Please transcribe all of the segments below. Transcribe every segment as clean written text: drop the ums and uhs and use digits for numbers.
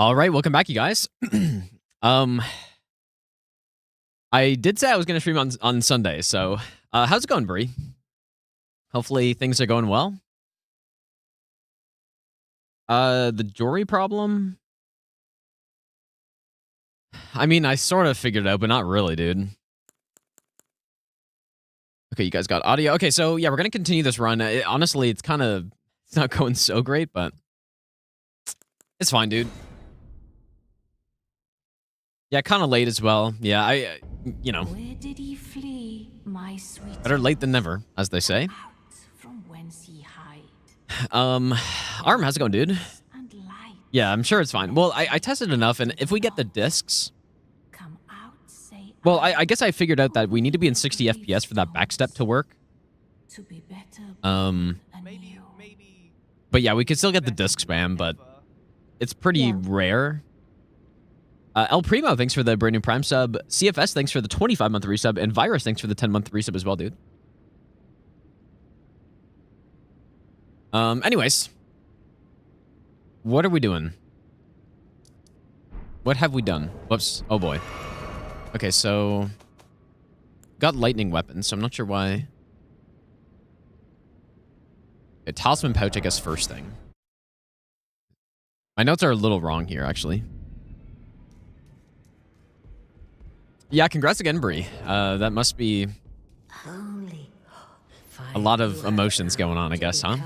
All right, welcome back, you guys. um, I did say I was going to stream on Sunday, so how's it going, Bree? Hopefully things are going well. The Jory problem? I mean, I sort of figured it out, but not really, dude. Okay, you guys got audio. Okay, so yeah, we're going to continue this run. Honestly, it's not going so great, but it's fine, dude. Yeah, kind of late as well. Yeah, you know. Where did he flee, my sweet? Better late than never, as they say. From whence he hide. Arm, how's it going, dude? Yeah, I'm sure it's fine. Well, I tested enough, and if we get the discs... Come out, say well, I guess I figured out that we need to be in 60 FPS for that backstep to work. To be better, maybe. But yeah, we could still get the disc spam, but it's pretty rare. El Primo, thanks for the brand new Prime sub. CFS, thanks for the 25-month resub. And Virus, thanks for the 10-month resub as well, dude. Anyways. What are we doing? What have we done? Whoops. Oh, boy. Okay, so... got lightning weapons, so I'm not sure why... okay, talisman pouch, I guess, first thing. My notes are a little wrong here, actually. Yeah, congrats again, Bree. That must be a lot of emotions going on, I guess, huh?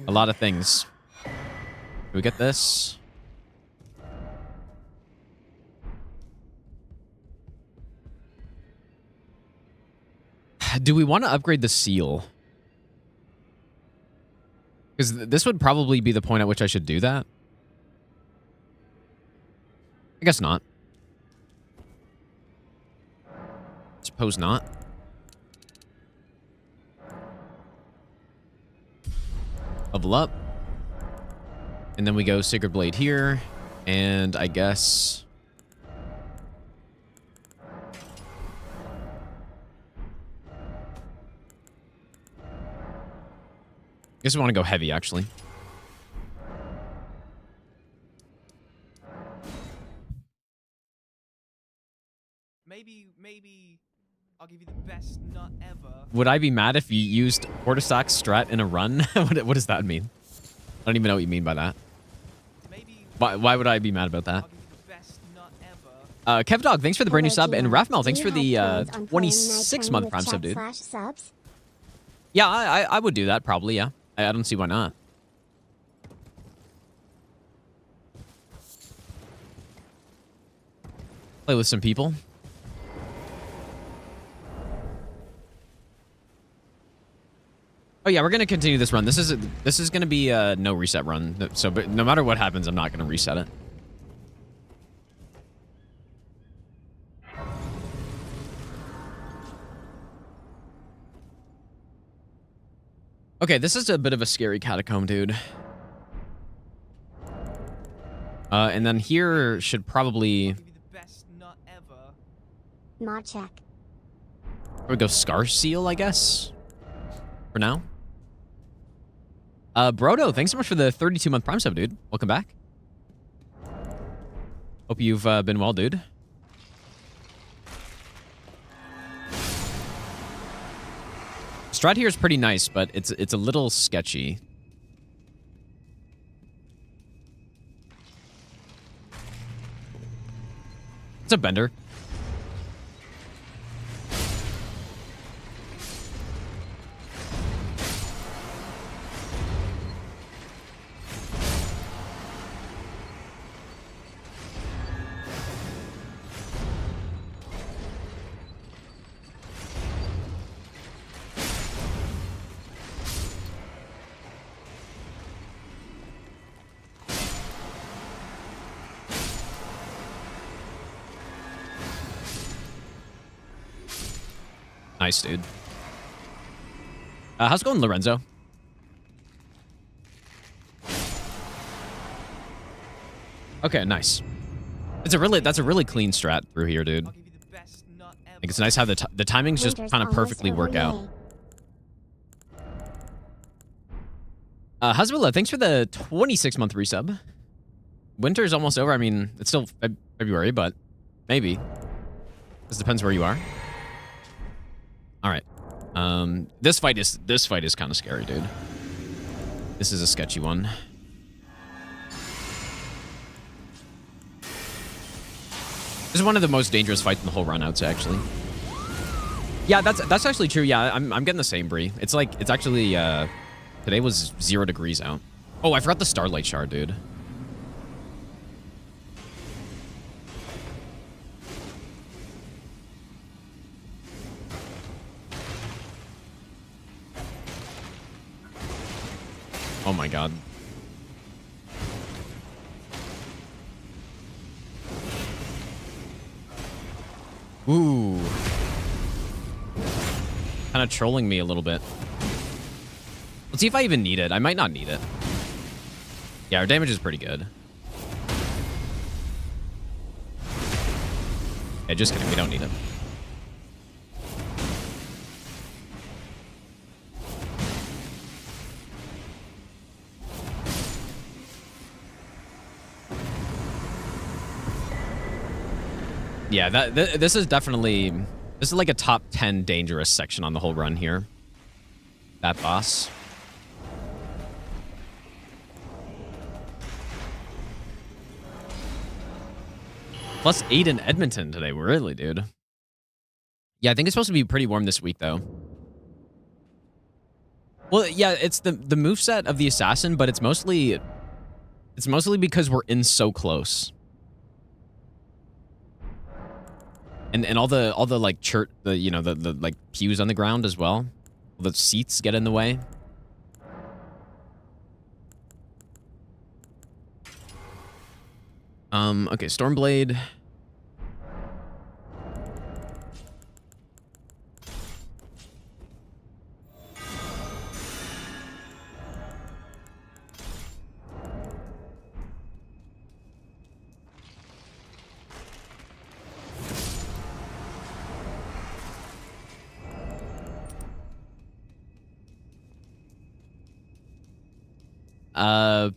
A lot of things. Do we get this? Do we want to upgrade the seal? Because this would probably be the point at which I should do that. I guess not. Suppose not. Level up. And then we go Sacred Blade here. And I guess... I guess we want to go heavy, actually. Maybe I'll give you the best nut ever. Would I be mad if you used Portasac strat in a run? What does that mean? I don't even know what you mean by that. Why would I be mad about that? Kevdog, thanks for the brand new sub, and Rafmel, thanks for the 26-month Prime sub, dude. Yeah, I would do that, probably, yeah. I don't see why not. Play with some people. Oh yeah, we're gonna continue this run. This is gonna be a no reset run. So, but no matter what happens, I'm not gonna reset it. Okay, this is a bit of a scary catacomb, dude. And then here should probably... Mod check. we go Scar Seal, I guess. For now. Brodo, thanks so much for the 32-month Prime sub, dude. Welcome back. Hope you've been well, dude. Strat here is pretty nice, but it's a little sketchy. It's a bender. Nice, dude. How's it going, Lorenzo? Okay, nice. That's a really clean strat through here, dude. I think it's nice how the timings just kind of perfectly work out. Husbilla, thanks for the 26-month resub. winter's almost over. I mean, it's still February, but maybe. This depends where you are. All right. This fight is kind of scary, dude. This is a sketchy one. This is one of the most dangerous fights in the whole run, I would say, actually. Yeah, that's actually true. Yeah, I'm getting the same, Bree. It's like, it's actually, today was 0 degrees out. Oh, I forgot the Starlight Shard, dude. Oh my god. Ooh. Kind of trolling me a little bit. Let's see if I even need it. I might not need it. Yeah, our damage is pretty good. Yeah, just kidding. We don't need it. Yeah, this is definitely... This is like a top 10 dangerous section on the whole run here. That boss. +8 in Edmonton today. Really, dude. Yeah, I think it's supposed to be pretty warm this week, though. Well, yeah, it's the moveset of the assassin, but it's mostly because we're in so close. And all the like church, you know, the like pews on the ground as well. The seats get in the way. Okay, Stormblade.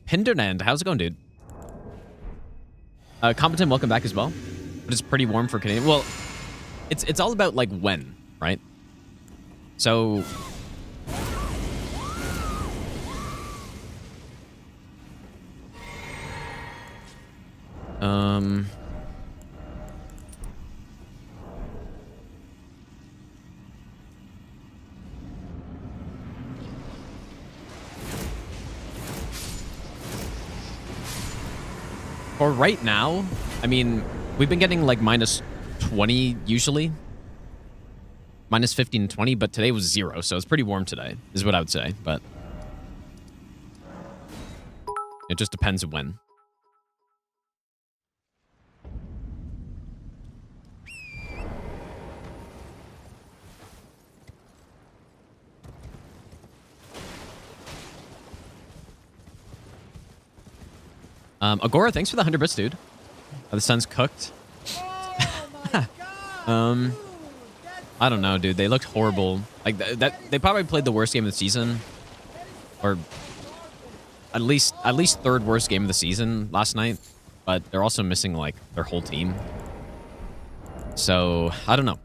Pinderland, how's it going, dude? Competent, welcome back as well. But it's pretty warm for Canadian. Well, it's all about like when, right? So for right now, I mean, we've been getting like -20 usually. -15 and 20, but today was 0, so it's pretty warm today, is what I would say, but it just depends when. Agora, thanks for the 100 bits, dude. The sun's cooked. I don't know, dude. They looked horrible. Like they probably played the worst game of the season, or at least third worst game of the season last night. But they're also missing like their whole team. So I don't know.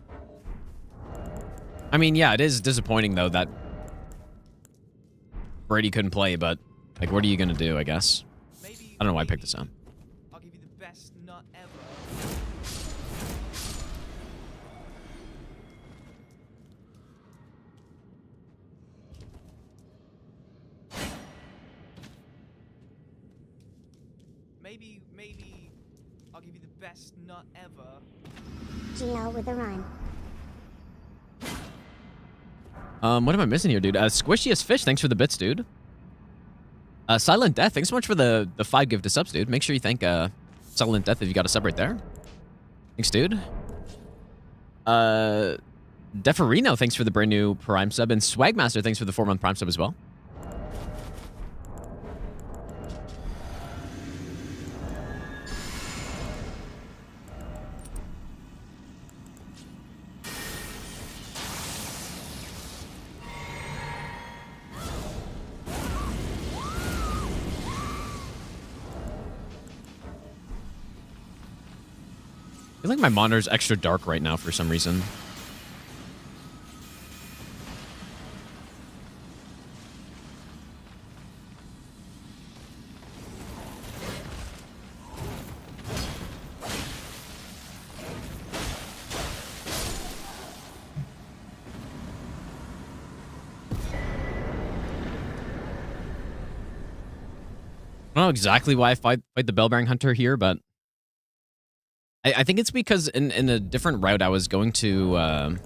I mean, yeah, it is disappointing though that Brady couldn't play, but like, what are you gonna do? I guess. I don't know why I picked this up. I'll give you the best nut ever. Maybe I'll give you the best nut ever. Gino with a run. What am I missing here, dude? Squishiest Fish, thanks for the bits, dude. Silent Death, thanks so much for the 5 gifted subs, dude. Make sure you thank Silent Death if you got a sub right there. Thanks, dude. Deferino, thanks for the brand new Prime sub. And Swagmaster, thanks for the 4-month Prime sub as well. feel like my monitor's extra dark right now for some reason. I don't know exactly why I fight the Bellbearing Hunter here, but I think it's because in a different route I was going to... I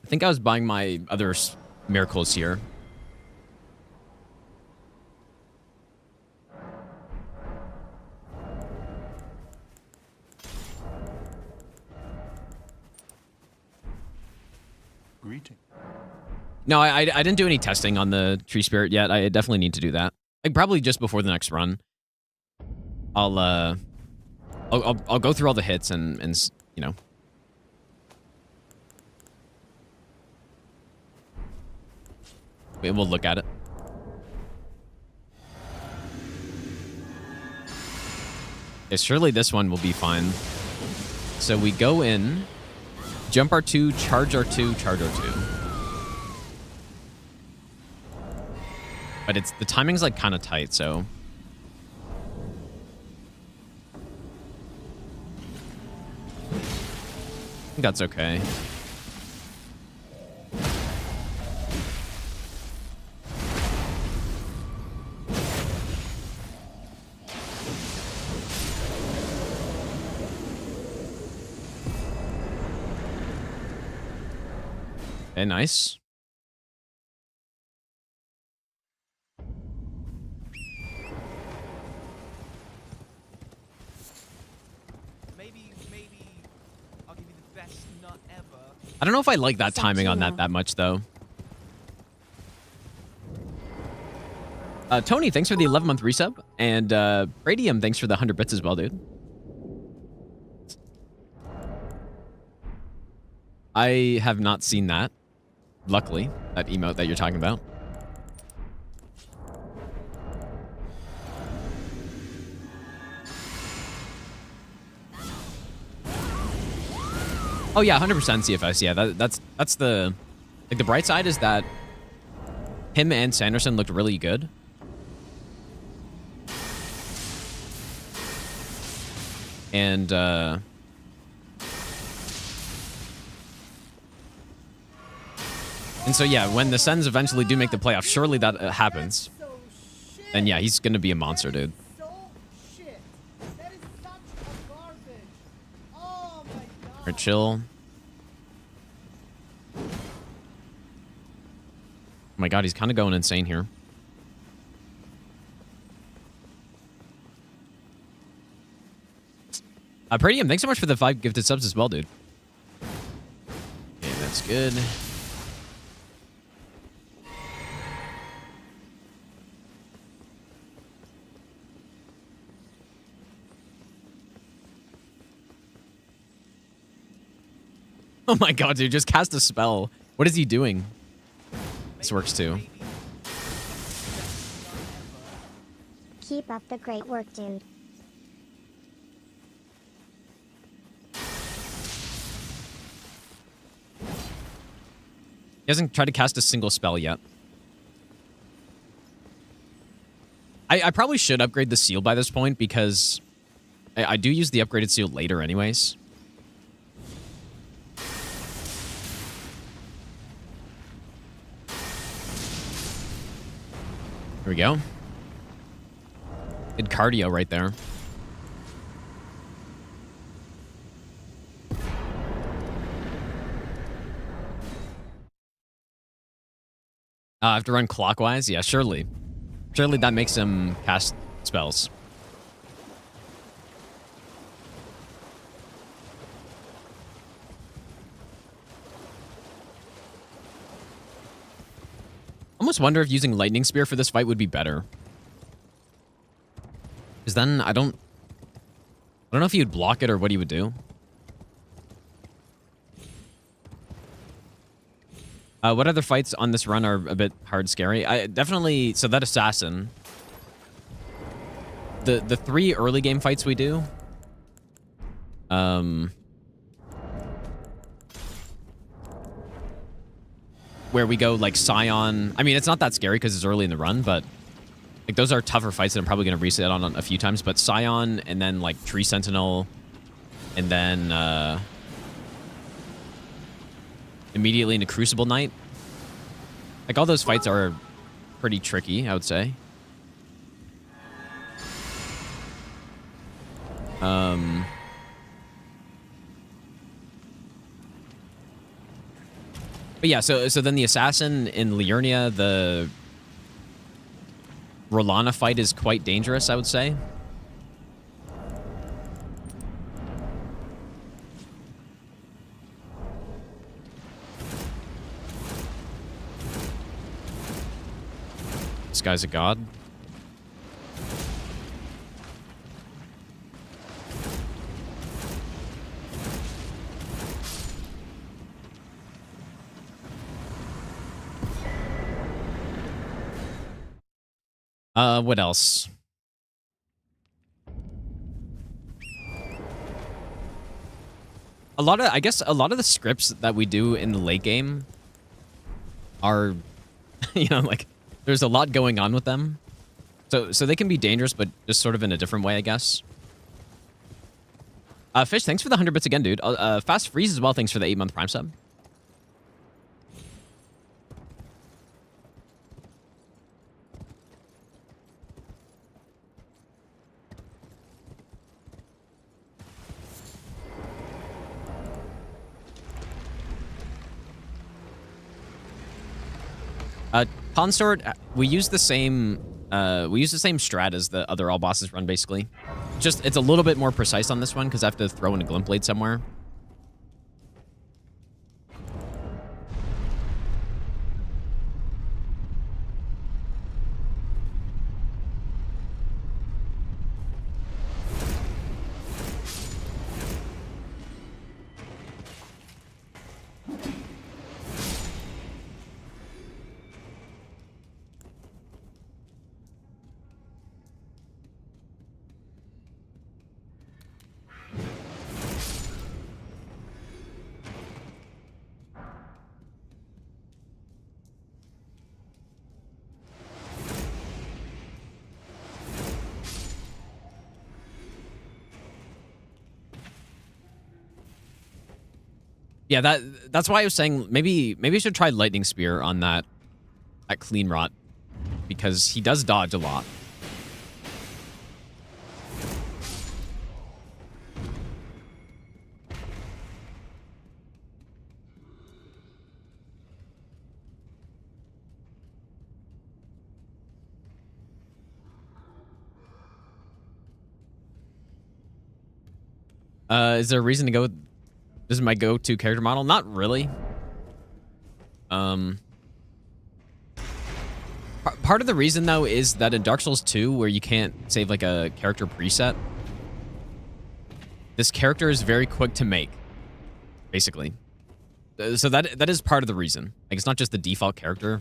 think I was buying my other miracles here. Greeting. No, I didn't do any testing on the tree spirit yet. I definitely need to do that. Like probably just before the next run. I'll go through all the hits and you know. We'll look at it. Yeah, surely this one will be fine. So we go in, jump R2, charge R2, charge R2. But the timing's like kind of tight, so. I think that's okay. Okay, nice. Maybe I'll give you the best nut ever. I don't know if I like that Except timing on Gino. that much, though. Tony, thanks for the 11-month resub. And Radium, thanks for the 100 bits as well, dude. I have not seen that. Luckily, that emote that you're talking about. Oh yeah, 100% CFS. Yeah, that's the like the bright side is that him and Sanderson looked really good. And so yeah, when the Sens eventually do make the playoffs, surely that happens. And yeah, he's gonna be a monster, dude. Alright, chill. Oh my god, he's kind of going insane here. Pradium, thanks so much for the 5 gifted subs as well, dude. Okay, that's good. Oh my god, dude, just cast a spell. What is he doing? This works too. Keep up the great work, dude. He hasn't tried to cast a single spell yet. I probably should upgrade the seal by this point because I do use the upgraded seal later anyways. Here we go. Good cardio right there. I have to run clockwise? Yeah, surely. Surely that makes him cast spells. Almost wonder if using Lightning Spear for this fight would be better. Because then I don't know if he would block it or what he would do. What other fights on this run are a bit hard scary? Definitely, so that assassin. The 3 early game fights we do Where we go like Scion. I mean, it's not that scary because it's early in the run, but like those are tougher fights that I'm probably going to reset on a few times. But Scion and then like Tree Sentinel and then immediately into Crucible Knight. Like all those fights are pretty tricky, I would say. But yeah, so then the assassin in Liurnia, the Rolana fight is quite dangerous, I would say. This guy's a god. What else? I guess a lot of the scripts that we do in the late game are, you know, like, there's a lot going on with them. So they can be dangerous, but just sort of in a different way, I guess. Fish, thanks for the 100 bits again, dude. Fast Freeze as well, thanks for the 8-month Prime sub. Consort, we use the same strat as the other all bosses run, basically. Just it's a little bit more precise on this one because I have to throw in a glint blade somewhere. Yeah, that's why I was saying maybe I should try Lightning Spear on that Clean Rot, because he does dodge a lot. Is there a reason to go? This is my go-to character model? Not really. Part of the reason, though, is that in Dark Souls 2, where you can't save, like, a character preset, this character is very quick to make, basically. So that is part of the reason. Like, it's not just the default character.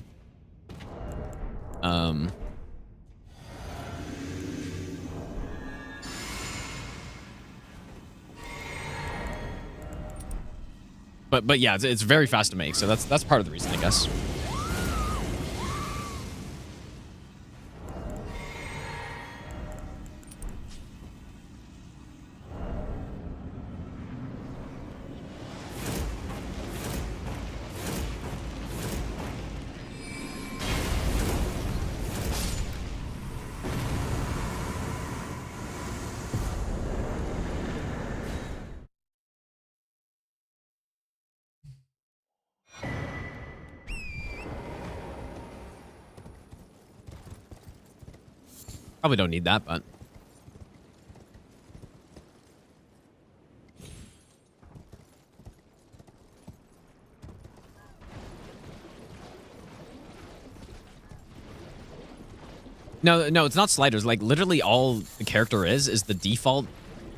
But yeah, it's very fast to make, so that's part of the reason, I guess. Probably don't need that, but... No, it's not sliders. Like, literally all the character is the default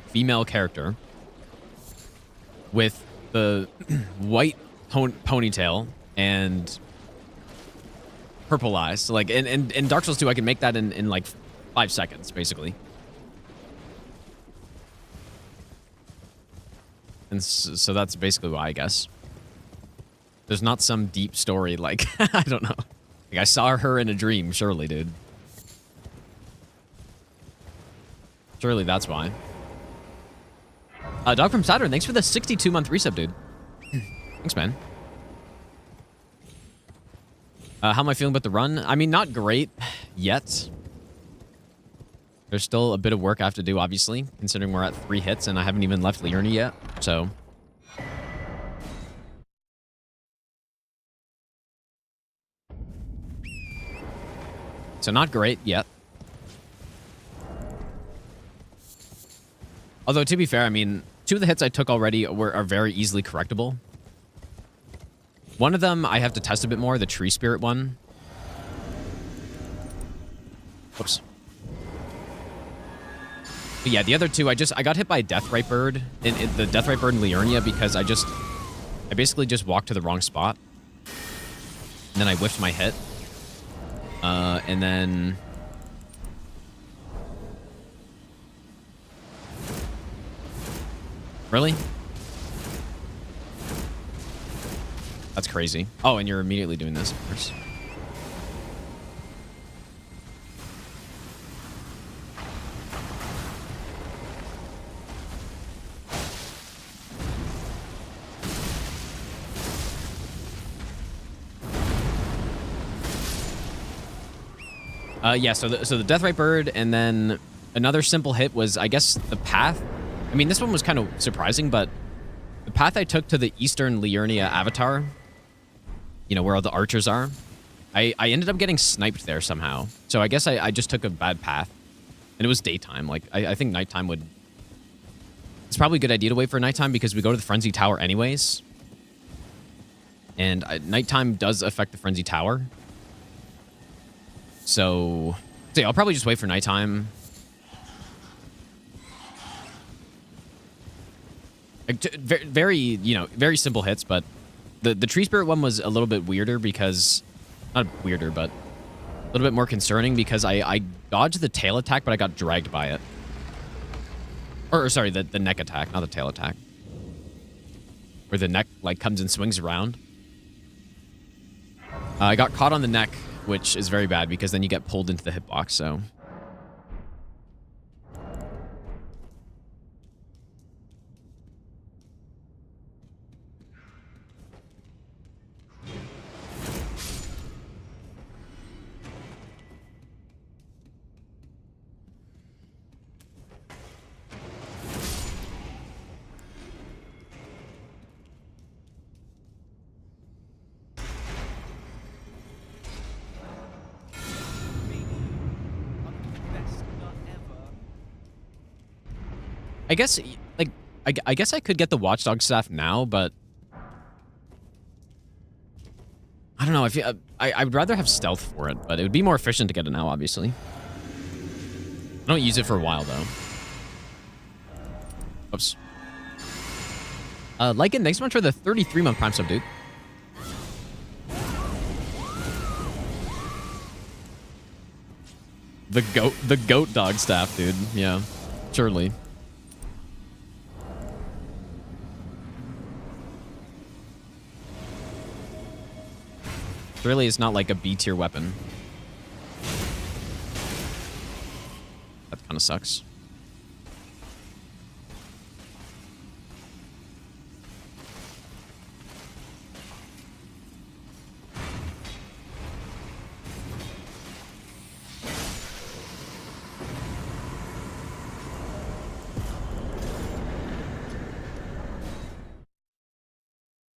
female character with the white ponytail and purple eyes. So, like, in Dark Souls 2, I can make that in like 5 seconds, basically. And so that's basically why, I guess. There's not some deep story like, I don't know. Like, I saw her in a dream, surely, dude. Surely that's why. Dog from Saturn, thanks for the 62-month resub, dude. Thanks, man. How am I feeling about the run? I mean, not great yet. There's still a bit of work I have to do, obviously, considering we're at 3 hits and I haven't even left Liurnia yet, so... So not great yet. Although, to be fair, I mean, 2 of the hits I took already are very easily correctable. One of them I have to test a bit more, the Tree Spirit one. Whoops. But yeah, the other 2, I got hit by a Deathrite Bird, in the Deathrite Bird in Liurnia, because I basically just walked to the wrong spot. And then I whiffed my hit. And then... Really? That's crazy. Oh, and you're immediately doing this, of course. Yeah, so the Deathrite Bird, and then another simple hit was, I guess, the path. I mean, this one was kind of surprising, but the path I took to the Eastern Liurnia Avatar, you know, where all the archers are, I ended up getting sniped there somehow. So I guess I just took a bad path. And it was daytime. Like, I think nighttime would... It's probably a good idea to wait for nighttime because we go to the Frenzy Tower anyways. And nighttime does affect the Frenzy Tower. So yeah, I'll probably just wait for nighttime. Very, you know, very simple hits, but the Tree Spirit one was a little bit weirder because... Not weirder, but a little bit more concerning because I dodged the tail attack, but I got dragged by it. Or sorry, the neck attack, not the tail attack. Where the neck, like, comes and swings around. I got caught on the neck, which is very bad because then you get pulled into the hitbox, so... I guess, like, I guess I could get the Watchdog staff now, but I don't know. I would rather have stealth for it, but it would be more efficient to get it now, obviously. I don't use it for a while, though. Oops. Lycan, thanks so much for the 33-month Prime sub, dude. The goat dog staff, dude. Yeah, surely. Really, it's not like a B tier weapon. That kind of sucks.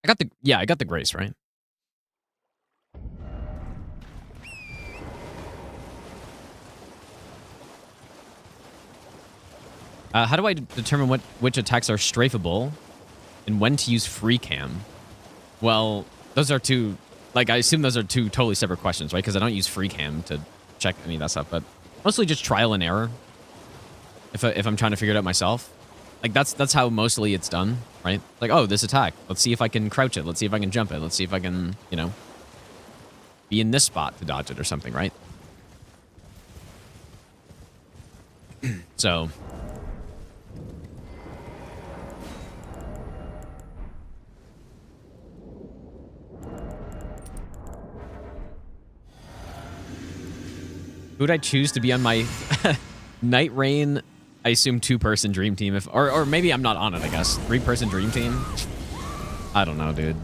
I got the grace, right? How do I determine which attacks are strafable and when to use free cam? Well, those are two, like, I assume those are two totally separate questions, right? Because I don't use free cam to check any of that stuff, but mostly just trial and error if I'm trying to figure it out myself. Like, that's how mostly it's done, right? Like, oh, this attack. Let's see if I can crouch it. Let's see if I can jump it. Let's see if I can, you know, be in this spot to dodge it or something, right? Who'd I choose to be on my Night Rain? I assume 2-person dream team. Or maybe I'm not on it, I guess. 3-person dream team? I don't know, dude.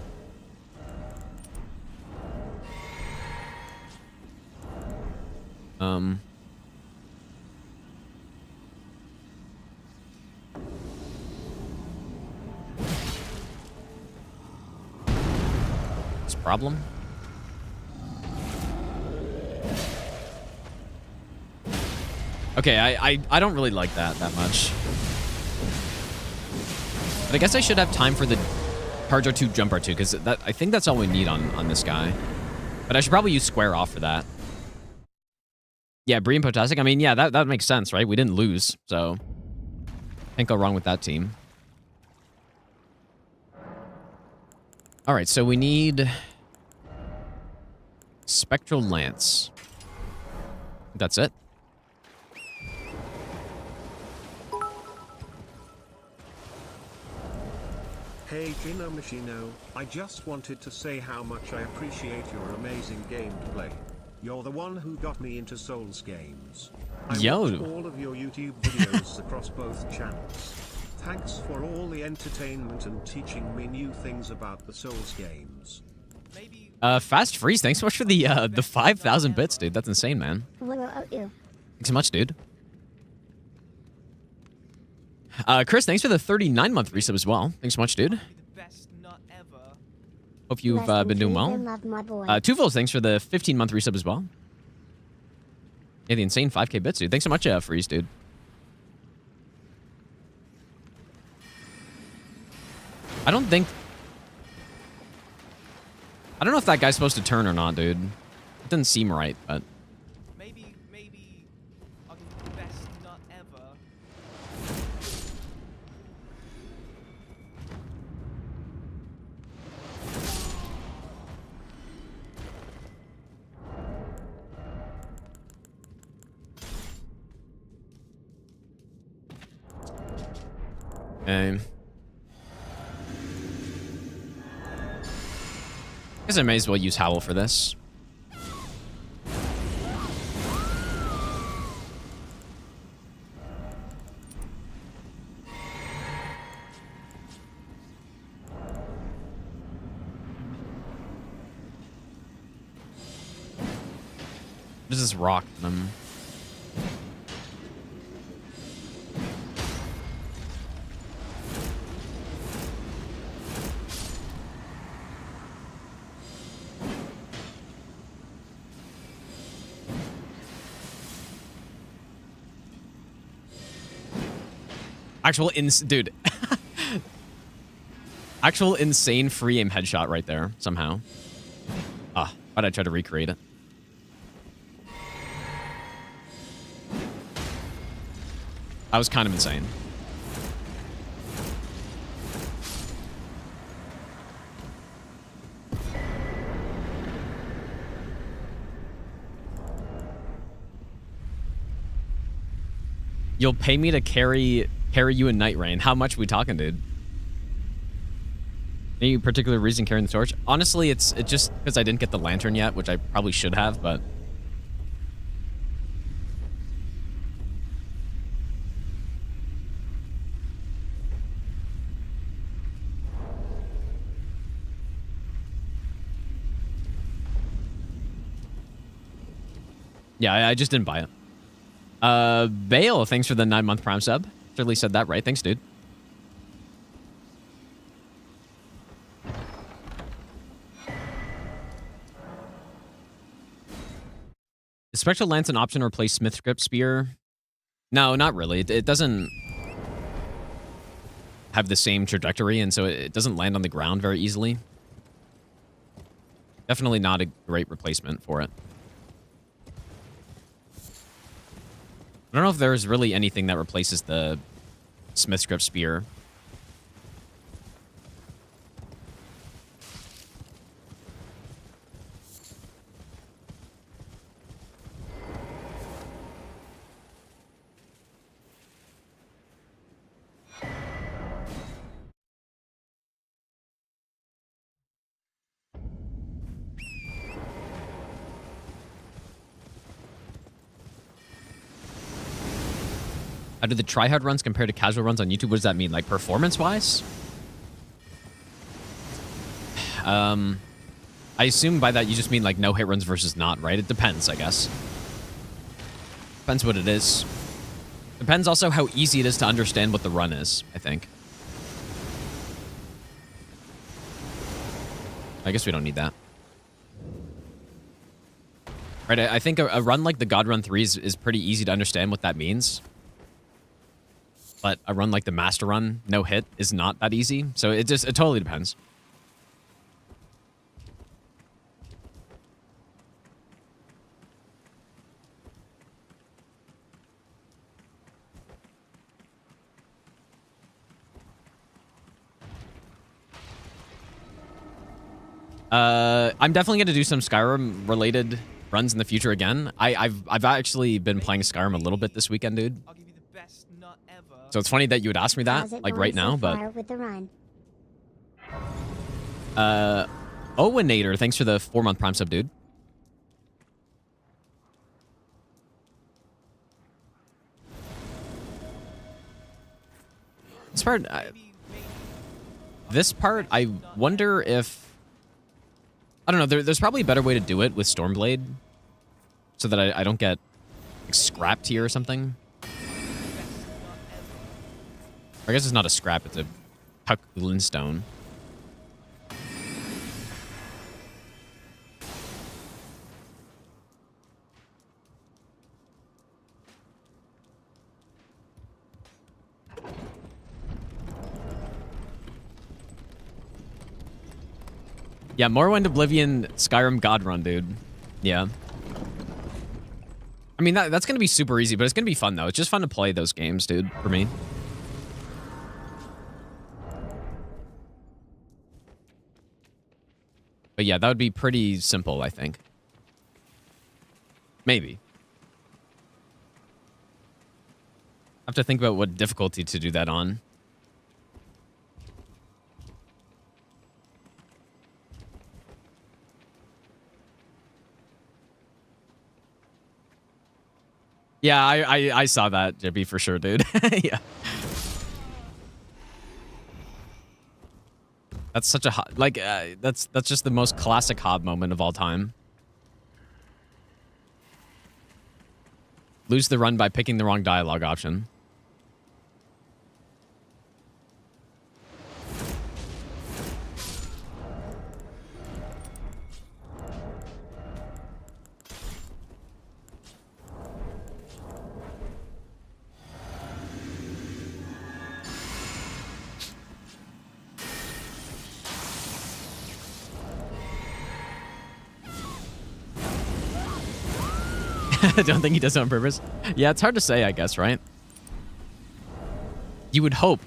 This problem? Okay, I don't really like that much. But I guess I should have time for the Charge R2, Jump R2, because I think that's all we need on this guy. But I should probably use Square Off for that. Yeah, Bree and Potastic. I mean, yeah, that makes sense, right? We didn't lose, so can't go wrong with that team. All right, so we need Spectral Lance. That's it. Hey Gino Machino, I just wanted to say how much I appreciate your amazing gameplay. You're the one who got me into Souls games. I watch all of your YouTube videos across both channels. Thanks for all the entertainment and teaching me new things about the Souls games. Fast Freeze, thanks so much for the 5,000 bits, dude. That's insane, man. Thanks so much, dude. Chris, thanks for the 39-month resub as well. Thanks so much, dude. Hope you've been doing well. Twofold, thanks for the 15-month resub as well. Yeah, the insane 5K bits, dude. Thanks so much, Freeze, dude. I don't know if that guy's supposed to turn or not, dude. It doesn't seem right, but... Maybe I'll give you the best nut ever. Okay. I guess I may as well use Howl for this. What is this rock? Dude. Actual insane free aim headshot right there, somehow. Ah, why'd I try to recreate it? That was kind of insane. You'll pay me to carry you in Night Rain. How much we talking, dude? Any particular reason carrying the torch? Honestly, it's just because I didn't get the lantern yet, which I probably should have, but... Yeah, I just didn't buy it. Bale, thanks for the 9-month Prime sub. Certainly said that right. Thanks, dude. Is Spectral Lance an option to replace Smith Grip Spear? No, not really. It doesn't have the same trajectory, and so it doesn't land on the ground very easily. Definitely not a great replacement for it. I don't know if there's really anything that replaces the Smith's Grip Spear. How do the tryhard runs compare to casual runs on YouTube? What does that mean? Like performance-wise? I assume by that you just mean like no hit runs versus not, right? It depends, I guess. Depends what it is. Depends also how easy it is to understand what the run is, I think. I guess we don't need that. Right, I think a run like the God Run 3 is pretty easy to understand what that means. But a run like the Master Run, no hit, is not that easy. So it totally depends. I'm definitely going to do some Skyrim related runs in the future again. I've actually been playing Skyrim a little bit this weekend, dude. I'll give you the best nut ever. So it's funny that you would ask me that, How's it like going right so now, far but with the run? Owinator, thanks for the 4-month Prime sub, dude. This part, I wonder if... I don't know, there's probably a better way to do it with Stormblade. So that I don't get like, scrapped here or something. Or I guess it's not a scrap, it's a Puck Linstone. Yeah, Morrowind, Oblivion, Skyrim, God Run, dude. Yeah. I mean, that's going to be super easy, but it's going to be fun, though. It's just fun to play those games, dude, for me. But yeah, that would be pretty simple, I think. Maybe. I have to think about what difficulty to do that on. Yeah, I saw that, Jippy, for sure, dude. Yeah. That's such a hot, like, that's just the most classic Hob moment of all time. Lose the run by picking the wrong dialogue option. I don't think he does it on purpose. Yeah, it's hard to say, I guess, right? You would hope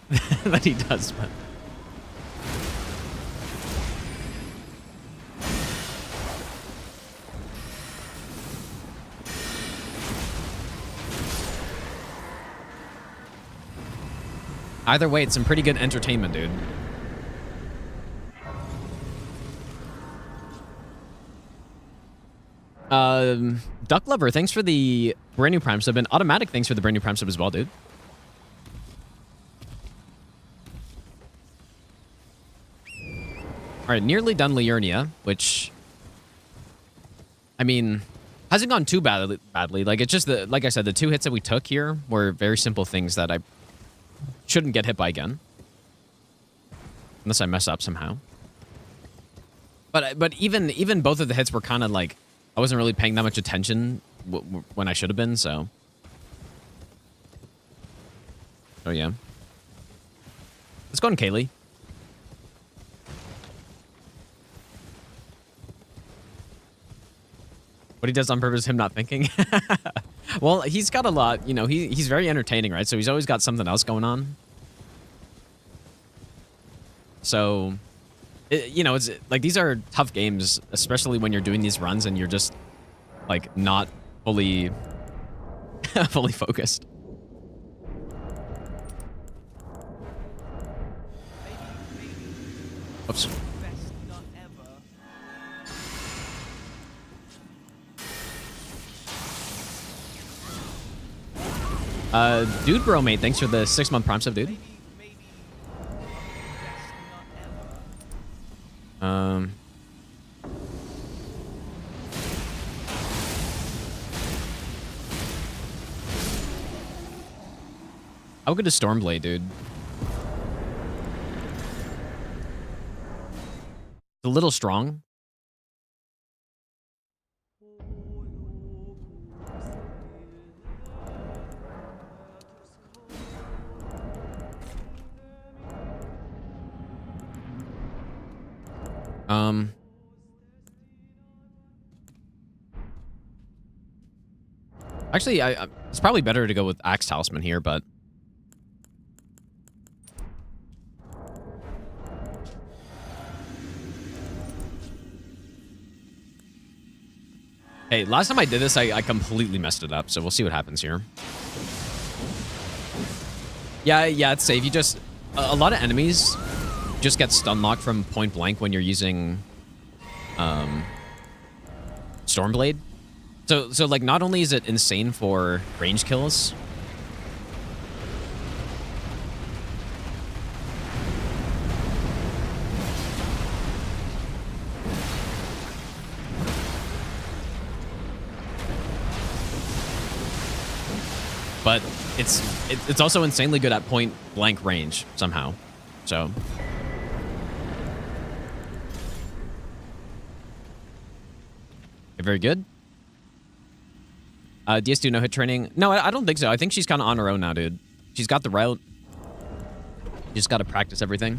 that he does, but... Either way, it's some pretty good entertainment, dude. Duck Lover, thanks for the brand new Prime sub, and Automatic, thanks for the brand new Prime sub as well, dude. All right, nearly done Liurnia, which, I mean, hasn't gone too badly. Like, it's just the, like I said, the 2 hits that we took here were very simple things that I shouldn't get hit by again, unless I mess up somehow. But even both of the hits were kind of like, I wasn't really paying that much attention when I should have been, so. Oh, yeah. Let's go on Kaylee. What he does on purpose, him not thinking. Well, he's got a lot, you know, he's very entertaining, right? So he's always got something else going on. So... you know, it's like these are tough games, especially when you're doing these runs and you're just like not fully focused. Oops. Best nut ever. Dude bro mate, thanks for the 6-month prime sub, dude. Maybe I'll give you the best nut ever. How good is Stormblade, dude? It's a little strong. Actually, it's probably better to go with Axe Talisman here, but hey, last time I did this, I completely messed it up, so we'll see what happens here. Yeah, it's safe. You just a lot of enemies just get stun locked from point blank when you're using Stormblade. So like not only is it insane for range kills, but it's also insanely good at point blank range somehow. So very good. DS2 no hit training. No, I don't think so. I think she's kind of on her own now, dude. She's got the route. You just got to practice everything.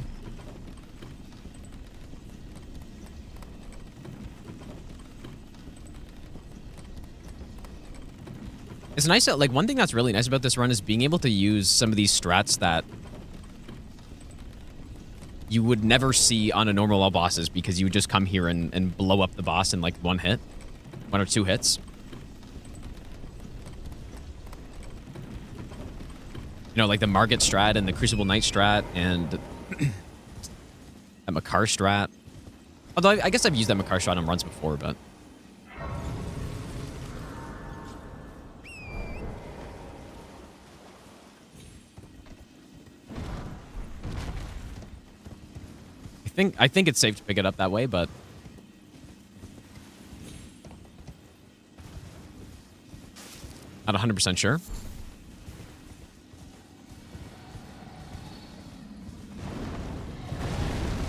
It's nice that, like, one thing that's really nice about this run is being able to use some of these strats that you would never see on a normal all bosses, because you would just come here and blow up the boss in like one or two hits. You know, like the Margit strat and the Crucible Knight strat and that Makar strat. Although I guess I've used that Makar strat on runs before, but I think it's safe to pick it up that way, but not 100% sure.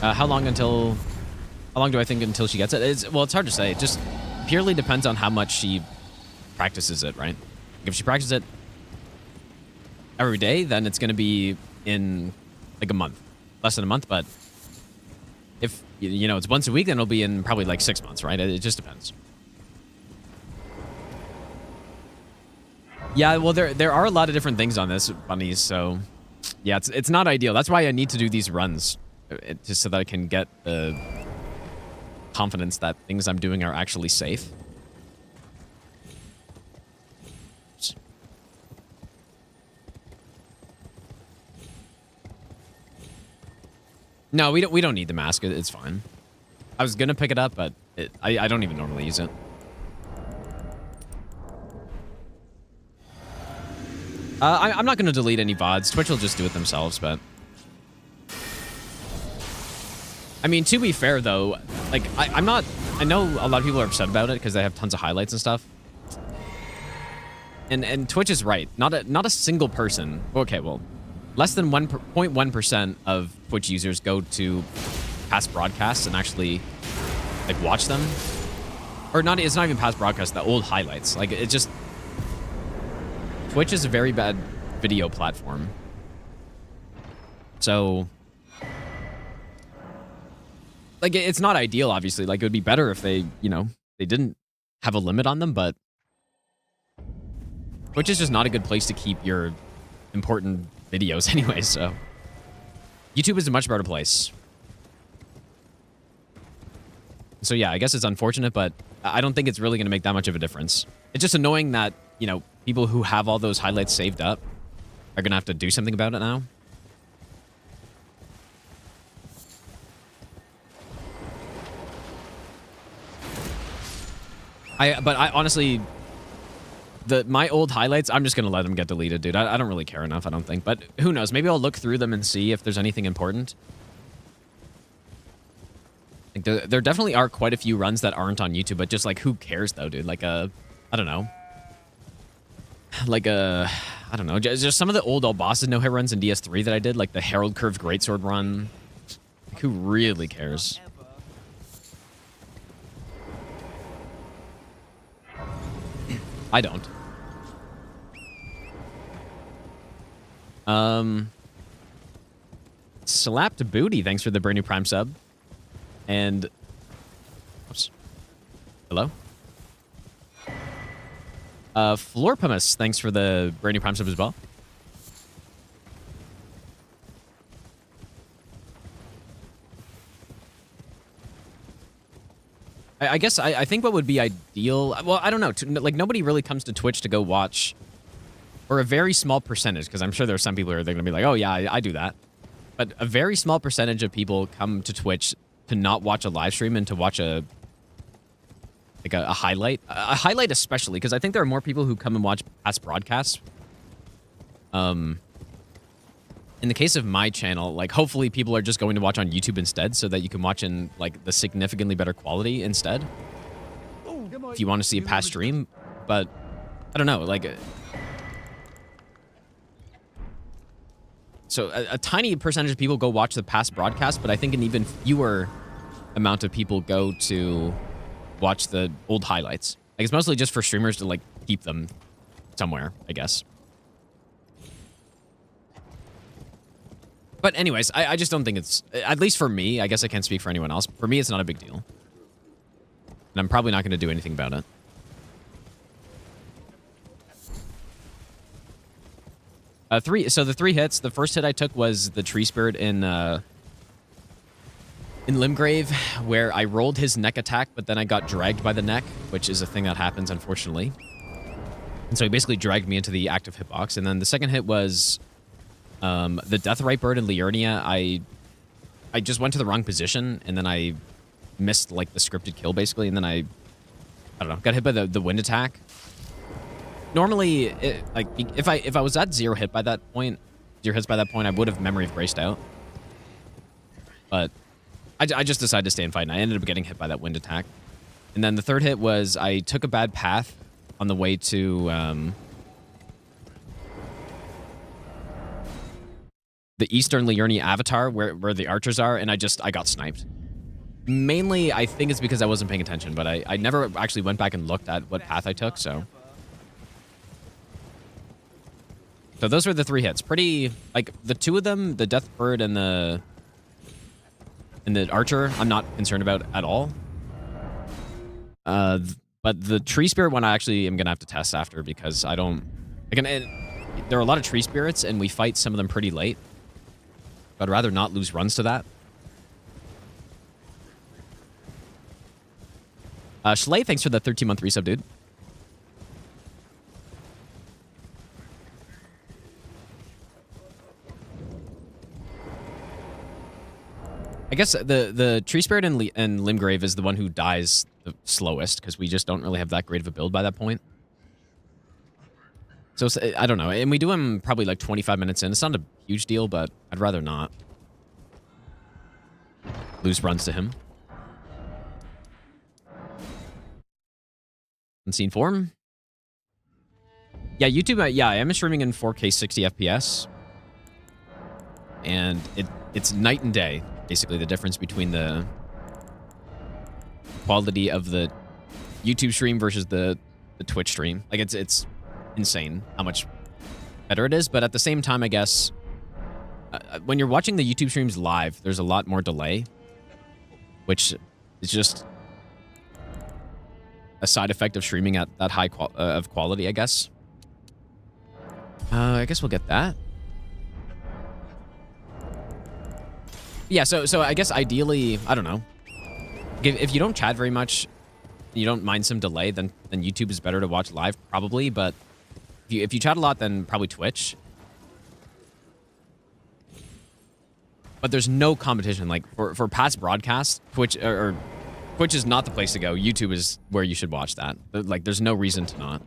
How long do I think until she gets it? Well, it's hard to say. It just purely depends on how much she practices it, right? If she practices it every day, then it's going to be in like a month, less than a month. But if, you know, it's once a week, then it'll be in probably like 6 months, right? It just depends. Yeah, well, there are a lot of different things on this, bunnies. So yeah, it's not ideal. That's why I need to do these runs. Just so that I can get the confidence that things I'm doing are actually safe. No, we don't need the mask. It's fine. I was gonna pick it up, but I don't even normally use it. I'm not gonna delete any VODs. Twitch will just do it themselves, but I mean, to be fair, though, like, I know a lot of people are upset about it because they have tons of highlights and stuff. And Twitch is right. Not a single person. Okay, well, less than 1.1% of Twitch users go to past broadcasts and actually, like, watch them. Or not, it's not even past broadcasts, the old highlights. Like, it just... Twitch is a very bad video platform. So... like, it's not ideal, obviously. Like, it would be better if they, you know, they didn't have a limit on them, but Twitch is just not a good place to keep your important videos anyway, so YouTube is a much better place. So yeah, I guess it's unfortunate, but I don't think it's really going to make that much of a difference. It's just annoying that, you know, people who have all those highlights saved up are going to have to do something about it now. But I honestly, my old highlights, I'm just going to let them get deleted, dude. I don't really care enough, I don't think. But who knows? Maybe I'll look through them and see if there's anything important. Like there definitely are quite a few runs that aren't on YouTube, but just like, who cares though, dude? Like I don't know. Like I don't know. Just some of the old bosses no hit runs in DS3 that I did, like the Herald Curve Greatsword run. Like, who really cares? I don't. Slapped Booty, thanks for the brand new Prime sub. And oops. Hello? Floor Pumice, thanks for the brand new Prime sub as well. I guess I think what would be ideal, well, I don't know, like nobody really comes to Twitch to go watch, or a very small percentage, because I'm sure there are some people who are going to be like, oh yeah, I do that. But a very small percentage of people come to Twitch to not watch a live stream and to watch a highlight. A highlight especially, because I think there are more people who come and watch past broadcasts. In the case of my channel, like hopefully people are just going to watch on YouTube instead so that you can watch in like the significantly better quality instead. If you want to see a past stream, but I don't know, like so a tiny percentage of people go watch the past broadcast, but I think an even fewer amount of people go to watch the old highlights. Like it's mostly just for streamers to like keep them somewhere, I guess. But anyways, I just don't think it's, at least for me, I guess I can't speak for anyone else. For me, it's not a big deal. And I'm probably not going to do anything about it. So the 3 hits, the first hit I took was the Tree Spirit in Limgrave, where I rolled his neck attack, but then I got dragged by the neck, which is a thing that happens, unfortunately. And so he basically dragged me into the active hitbox. And then the second hit was the Deathrite Bird in Liurnia. I just went to the wrong position, and then I missed like the scripted kill basically, and then I don't know, got hit by the wind attack. Normally, like if I was at 0 hits by that point, I would have Memory of Graced out. But I just decided to stay and fight, and I ended up getting hit by that wind attack. And then the third hit was I took a bad path on the way to the Eastern Liurnia Avatar, where the archers are, and I got sniped. Mainly, I think it's because I wasn't paying attention, but I never actually went back and looked at what path I took, so. So those were the 3 hits. Pretty, like, the 2 of them, the Death Bird and the Archer, I'm not concerned about at all. But the Tree Spirit one I actually am going to have to test after, because I don't... there are a lot of Tree Spirits, and we fight some of them pretty late. I'd rather not lose runs to that. Schley, thanks for the 13-month resub, dude. I guess the Tree Spirit and Limgrave is the one who dies the slowest, because we just don't really have that great of a build by that point. So I don't know, and we do him probably like 25 minutes in. It's not a huge deal, but I'd rather not lose runs to him. Unseen form. Yeah, YouTube. Yeah, I am streaming in 4K 60 FPS, and it's night and day. Basically, the difference between the quality of the YouTube stream versus the Twitch stream. Like it's insane how much better it is, but at the same time, I guess when you're watching the YouTube streams live, there's a lot more delay, which is just a side effect of streaming at that high of quality, I guess. I guess we'll get that. Yeah, so I guess ideally, I don't know. If you don't chat very much, you don't mind some delay, then YouTube is better to watch live, probably, but if you chat a lot, then probably Twitch. But there's no competition. Like, for past broadcasts, Twitch is not the place to go. YouTube is where you should watch that. Like, there's no reason to not.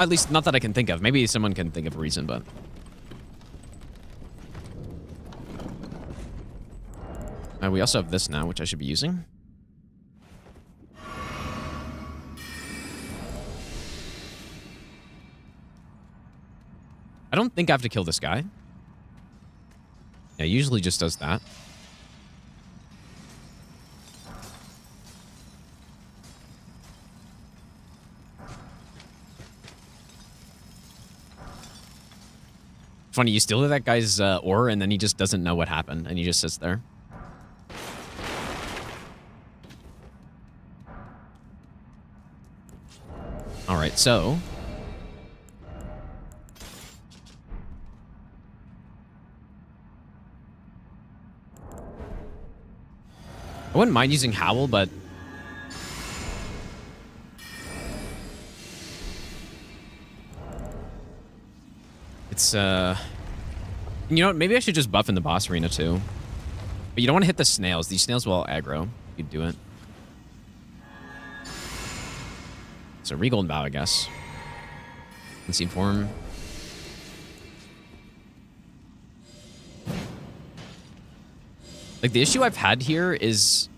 At least, not that I can think of. Maybe someone can think of a reason, but... we also have this now, which I should be using. I don't think I have to kill this guy. Yeah, usually just does that. Funny, you steal that guy's ore, and then he just doesn't know what happened, and he just sits there. All right, so... I wouldn't mind using Howl, but... It's, You know what? Maybe I should just buff in the boss arena, too. But you don't want to hit the snails. These snails will aggro. You could do it. So, Regal Bow, I guess. Unseen form. Like, the issue I've had here is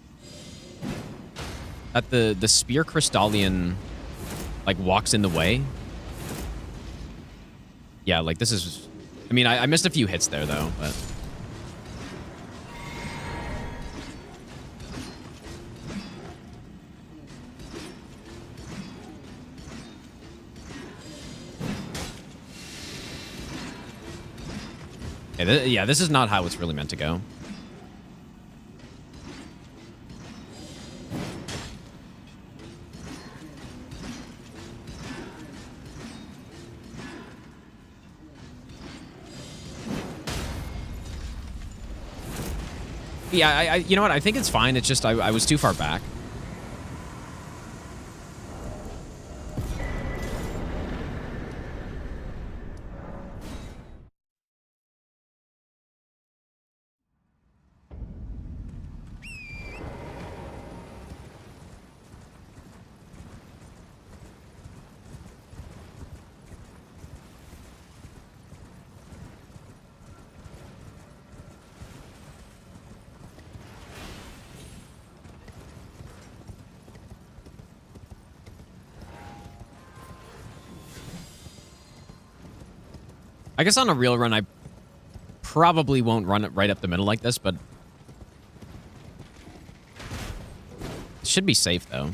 that the Spear Crystallian, like, walks in the way. Yeah, like, this is... I mean, I missed a few hits there, though, but... Yeah, this is not how it's really meant to go. Yeah, you know what? I think it's fine. It's just I was too far back. I guess on a real run, I probably won't run it right up the middle like this, but it should be safe, though.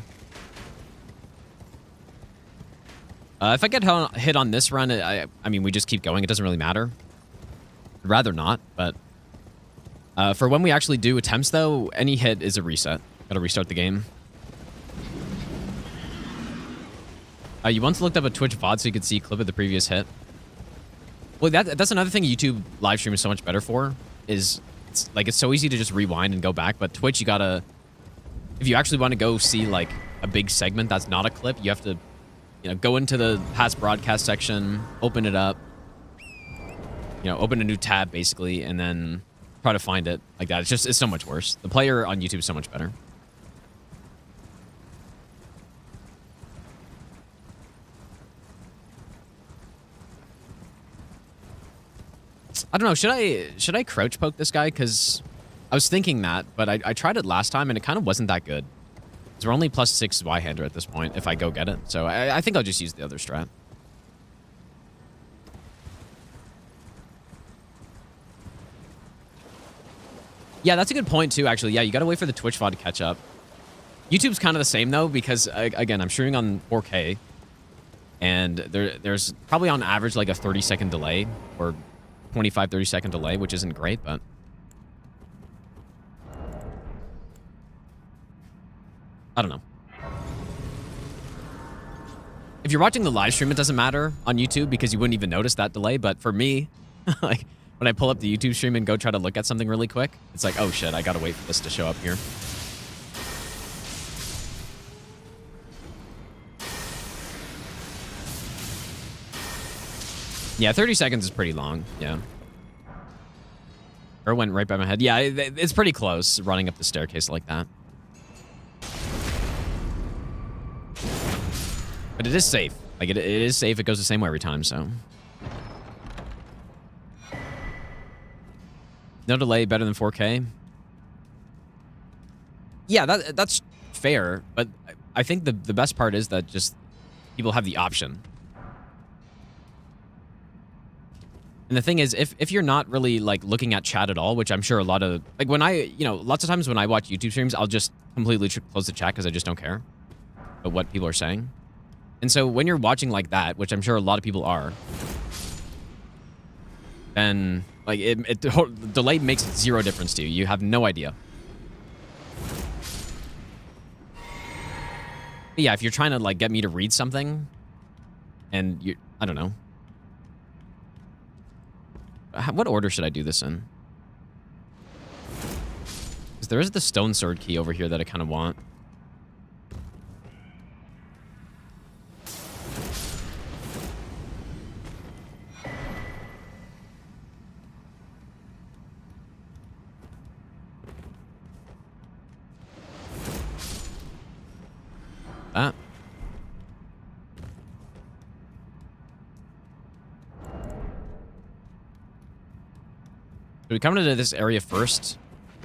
If I get hit on this run, I mean, we just keep going. It doesn't really matter. I'd rather not, but for when we actually do attempts, though, any hit is a reset. Gotta restart the game. You once looked up a Twitch VOD so you could see a clip of the previous hit. Well, that's another thing YouTube live stream is so much better for, is it's so easy to just rewind and go back, but Twitch, you gotta, if you actually want to go see like a big segment that's not a clip, you have to, you know, go into the past broadcast section, open it up, you know, open a new tab basically, and then try to find it like that. It's so much worse. The player on YouTube is so much better. I don't know. Should I crouch poke this guy? Because I was thinking that, but I tried it last time and it kind of wasn't that good. So we're only +6 Y-hander at this point if I go get it. So I think I'll just use the other strat. Yeah, that's a good point too, actually. Yeah, you got to wait for the Twitch VOD to catch up. YouTube's kind of the same though, because again, I'm streaming on 4K, and there's probably on average like a 30-second delay or 25-30-second delay, which isn't great, but I don't know. If you're watching the live stream, it doesn't matter on YouTube because you wouldn't even notice that delay, but for me, like when I pull up the YouTube stream and go try to look at something really quick, it's like, oh shit, I gotta wait for this to show up here. Yeah, 30 seconds is pretty long. Yeah. Or went right by my head. Yeah, it's pretty close running up the staircase like that. But it is safe. Like, it is safe. It goes the same way every time, so. No delay, better than 4K. Yeah, that's fair, but I think the best part is that just people have the option. And the thing is, if you're not really, like, looking at chat at all, which I'm sure a lot of... Like, when lots of times when I watch YouTube streams, I'll just completely close the chat because I just don't care about what people are saying. And so when you're watching like that, which I'm sure a lot of people are, then, like, delay makes zero difference to you. You have no idea. But yeah, if you're trying to, like, get me to read something, and you... I don't know. What order should I do this in? Because there is the stone sword key over here that I kind of want. That. So we come into this area first.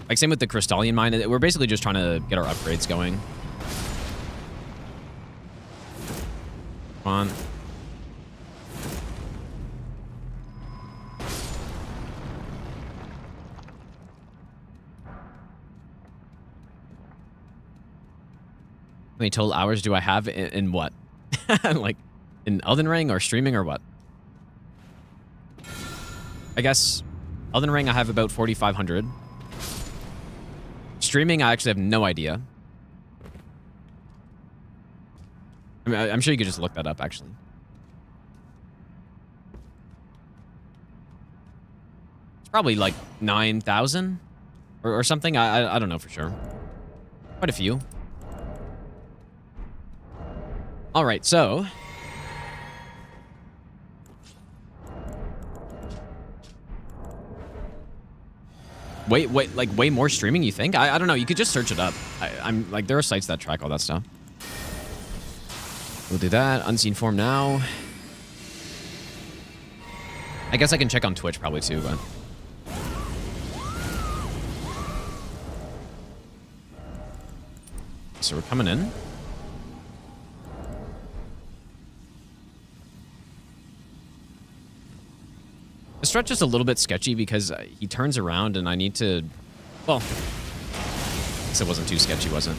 Like, same with the Crystallian Mine. We're basically just trying to get our upgrades going. Come on. How many total hours do I have in what? Like, in Elden Ring or streaming or what? I guess Elden Ring I have about 4,500. Streaming I actually have no idea. I mean, I'm sure you could just look that up, actually. It's probably like 9,000 or something. I don't know for sure. Quite a few. All right, so wait, like way more streaming, you think? I don't know. You could just search it up. I'm like, there are sites that track all that stuff. We'll do that. Unseen form now. I guess I can check on Twitch probably too, but. So we're coming in. The stretch is a little bit sketchy because he turns around and I need to... Well, I guess it wasn't too sketchy, was it?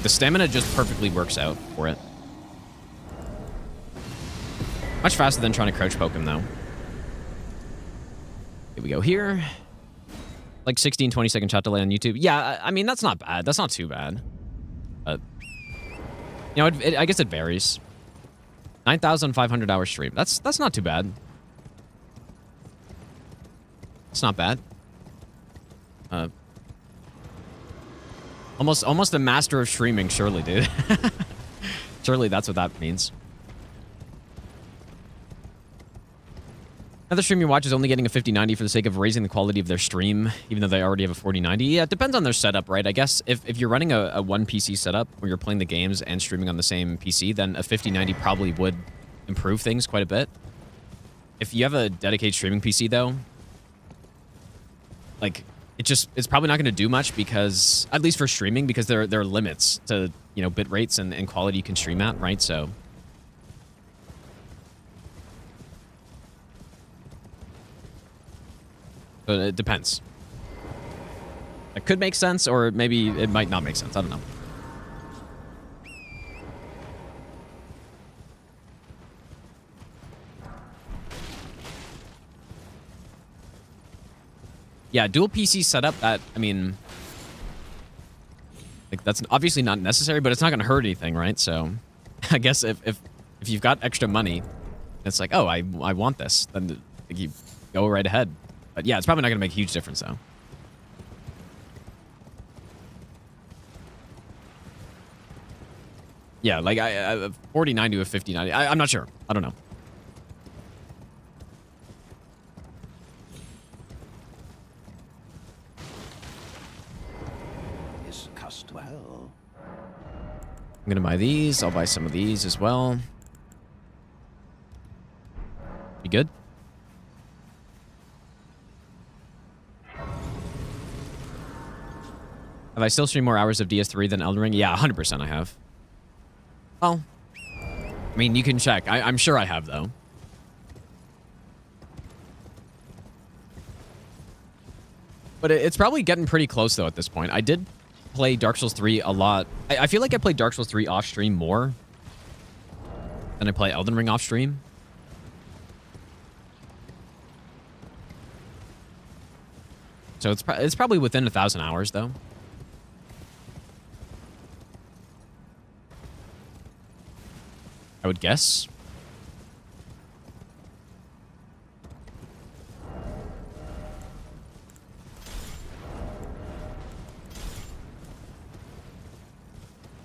The stamina just perfectly works out for it. Much faster than trying to crouch poke him, though. Here we go here. Like 16, 20-second shot delay on YouTube. Yeah, I mean, that's not bad. That's not too bad. But, you know, I guess it varies. 9,500 hour stream. That's not too bad. It's not bad. Almost a master of streaming, surely, dude. Surely that's what that means. Another stream you watch is only getting a 5090 for the sake of raising the quality of their stream, even though they already have a 4090. Yeah, it depends on their setup, right? I guess if you're running a one PC setup where you're playing the games and streaming on the same PC, then a 5090 probably would improve things quite a bit. If you have a dedicated streaming PC, though, like, it's probably not going to do much because, at least for streaming, because there are limits to, you know, bit rates and quality you can stream at, right? So it depends. It could make sense, or maybe it might not make sense. I don't know. Yeah, dual PC setup, that, I mean, like, that's obviously not necessary, but it's not going to hurt anything, right? So I guess if you've got extra money, it's like, oh, I want this, then you go right ahead. But yeah, it's probably not going to make a huge difference, though. Yeah, like, I 49 to a 5090. I'm not sure. I don't know. I'm gonna buy these. I'll buy some of these as well. You good? Have I still streamed more hours of DS3 than Elden Ring? Yeah, 100% I have. Well, I mean, you can check. I'm sure I have, though. But it's probably getting pretty close, though, at this point. I did play Dark Souls 3 a lot. I feel like I played Dark Souls 3 off-stream more than I play Elden Ring off-stream. So it's probably within 1,000 hours, though. I would guess.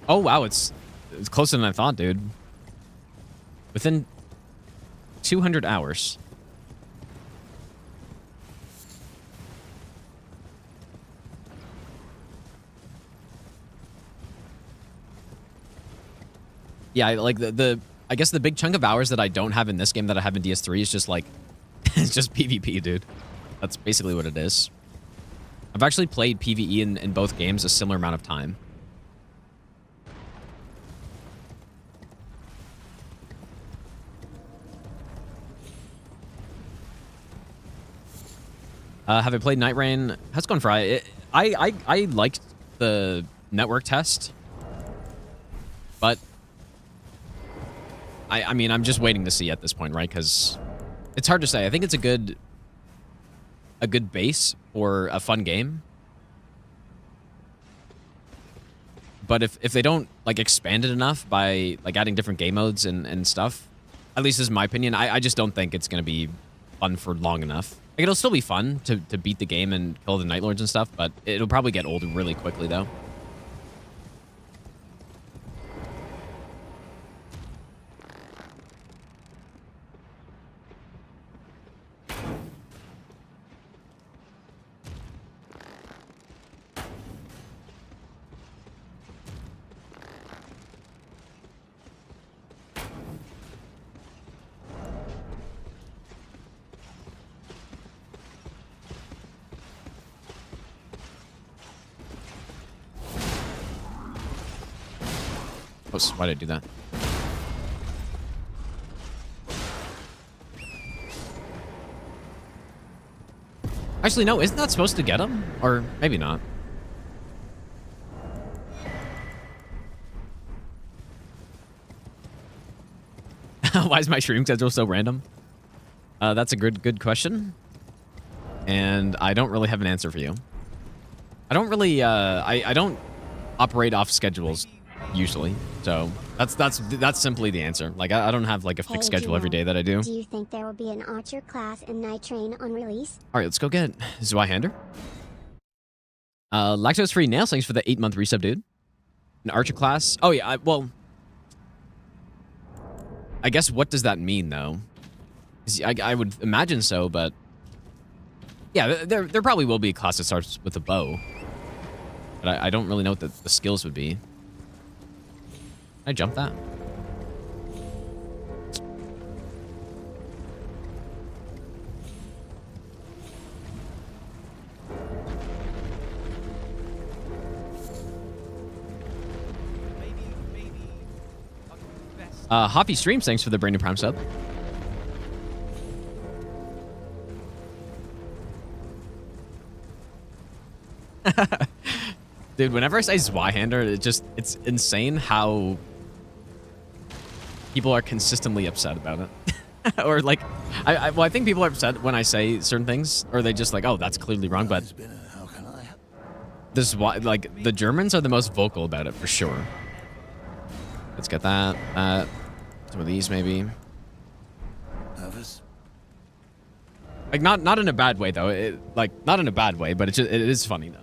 Oh, wow, it's closer than I thought, dude. Within 200 hours. Yeah, like I guess the big chunk of hours that I don't have in this game that I have in DS3 is just like, it's just PvP, dude. That's basically what it is. I've actually played PvE in both games a similar amount of time. Have I played Night Rain? How's it going, Fry? I liked the network test, but I mean, I'm just waiting to see at this point, right? Because it's hard to say. I think it's a good base for a fun game. But if they don't like expand it enough by like adding different game modes and stuff, at least this is my opinion, I just don't think it's gonna be fun for long enough. Like, it'll still be fun to beat the game and kill the Night Lords and stuff, but it'll probably get old really quickly, though. Oops, why did I do that? Actually, no, isn't that supposed to get him? Or maybe not. Why is my stream schedule so random? That's a good question. And I don't really have an answer for you. I don't really, I don't operate off schedules usually. So that's simply the answer. Like, I don't have like a fixed schedule every day that I do. Do you think there will be an archer class in Night Train on release? All right, let's go get Zweihander. Lactose-free nails, thanks for the 8-month resub, dude. An archer class. Oh yeah, well, I guess what does that mean though? 'Cause I would imagine so, but yeah, there probably will be a class that starts with a bow, but I don't really know what the skills would be. Can I jump that? Hoppy Streams, thanks for the brand new Prime sub. Dude, whenever I say Zweihander, it's insane how people are consistently upset about it. Or like, I think people are upset when I say certain things, or they just like, oh, that's clearly wrong, but this is why, like, the Germans are the most vocal about it for sure. Let's get that. Some of these maybe. Nervous? Like, not in a bad way though. Not in a bad way, but it is funny though.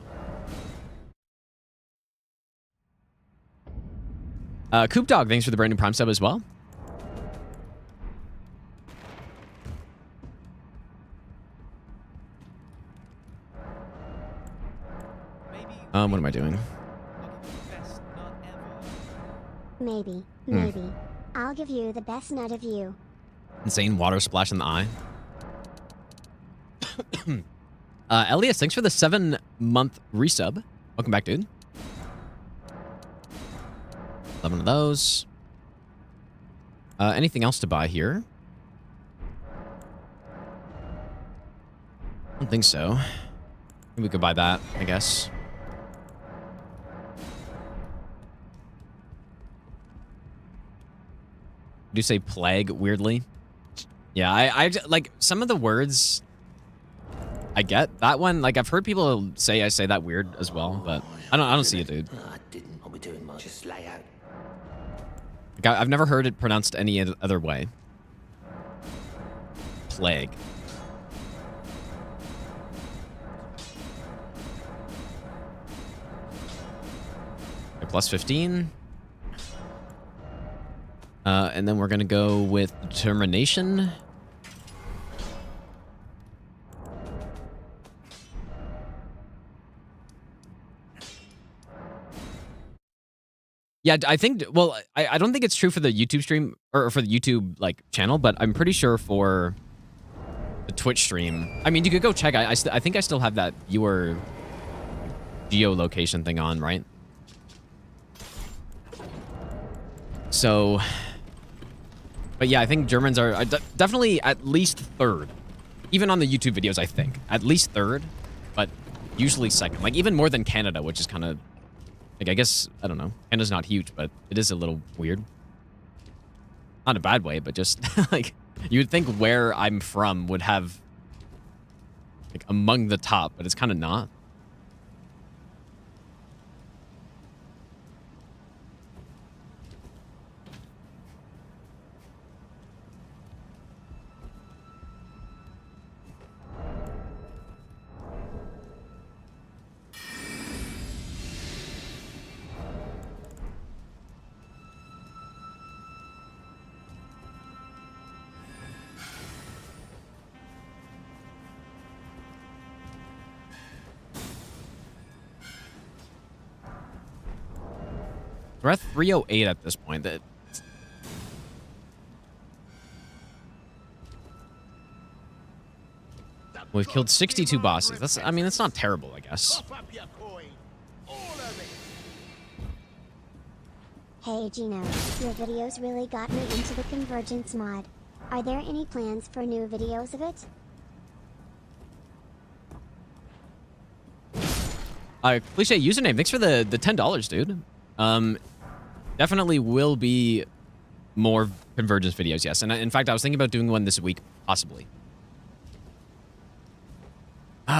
Coop Dog, thanks for the brand new Prime sub as well. Maybe What am I doing? I'll give you the best nut ever. Maybe, maybe. I'll give you the best nut of you. Insane water splash in the eye. Elias, thanks for the 7-month resub. Welcome back, dude. 11 of those. Anything else to buy here? I don't think so. Maybe we could buy that, I guess. Do you say plague weirdly? Yeah, I like some of the words I get. That one, like I've heard people say I say that weird as well, but I don't see it, dude. I didn't. I'll be doing much. Just lay out. Like, I've never heard it pronounced any other way. Plague. Okay, plus 15. And then we're gonna go with determination. Yeah, I think, well, I don't think it's true for the YouTube stream, or for the YouTube, like, channel, but I'm pretty sure for the Twitch stream. I mean, you could go check. I think I still have that viewer geolocation thing on, right? So, but yeah, I think Germans are definitely at least third. Even on the YouTube videos, I think. At least third, but usually second. Like, even more than Canada, which is kind of... Like, I guess, I don't know. Canada's not huge, but it is a little weird. Not in a bad way, but just, like, you would think where I'm from would have, like, among the top, but it's kind of not. We're at 308 at this point. We've killed 62 bosses. That's, I mean, that's not terrible, I guess. Hey Gino, your videos really got me into the Convergence mod. Are there any plans for new videos of it? Cliche username. Thanks for the $10, dude. Definitely will be more Convergence videos, yes. And in fact, I was thinking about doing one this week, possibly.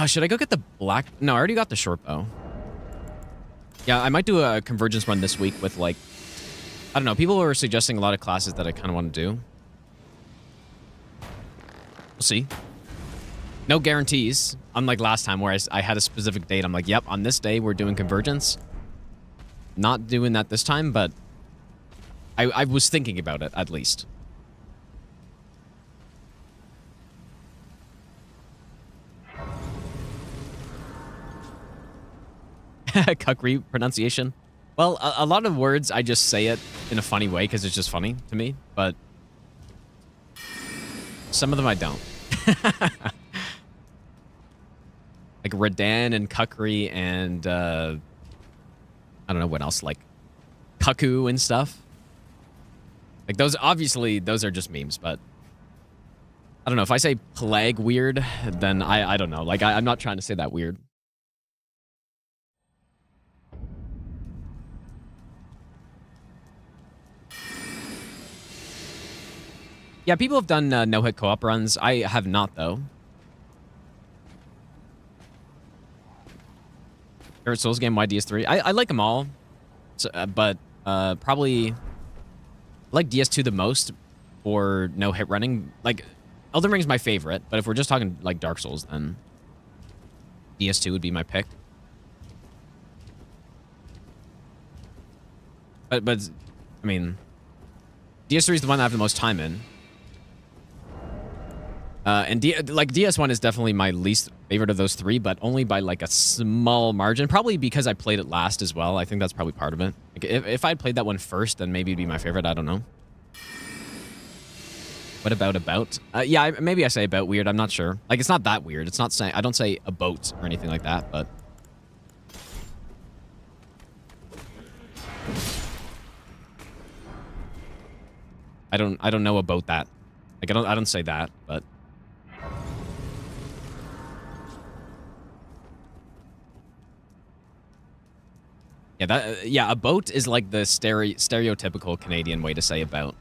Should I go get the black? No, I already got the short bow. Yeah, I might do a Convergence run this week with, like, I don't know. People were suggesting a lot of classes that I kind of want to do. We'll see. No guarantees, unlike last time where I had a specific date. I'm like, yep, on this day we're doing Convergence. Not doing that this time, but I was thinking about it, at least. Cuckry pronunciation. Well, a lot of words, I just say it in a funny way because it's just funny to me, but some of them I don't. Like Redan and Cuckry and, I don't know what else, like cuckoo and stuff. Like those, obviously, those are just memes, but I don't know. If I say plague weird, then I don't know. Like, I'm not trying to say that weird. Yeah, people have done no-hit co-op runs. I have not, though. Favorite Souls game, why DS3? I like them all, so, but probably like DS2 the most for no-hit running. Like, Elden Ring's my favorite, but if we're just talking like Dark Souls, then DS2 would be my pick. But I mean, DS3 is the one I have the most time in. And like DS1 is definitely my least favorite of those three, but only by like a small margin. Probably because I played it last as well. I think that's probably part of it. Like if I'd played that one first, then maybe it'd be my favorite. I don't know. What about? Yeah, maybe I say about weird. I'm not sure. Like it's not that weird. It's not saying I don't say a boat or anything like that, but. I don't know about that. Like I don't say that, but. Yeah, a boat is like the stereotypical Canadian way to say about.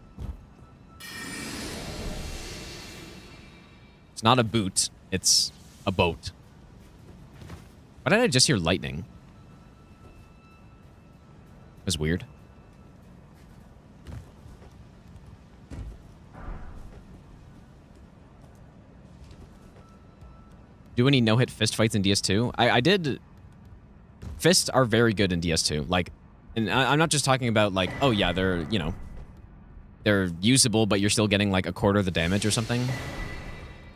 It's not a boot, it's a boat. Why did I just hear lightning? It was weird. Do any no-hit fist fights in DS2? I did. Fists are very good in DS2. Like, and I'm not just talking about like, oh yeah, they're, you know, they're usable, but you're still getting like a quarter of the damage or something.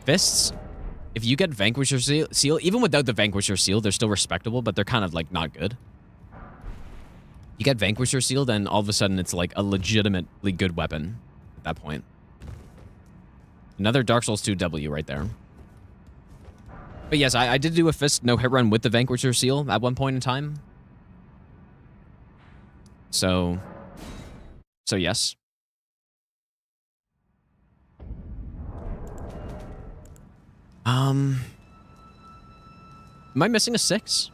Fists, if you get Vanquisher Seal, even without the Vanquisher Seal, they're still respectable, but they're kind of like not good. You get Vanquisher Seal, then all of a sudden it's like a legitimately good weapon at that point. Another Dark Souls 2 W right there. But yes, I did do a fist no-hit run with the Vanquisher Seal at one point in time. So yes. Am I missing a 6?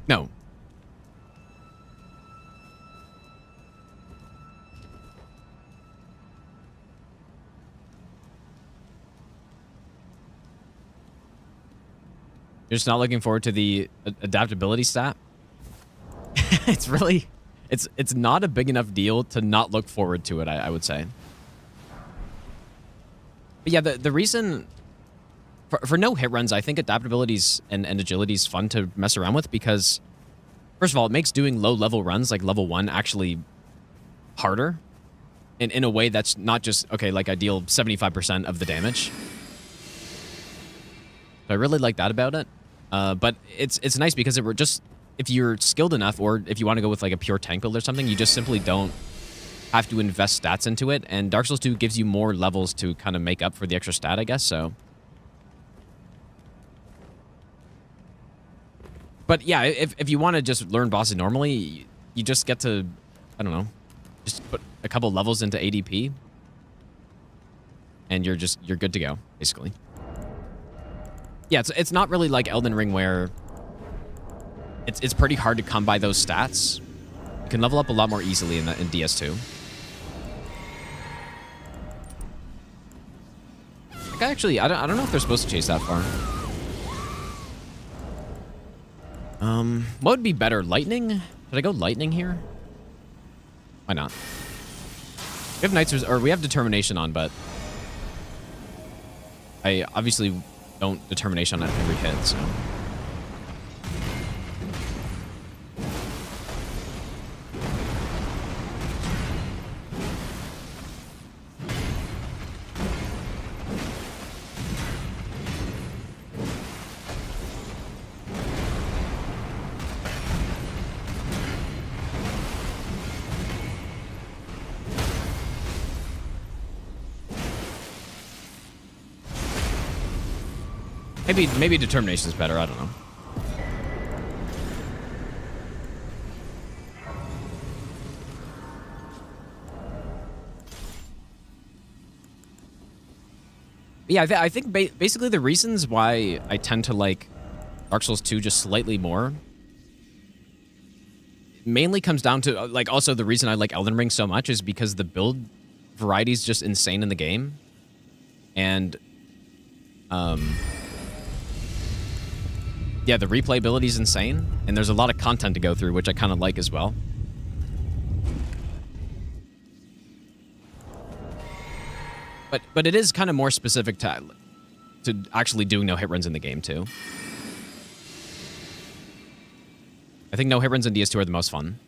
No. You're just not looking forward to the adaptability stat? It's really... It's not a big enough deal to not look forward to it, I would say. But yeah, the reason... For no hit runs, I think adaptabilities and agility is fun to mess around with because, first of all, it makes doing low-level runs, like level 1, actually harder. In a way that's not just, okay, like I deal 75% of the damage. So I really like that about it. But it's nice because it were just... If you're skilled enough, or if you want to go with like a pure tank build or something, you just simply don't have to invest stats into it. And Dark Souls 2 gives you more levels to kind of make up for the extra stat, I guess, so... But yeah, if you want to just learn bosses normally, you just get to, I don't know, just put a couple levels into ADP. And you're good to go, basically. Yeah, it's not really like Elden Ring where it's pretty hard to come by those stats. You can level up a lot more easily in DS2. Like actually, I don't know if they're supposed to chase that far. What would be better? Lightning? Should I go lightning here? Why not? We have Knights, or we have Determination on, but I obviously don't Determination on every hit, so. Maybe Determination is better. I don't know. Yeah, I think basically the reasons why I tend to like Dark Souls 2 just slightly more mainly comes down to, like, also the reason I like Elden Ring so much is because the build variety is just insane in the game. And, yeah, the replayability is insane, and there's a lot of content to go through, which I kind of like as well. But it is kind of more specific to actually doing no hit runs in the game too. I think no hit runs in DS2 are the most fun.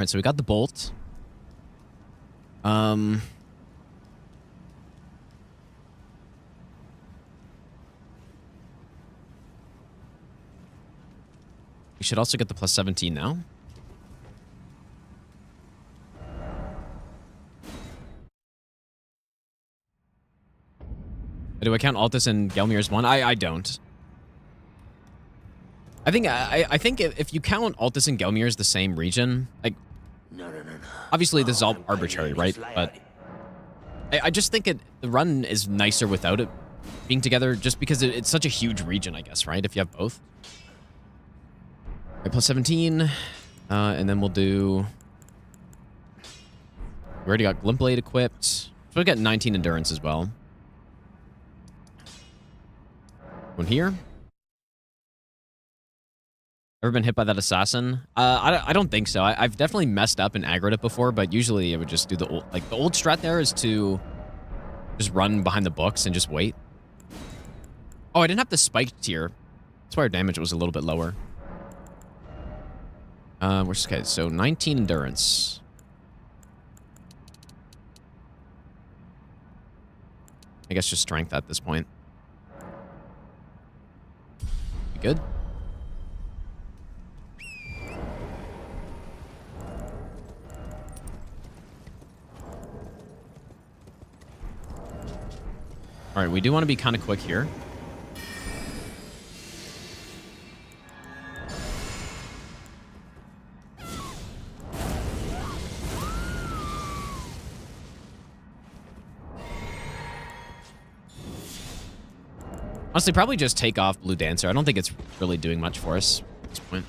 right, so we got the bolt. We should also get the plus 17 now. Do I count Altus and Gelmir as one? I don't. I think if you count Altus and Gelmir as the same region, like, No. obviously this is all I'm arbitrary, paying right? this But layout. I just think the run is nicer without it being together, just because it's such a huge region, I guess, right? If you have both. All right, plus 17, and then we'll do. We already got Glint Blade equipped, so we got 19 endurance as well. One here. Ever been hit by that assassin? I don't think so. I've definitely messed up and aggroed it before, but usually I would just do the old strat there is to just run behind the books and just wait. Oh, I didn't have the spiked tier. That's why our damage was a little bit lower. Okay, so 19 endurance. I guess just strength at this point. You good? All right, we do want to be kind of quick here. Honestly, probably just take off Blue Dancer. I don't think it's really doing much for us at this point.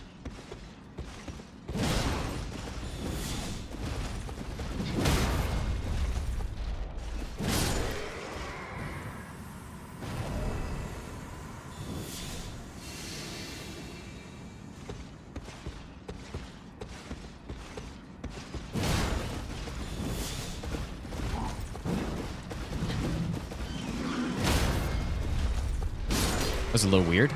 That was a little weird.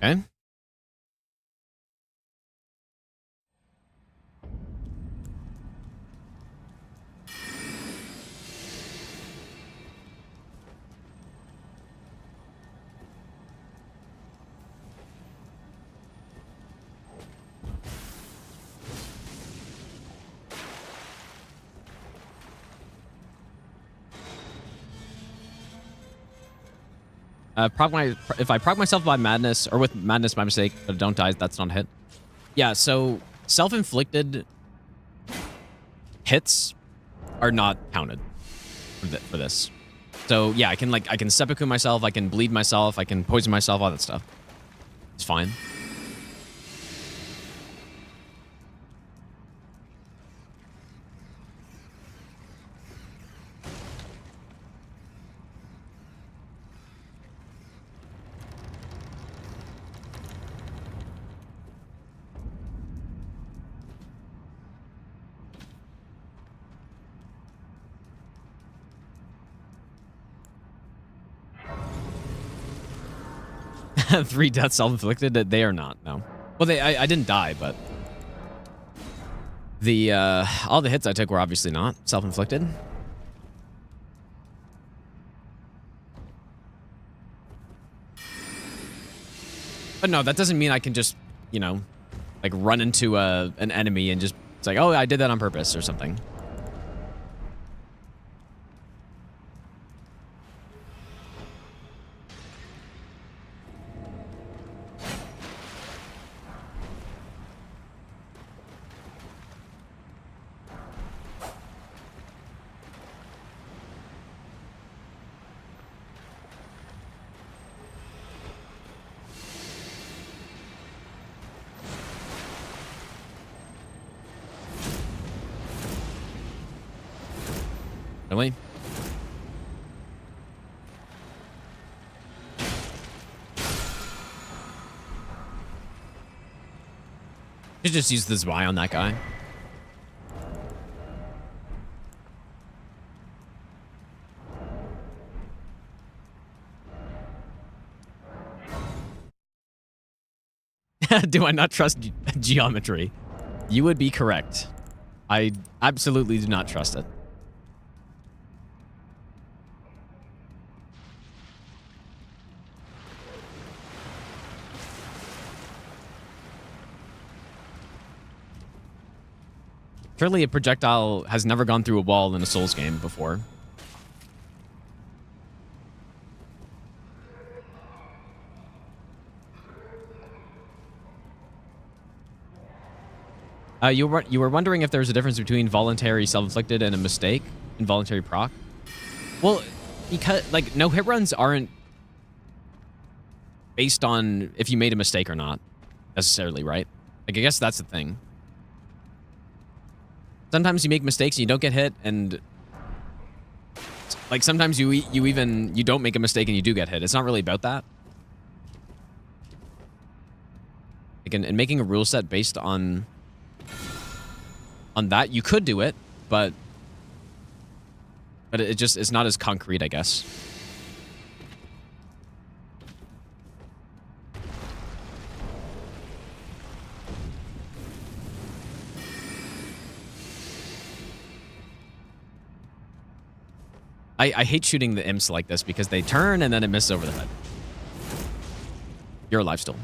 Okay. If I proc myself by madness, or with madness by mistake, but don't die, that's not a hit. Yeah, so self-inflicted hits are not counted for this. So yeah, I can seppuku myself, I can bleed myself, I can poison myself, all that stuff. It's fine. 3 deaths self-inflicted? They are not, no. Well, I didn't die, but the all the hits I took were obviously not self-inflicted. But no, that doesn't mean I can just, you know, like run into an enemy and just, it's like, oh, I did that on purpose or something. Really? You just use this Y on that guy. Do I not trust geometry? You would be correct. I absolutely do not trust it. Surely a projectile has never gone through a wall in a Souls game before. You were wondering if there was a difference between voluntary self-inflicted and a mistake, involuntary proc. Well, because like no hit runs aren't based on if you made a mistake or not, necessarily, right? Like I guess that's the thing. Sometimes you make mistakes and you don't get hit, and like sometimes you don't make a mistake and you do get hit. It's not really about that. Like and making a rule set based on that, you could do it, but it's not as concrete, I guess. I hate shooting the imps like this because they turn and then it misses over the head. You're alive still.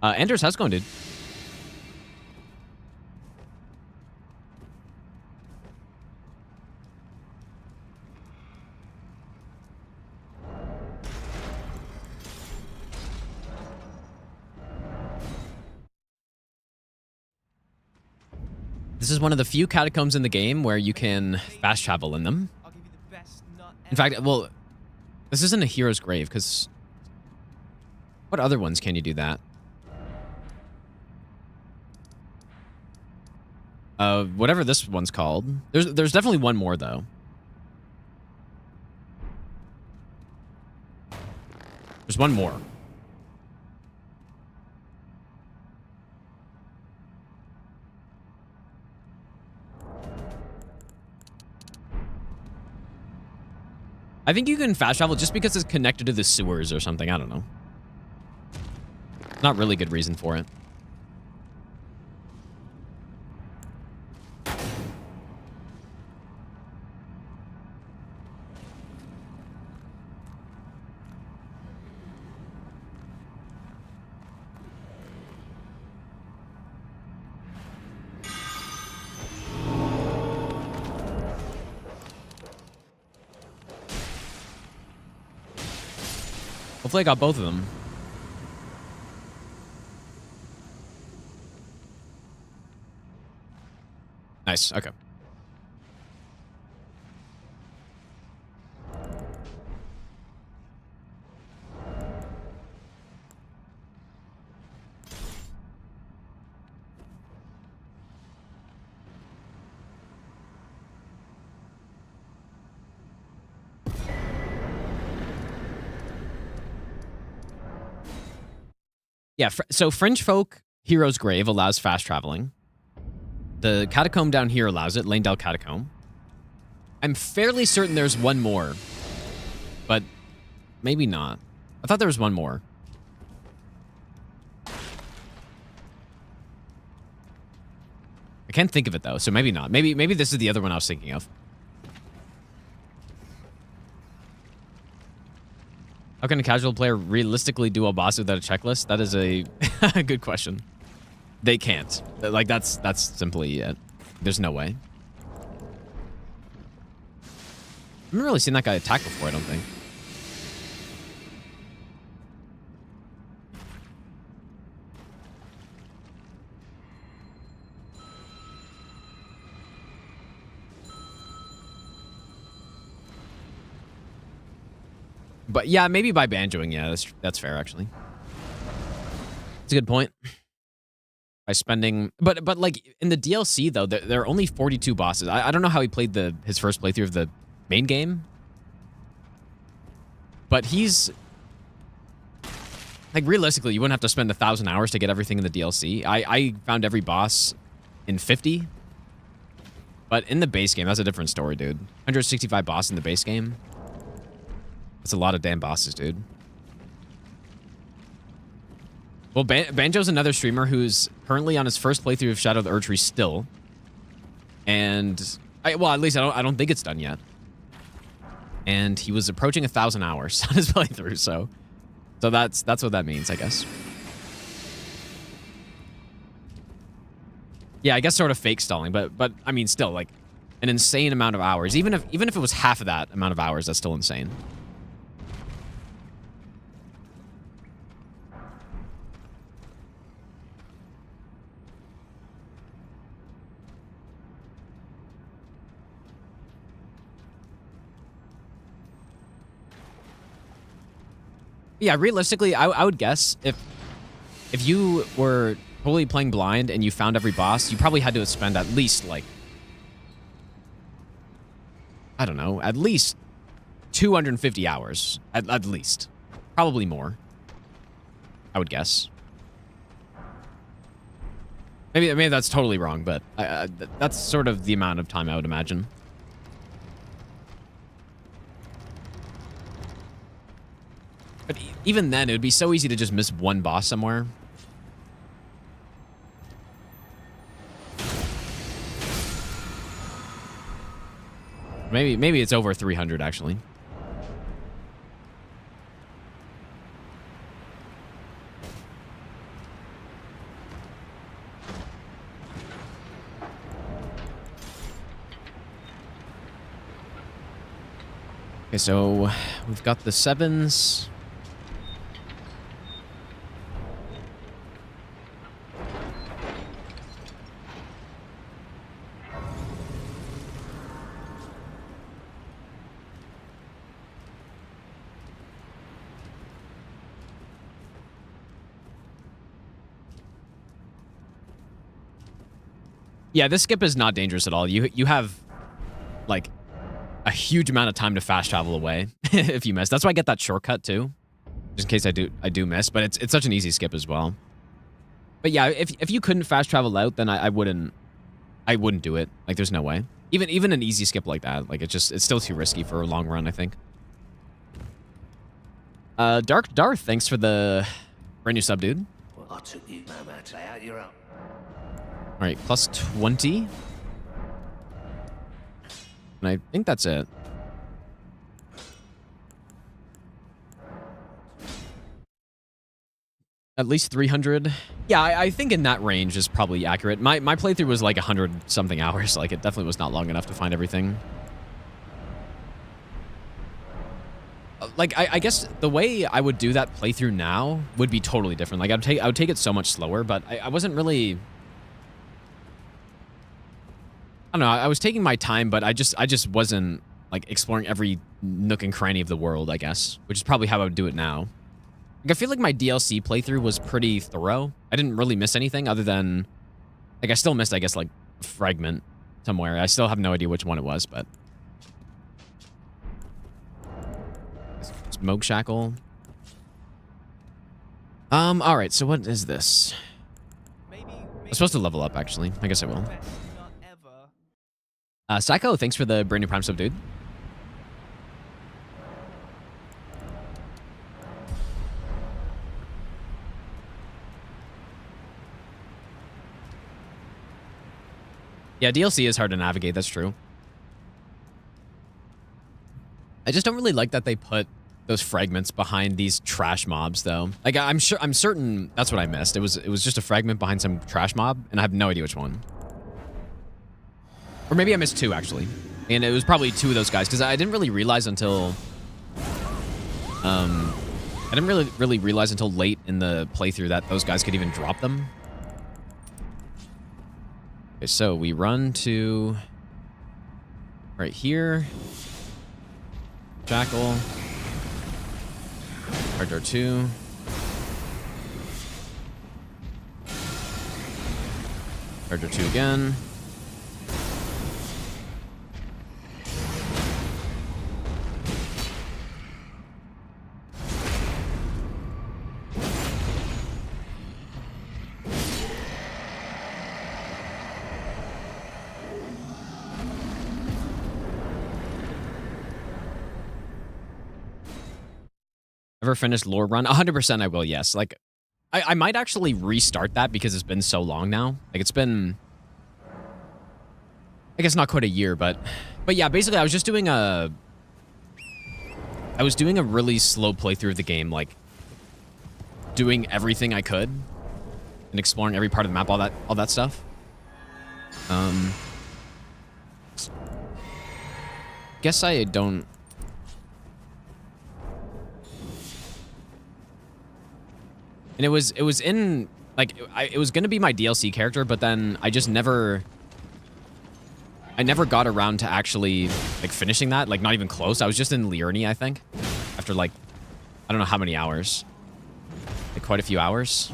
Anders, how's it going, dude? This is one of the few catacombs in the game where you can fast travel in them. I'll give you the best nut In fact, well, this isn't a hero's grave, because what other ones can you do that? Whatever this one's called. There's definitely one more, though. There's one more. I think you can fast travel just because it's connected to the sewers or something. I don't know. Not really good reason for it. Hopefully I got both of them. Nice, okay. Yeah, so Fringe Folk Hero's Grave allows fast traveling. The Catacomb down here allows it, Lanedale Catacomb. I'm fairly certain there's one more, but maybe not. I thought there was one more. I can't think of it, though, so maybe not. Maybe this is the other one I was thinking of. How can a casual player realistically do a boss without a checklist? That is a good question. They can't. Like, that's simply it. There's no way. I haven't really seen that guy attack before, I don't think. But yeah, maybe by banjoing, yeah, that's fair, actually. That's a good point. By spending... But like, in the DLC, though, there are only 42 bosses. I don't know how he played his first playthrough of the main game. But he's... Like, realistically, you wouldn't have to spend 1,000 hours to get everything in the DLC. I found every boss in 50. But in the base game, that's a different story, dude. 165 boss in the base game. That's a lot of damn bosses, dude. Well, Banjo's another streamer who's currently on his first playthrough of Shadow of the Erdtree still. And... well, at least I don't think it's done yet. And he was approaching 1,000 hours on his playthrough, so that's what that means, I guess. Yeah, I guess sort of fake stalling, but I mean, still, like, an insane amount of hours. Even if it was half of that amount of hours, that's still insane. Yeah, realistically, I would guess if you were totally playing blind and you found every boss, you probably had to spend at least, like, I don't know, at least 250 hours. At least. Probably more. I would guess. Maybe that's totally wrong, but that's sort of the amount of time I would imagine. But even then, it would be so easy to just miss one boss somewhere. Maybe it's over 300, actually. Okay, so we've got the 7s. Yeah, this skip is not dangerous at all. You have, like, a huge amount of time to fast travel away if you miss. That's why I get that shortcut, too. Just in case I do miss. But it's such an easy skip as well. But yeah, if you couldn't fast travel out, then I wouldn't do it. Like, there's no way. Even an easy skip like that, like, it's still too risky for a long run, I think. Dark Darth, thanks for the brand new sub, dude. Well, I took you no matter how you're up. All right, plus 20. And I think that's it. At least 300. Yeah, I think in that range is probably accurate. My playthrough was like 100-something hours. Like, it definitely was not long enough to find everything. Like, I guess the way I would do that playthrough now would be totally different. Like, I would take it so much slower, but I wasn't really... I don't know, I was taking my time, but I just wasn't, like, exploring every nook and cranny of the world, I guess. Which is probably how I would do it now. Like, I feel like my DLC playthrough was pretty thorough. I didn't really miss anything other than... Like, I still missed, I guess, like, a fragment somewhere. I still have no idea which one it was, but... Smoke Shackle. All right, so what is this? Maybe I'm supposed to level up, actually. I guess I will. best nut ever. Psycho, thanks for the brand new Prime sub, dude. Yeah, DLC is hard to navigate, that's true. I just don't really like that they put those fragments behind these trash mobs, though. Like, I'm certain that's what I missed. It was just a fragment behind some trash mob, and I have no idea which one. Or maybe I missed two, actually. And it was probably two of those guys, because I didn't really realize until... I didn't really realize until late in the playthrough that those guys could even drop them. Okay, so we run to... right here. Jackal. Hard door 2. Hard door 2 again. Ever finished lore run? 100% I will, yes. Like, I might actually restart that because it's been so long now. Like, it's been... I guess not quite a year, but yeah, basically I was just doing a... I was doing a really slow playthrough of the game, like, doing everything I could and exploring every part of the map, all that stuff. Guess I don't... And it was in, like, it was going to be my DLC character, but then I just never... I never got around to actually, like, finishing that. Like, not even close. I was just in Liurni, I think. After, like, I don't know how many hours. Like, quite a few hours.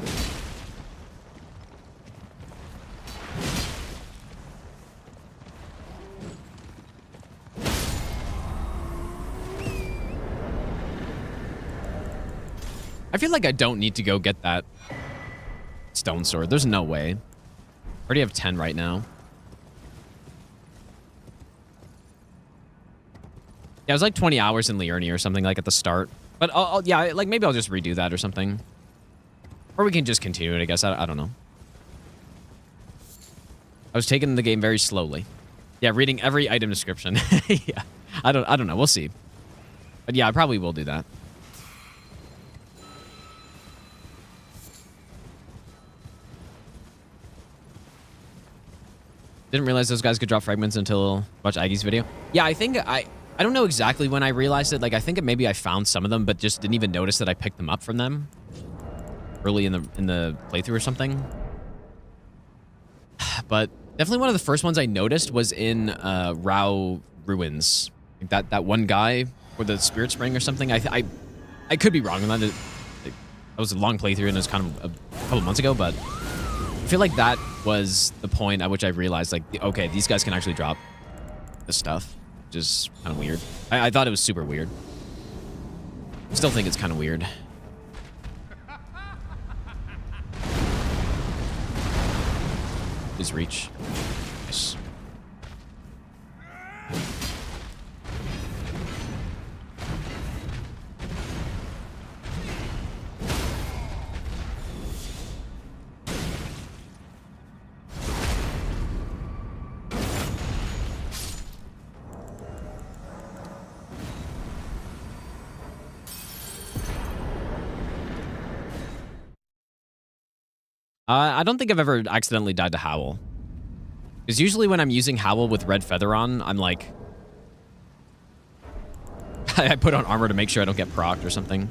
I feel like I don't need to go get that stone sword. There's no way. I already have 10 right now. Yeah, it was like 20 hours in Liurni or something, like, at the start. But, yeah, like, maybe I'll just redo that or something. Or we can just continue it, I guess. I don't know. I was taking the game very slowly. Yeah, reading every item description. Yeah, I don't know. We'll see. But, yeah, I probably will do that. Didn't realize those guys could drop fragments until watch Aggie's video. Yeah, I think I don't know exactly when I realized it. Like, I think maybe I found some of them, but just didn't even notice that I picked them up from them early in the playthrough or something. But definitely one of the first ones I noticed was in Rao Ruins. Like that one guy with the spirit spring or something. I could be wrong on that. That was a long playthrough and it was kind of a couple months ago, but I feel like that was the point at which I realized, like, okay, these guys can actually drop this stuff, which is kind of weird. I thought it was super weird. Still think it's kind of weird. Please reach. Nice. I don't think I've ever accidentally died to Howl. Because usually when I'm using Howl with red feather on, I'm like... I put on armor to make sure I don't get procced or something.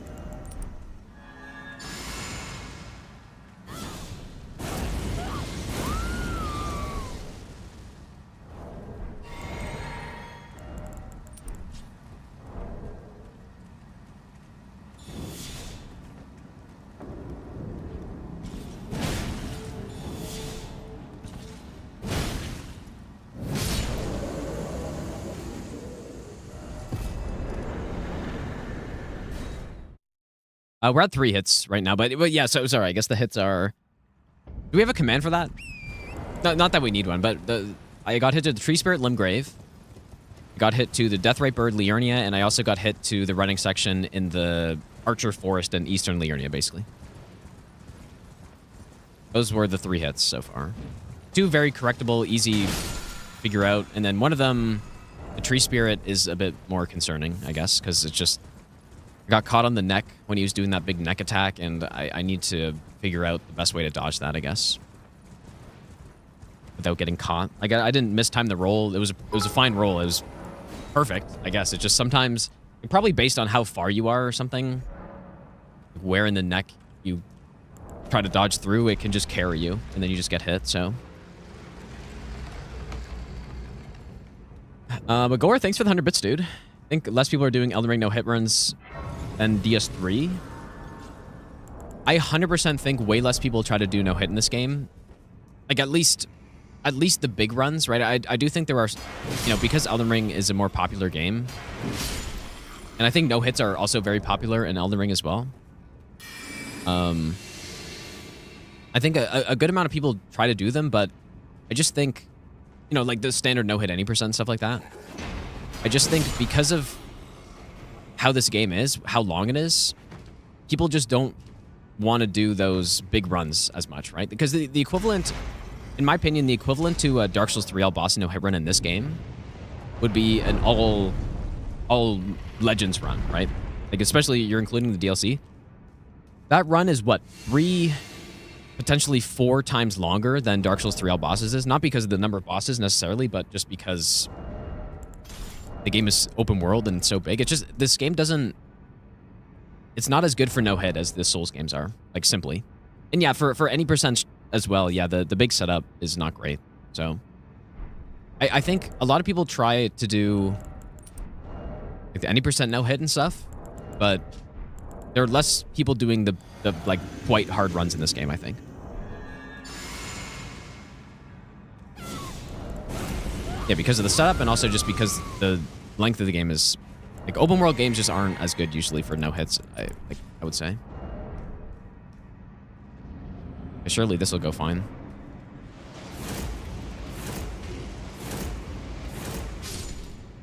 We're at 3 hits right now, but yeah, so sorry. I guess the hits are... Do we have a command for that? No, not that we need one, but I got hit to the Tree Spirit Limgrave. Got hit to the Deathrite Bird Liurnia, and I also got hit to the running section in the Archer Forest and Eastern Liurnia, basically. Those were the 3 hits so far. 2 very correctable, easy figure out, and then one of them, the Tree Spirit, is a bit more concerning, I guess, because it's just... I got caught on the neck when he was doing that big neck attack, and I need to figure out the best way to dodge that, I guess. Without getting caught. Like, I didn't mistime the roll. It was a fine roll. It was perfect, I guess. It's just sometimes, probably based on how far you are or something, where in the neck you try to dodge through, it can just carry you, and then you just get hit, so... But Gore, thanks for the 100 bits, dude. I think less people are doing Elden Ring no-hit runs than DS3. I 100% think way less people try to do no-hit in this game. Like, at least the big runs, right? I do think there are, you know, because Elden Ring is a more popular game, and I think no-hits are also very popular in Elden Ring as well. I think a good amount of people try to do them, but I just think, you know, like the standard no-hit any percent, stuff like that. I just think because of how this game is, how long it is, people just don't want to do those big runs as much, right? Because the equivalent, in my opinion, the equivalent to a Dark Souls 3L boss no-hit run in this game would be an all Legends run, right? Like, especially you're including the DLC. That run is, what, 3, potentially 4 times longer than Dark Souls 3L bosses is. Not because of the number of bosses necessarily, but just because the game is open world and so big. It's just, this game doesn't... It's not as good for no-hit as the Souls games are, like, simply. And yeah, for any percent as well, yeah, the big setup is not great. So, I think a lot of people try to do like the any percent no-hit and stuff, but there are less people doing the like, quite hard runs in this game, I think. Yeah, because of the setup, and also just because the length of the game is... Like, open world games just aren't as good usually for no-hits, I would say. Surely this will go fine.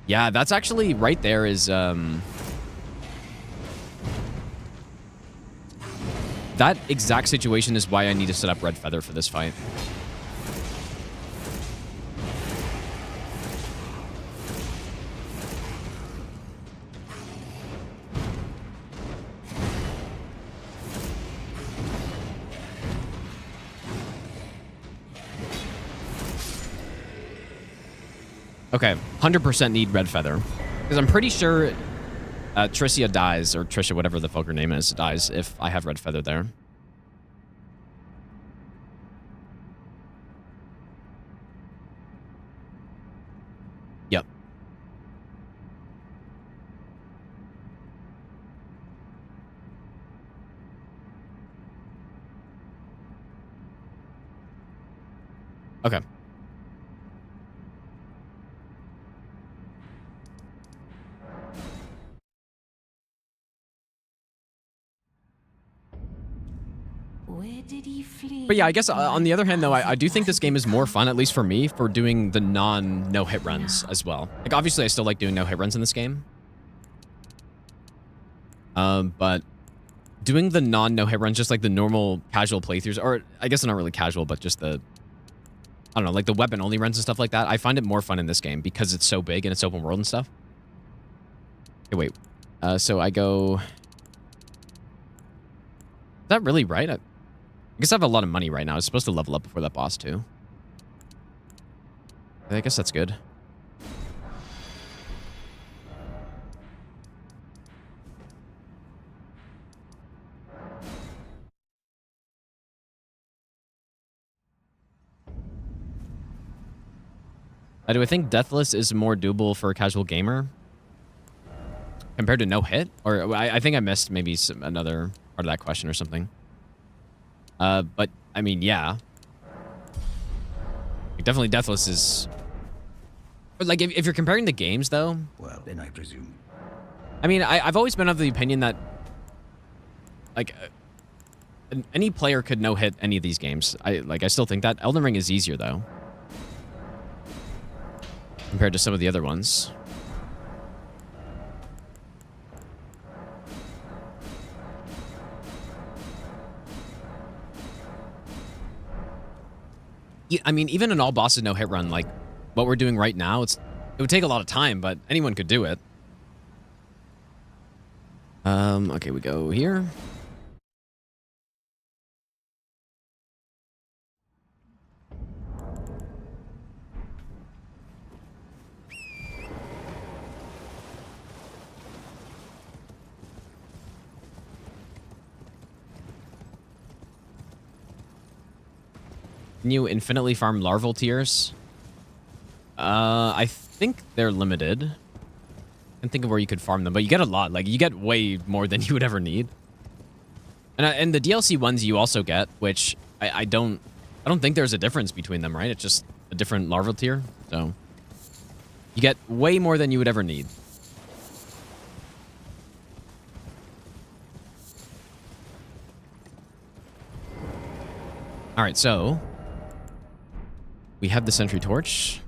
Yeah, that's actually right there is... That exact situation is why I need to set up Red Feather for this fight. Okay, 100% need Red Feather. Because I'm pretty sure Tricia dies, or Trisha, whatever the fuck her name is, dies if I have Red Feather there. Yep. Okay. Where did he flee? But yeah, I guess on the other hand, though, I do think this game is more fun, at least for me, for doing the no-hit runs as well. Like, obviously, I still like doing no-hit runs in this game. But doing the no-hit runs, just like the normal casual playthroughs, or I guess they're not really casual, but just the... I don't know, like the weapon-only runs and stuff like that. I find it more fun in this game because it's so big and it's open world and stuff. Okay, wait. So I go... Is that really right? I guess I have a lot of money right now. I was supposed to level up before that boss, too. I guess that's good. Do I think Deathless is more doable for a casual gamer compared to no hit? Or I think I missed maybe another part of that question or something. But I mean, yeah, like, definitely Deathless is. But like, if you're comparing the games, though, Well, then I presume. I mean, I've always been of the opinion that like any player could no hit any of these games. I still think that Elden Ring is easier though compared to some of the other ones. I mean, even an all bosses no hit run like what we're doing right now, it would take a lot of time, but anyone could do it. Okay, we go here. Can you infinitely farm larval tiers? I think they're limited. I can think of where you could farm them, but you get a lot. Like, you get way more than you would ever need. And the DLC ones you also get, which I don't think there's a difference between them, right? It's just a different larval tier. So you get way more than you would ever need. All right, so we have the sentry torch.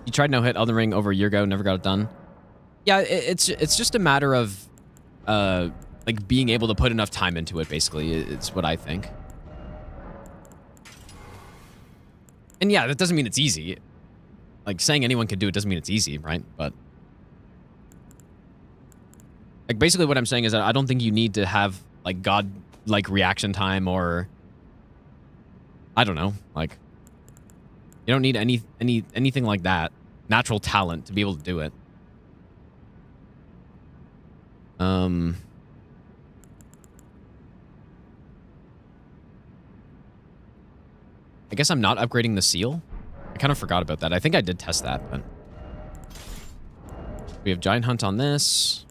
You tried no hit Elden Ring over a year ago, never got it done. Yeah, it's just a matter of like being able to put enough time into it. Basically, it's what I think. And yeah, that doesn't mean it's easy. Like saying anyone can do it doesn't mean it's easy, right? But like basically, what I'm saying is that I don't think you need to have like god-like reaction time or I don't know, like you don't need anything like that. Natural talent to be able to do it. I guess I'm not upgrading the seal. I kind of forgot about that. I think I did test that, but we have Giant Hunt on this.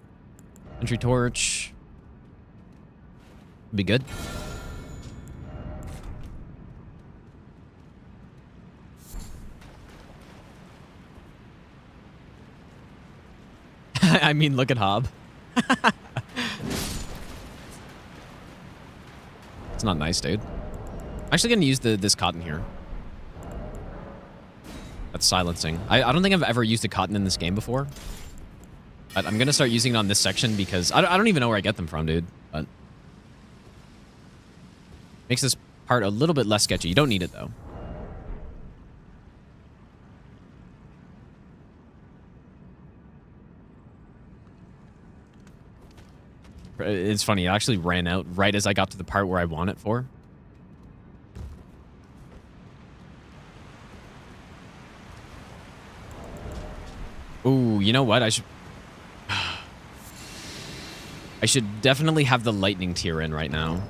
Entry Torch. Be good. I mean, look at Hob. It's not nice, dude. I'm actually going to use this cotton here. That's silencing. I don't think I've ever used a cotton in this game before. But I'm going to start using it on this section because I don't even know where I get them from, dude. But makes this part a little bit less sketchy. You don't need it, though. It's funny. It actually ran out right as I got to the part where I want it for. Ooh, you know what? I should definitely have the lightning tier in right now.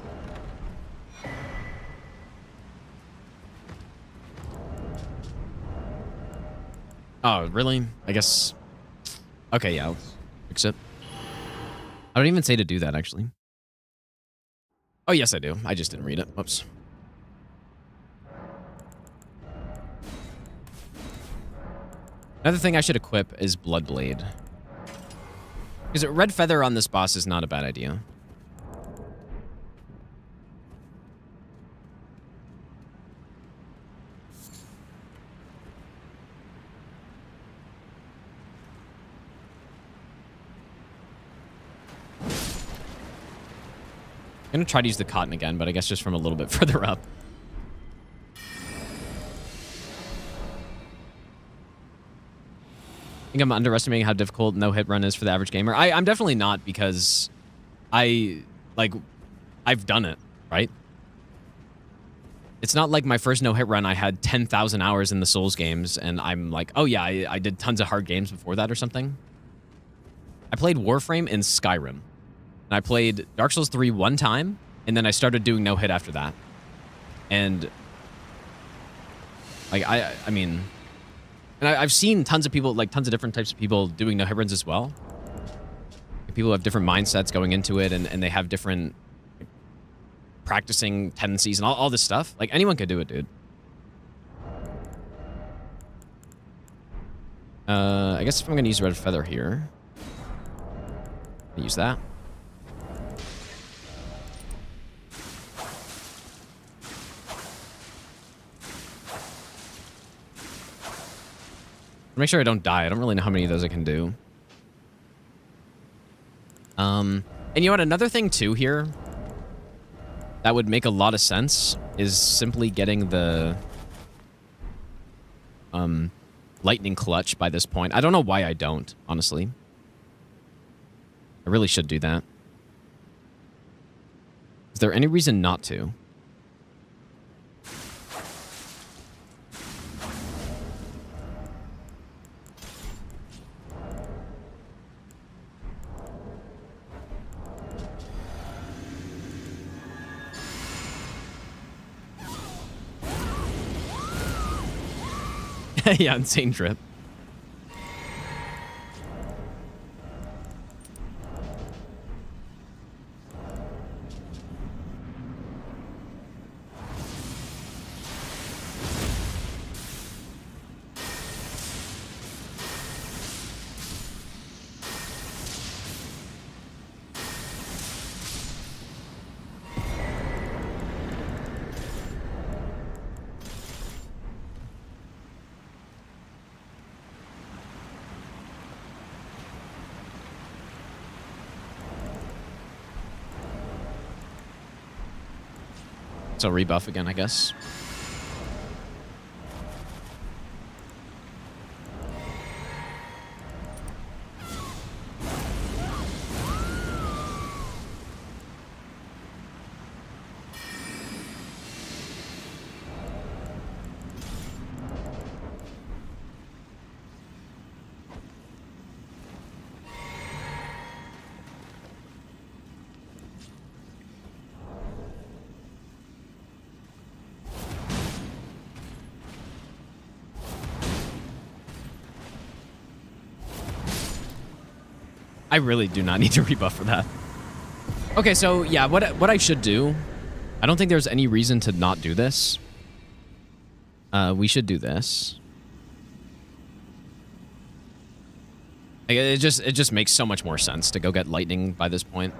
Oh, really? I guess. Okay, yeah. Let's fix it. I don't even say to do that, actually. Oh, yes, I do. I just didn't read it. Whoops. Another thing I should equip is Bloodblade. Because red feather on this boss is not a bad idea. I'm going to try to use the cotton again, but I guess just from a little bit further up. I think I'm underestimating how difficult no-hit run is for the average gamer. I'm definitely not because I've done it, right? It's not like my first no-hit run, I had 10,000 hours in the Souls games, and I'm like, oh yeah, I did tons of hard games before that or something. I played Warframe in Skyrim. And I played Dark Souls 3 one time, and then I started doing no-hit after that. And, like, I mean... And I've seen tons of people, like, tons of different types of people doing no-hit runs as well. People have different mindsets going into it, and they have different practicing tendencies and all this stuff. Like, anyone could do it, dude. I guess if I'm going to use Red Feather here... Use that. Make sure I don't die. I don't really know how many of those I can do. And you know what? Another thing too here that would make a lot of sense is simply getting the lightning clutch by this point. I don't know why I don't, honestly. I really should do that. Is there any reason not to? Yeah, insane drip. So rebuff again, I guess. I really do not need to rebuff for that. Okay, so yeah, what I should do, I don't think there's any reason to not do this. We should do this. Like, it just makes so much more sense to go get lightning by this point.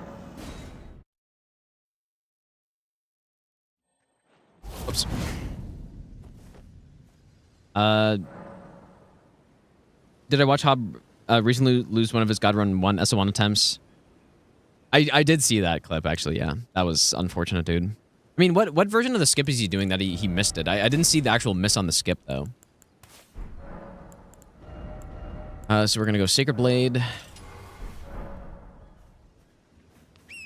Oops. Did I watch Hob recently lose one of his God Run 1 SO1 attempts? I did see that clip, actually, yeah. That was unfortunate, dude. I mean, what version of the skip is he doing that he missed it? I didn't see the actual miss on the skip, though. So we're going to go Sacred Blade.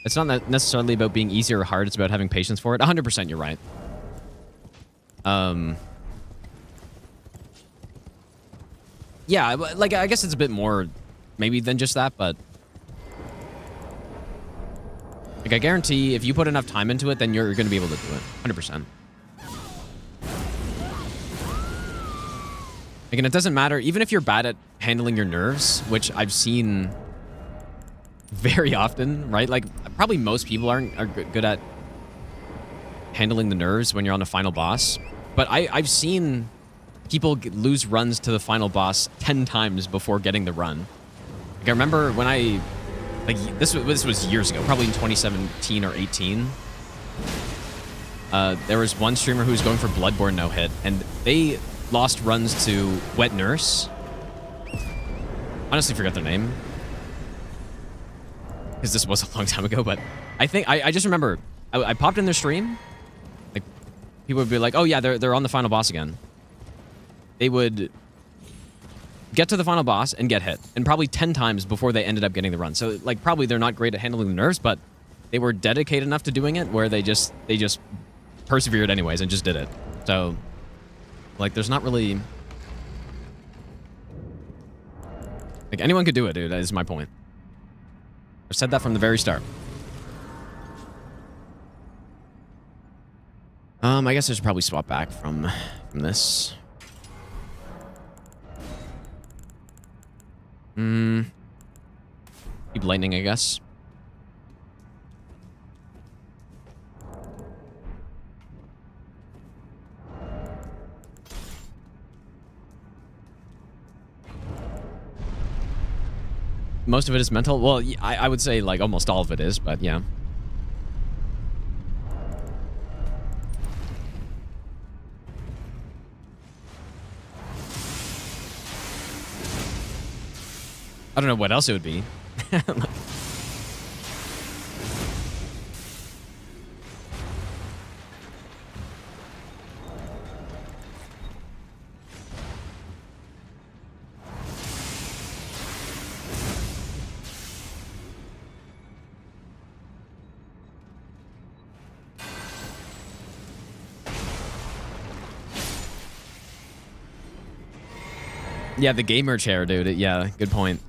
It's not necessarily about being easy or hard. It's about having patience for it. 100% you're right. Yeah, like, I guess it's a bit more maybe than just that, but like, I guarantee if you put enough time into it, then you're going to be able to do it. 100%. Like, and it doesn't matter, even if you're bad at handling your nerves, which I've seen very often, right? Like, probably most people are good at handling the nerves when you're on a final boss. But I've seen people lose runs to the final boss 10 times before getting the run. Like, I remember when like, this was years ago, probably in 2017 or 18. There was one streamer who was going for Bloodborne no-hit, and they lost runs to Wet Nurse. Honestly, forgot their name, because this was a long time ago, but I think I just remember I popped in their stream. Like, people would be like, oh yeah, they're on the final boss again. They would get to the final boss and get hit, and probably 10 times before they ended up getting the run. So, like, probably they're not great at handling the nerves, but they were dedicated enough to doing it where they just persevered anyways and just did it. So, like, there's not really, like, anyone could do it, dude. That is my point. I've said that from the very start. I guess I should probably swap back from this. Keep lightning, I guess. most of it is mental. Well, I would say like almost all of it is, but yeah. I don't know what else it would be. Yeah, the gamer chair, dude. Yeah, good point.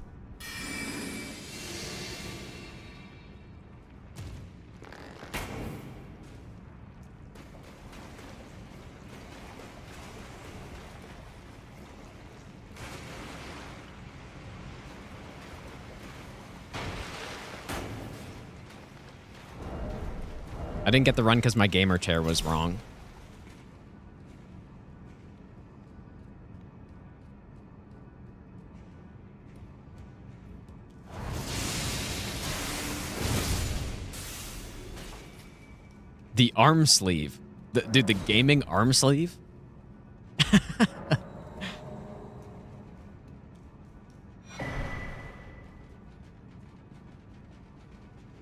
I didn't get the run because my gamer chair was wrong. The arm sleeve. Dude, the gaming arm sleeve?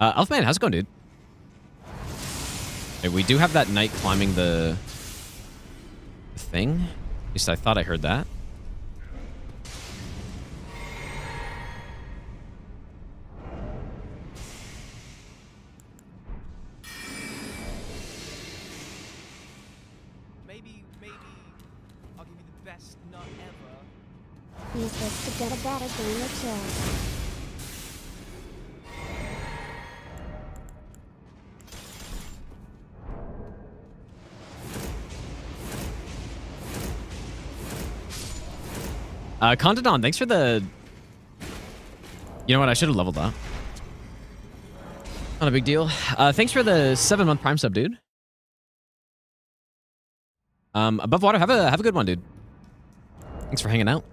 Elfman, how's it going, dude? Hey, we do have that knight climbing the thing. At least I thought I heard that. Maybe I'll give you the best nut ever. Use this to get a better gamer chair. Condidon, thanks for the... You know what? I should have leveled up. Not a big deal. Thanks for the 7-month Prime sub, dude. Above water, have a good one, dude. Thanks for hanging out.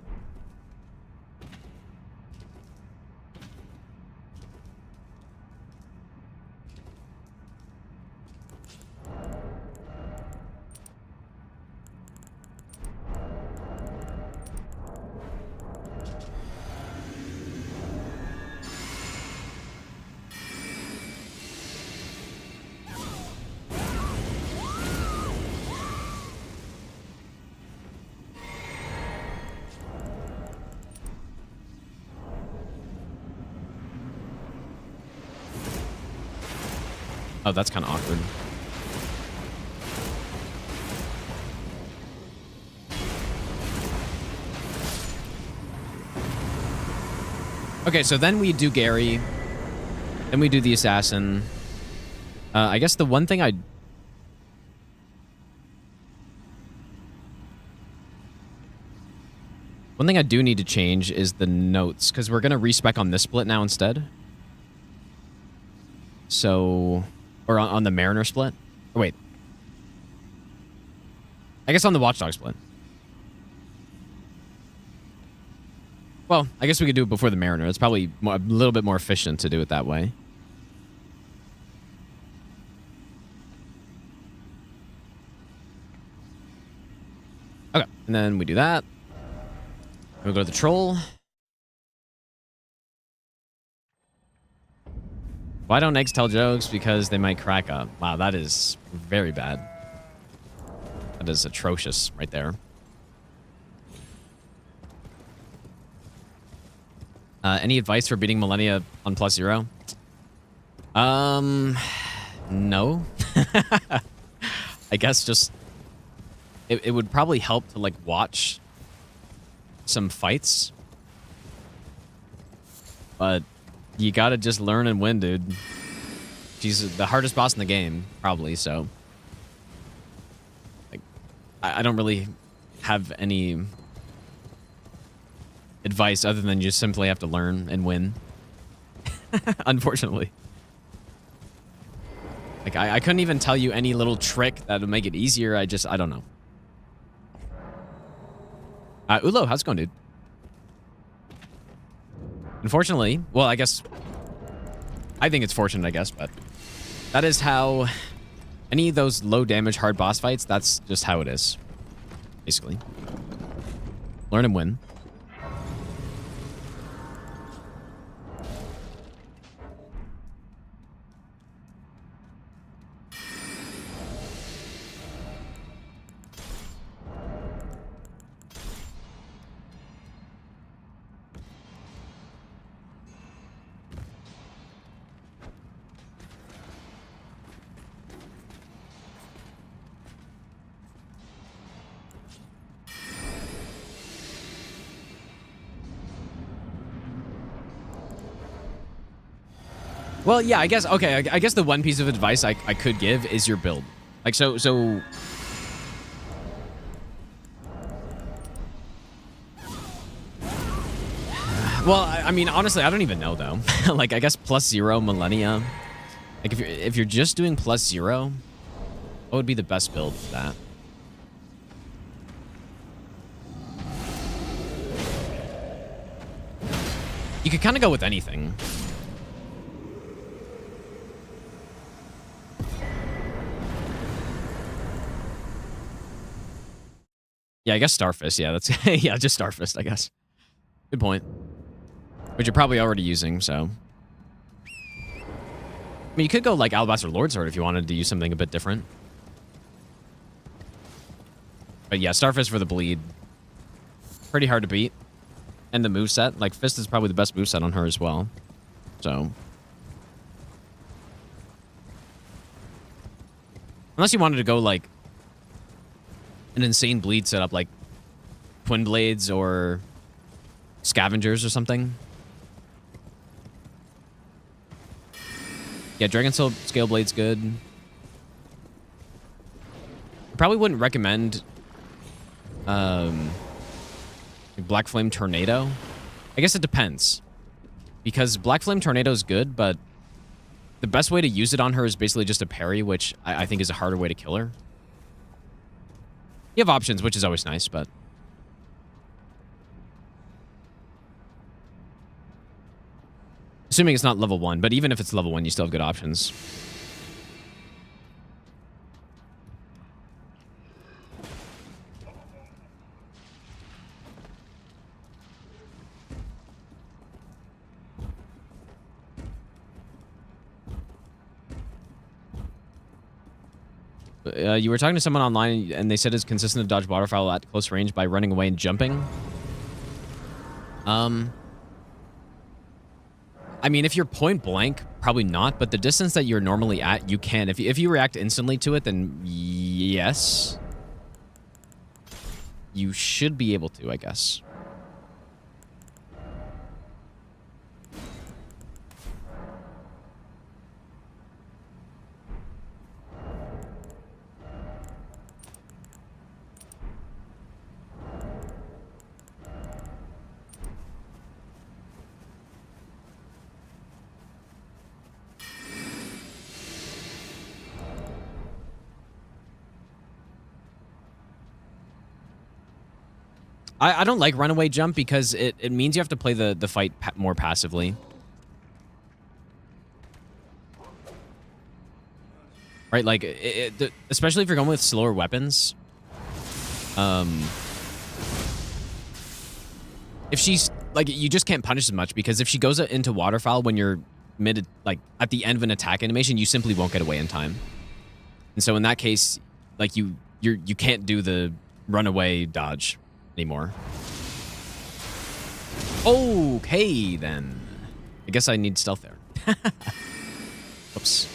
Oh, that's kind of awkward. Okay, so then we do Gary. Then we do the assassin. I guess the one thing I... One thing I do need to change is the notes, because we're going to respec on this split now instead. So... Or on the Mariner split? Oh, wait. I guess on the Watchdog split. Well, I guess we could do it before the Mariner. It's probably a little bit more efficient to do it that way. Okay, and then we do that. We'll go to the Troll. Why don't eggs tell jokes? Because they might crack up. Wow, that is very bad. That is atrocious right there. Any advice for beating Millennia on +0? No. I guess just... It would probably help to, like, watch some fights. But... You gotta just learn and win, dude. She's the hardest boss in the game, probably, so... Like, I don't really have any advice other than you just simply have to learn and win. Unfortunately. Like, I couldn't even tell you any little trick that would make it easier. I don't know. Ulo, how's it going, dude? Unfortunately, well, I guess... I think it's fortunate, I guess, but... That is how... Any of those low damage hard boss fights, that's just how it is. Basically. Learn and win. Well, yeah, I guess, okay, I guess the one piece of advice I could give is your build. Like, so... Well, I mean, honestly, I don't even know, though. Like, I guess +0 Millennia. Like, if you're just doing +0, what would be the best build for that? You could kind of go with anything. Yeah, I guess Starfist. Yeah, that's yeah, just Starfist, I guess. Good point. Which you're probably already using, so. I mean, you could go like Alabaster Lord Sword if you wanted to use something a bit different. But yeah, Starfist for the bleed. Pretty hard to beat. And the moveset. Like, Fist is probably the best moveset on her as well. So. Unless you wanted to go like an insane bleed setup like Twin Blades or Scavengers or something. Yeah, Dragon Soul Scale Blade's good. I probably wouldn't recommend Black Flame Tornado. I guess it depends. Because Black Flame Tornado is good, but the best way to use it on her is basically just a parry, which I think is a harder way to kill her. You have options, which is always nice, but... Assuming it's not level 1, but even if it's level 1, you still have good options. You were talking to someone online, and they said it's consistent to dodge waterfowl at close range by running away and jumping. I mean, if you're point blank, probably not, but the distance that you're normally at, you can. If you react instantly to it, then yes. You should be able to, I guess. I don't like runaway jump because it means you have to play the fight more passively. Right, like, especially if you're going with slower weapons. If she's, like, you just can't punish as much because if she goes into waterfowl when you're like, at the end of an attack animation, you simply won't get away in time. And so in that case, like, you can't do the runaway dodge anymore. Okay, then. I guess I need stealth there. Oops.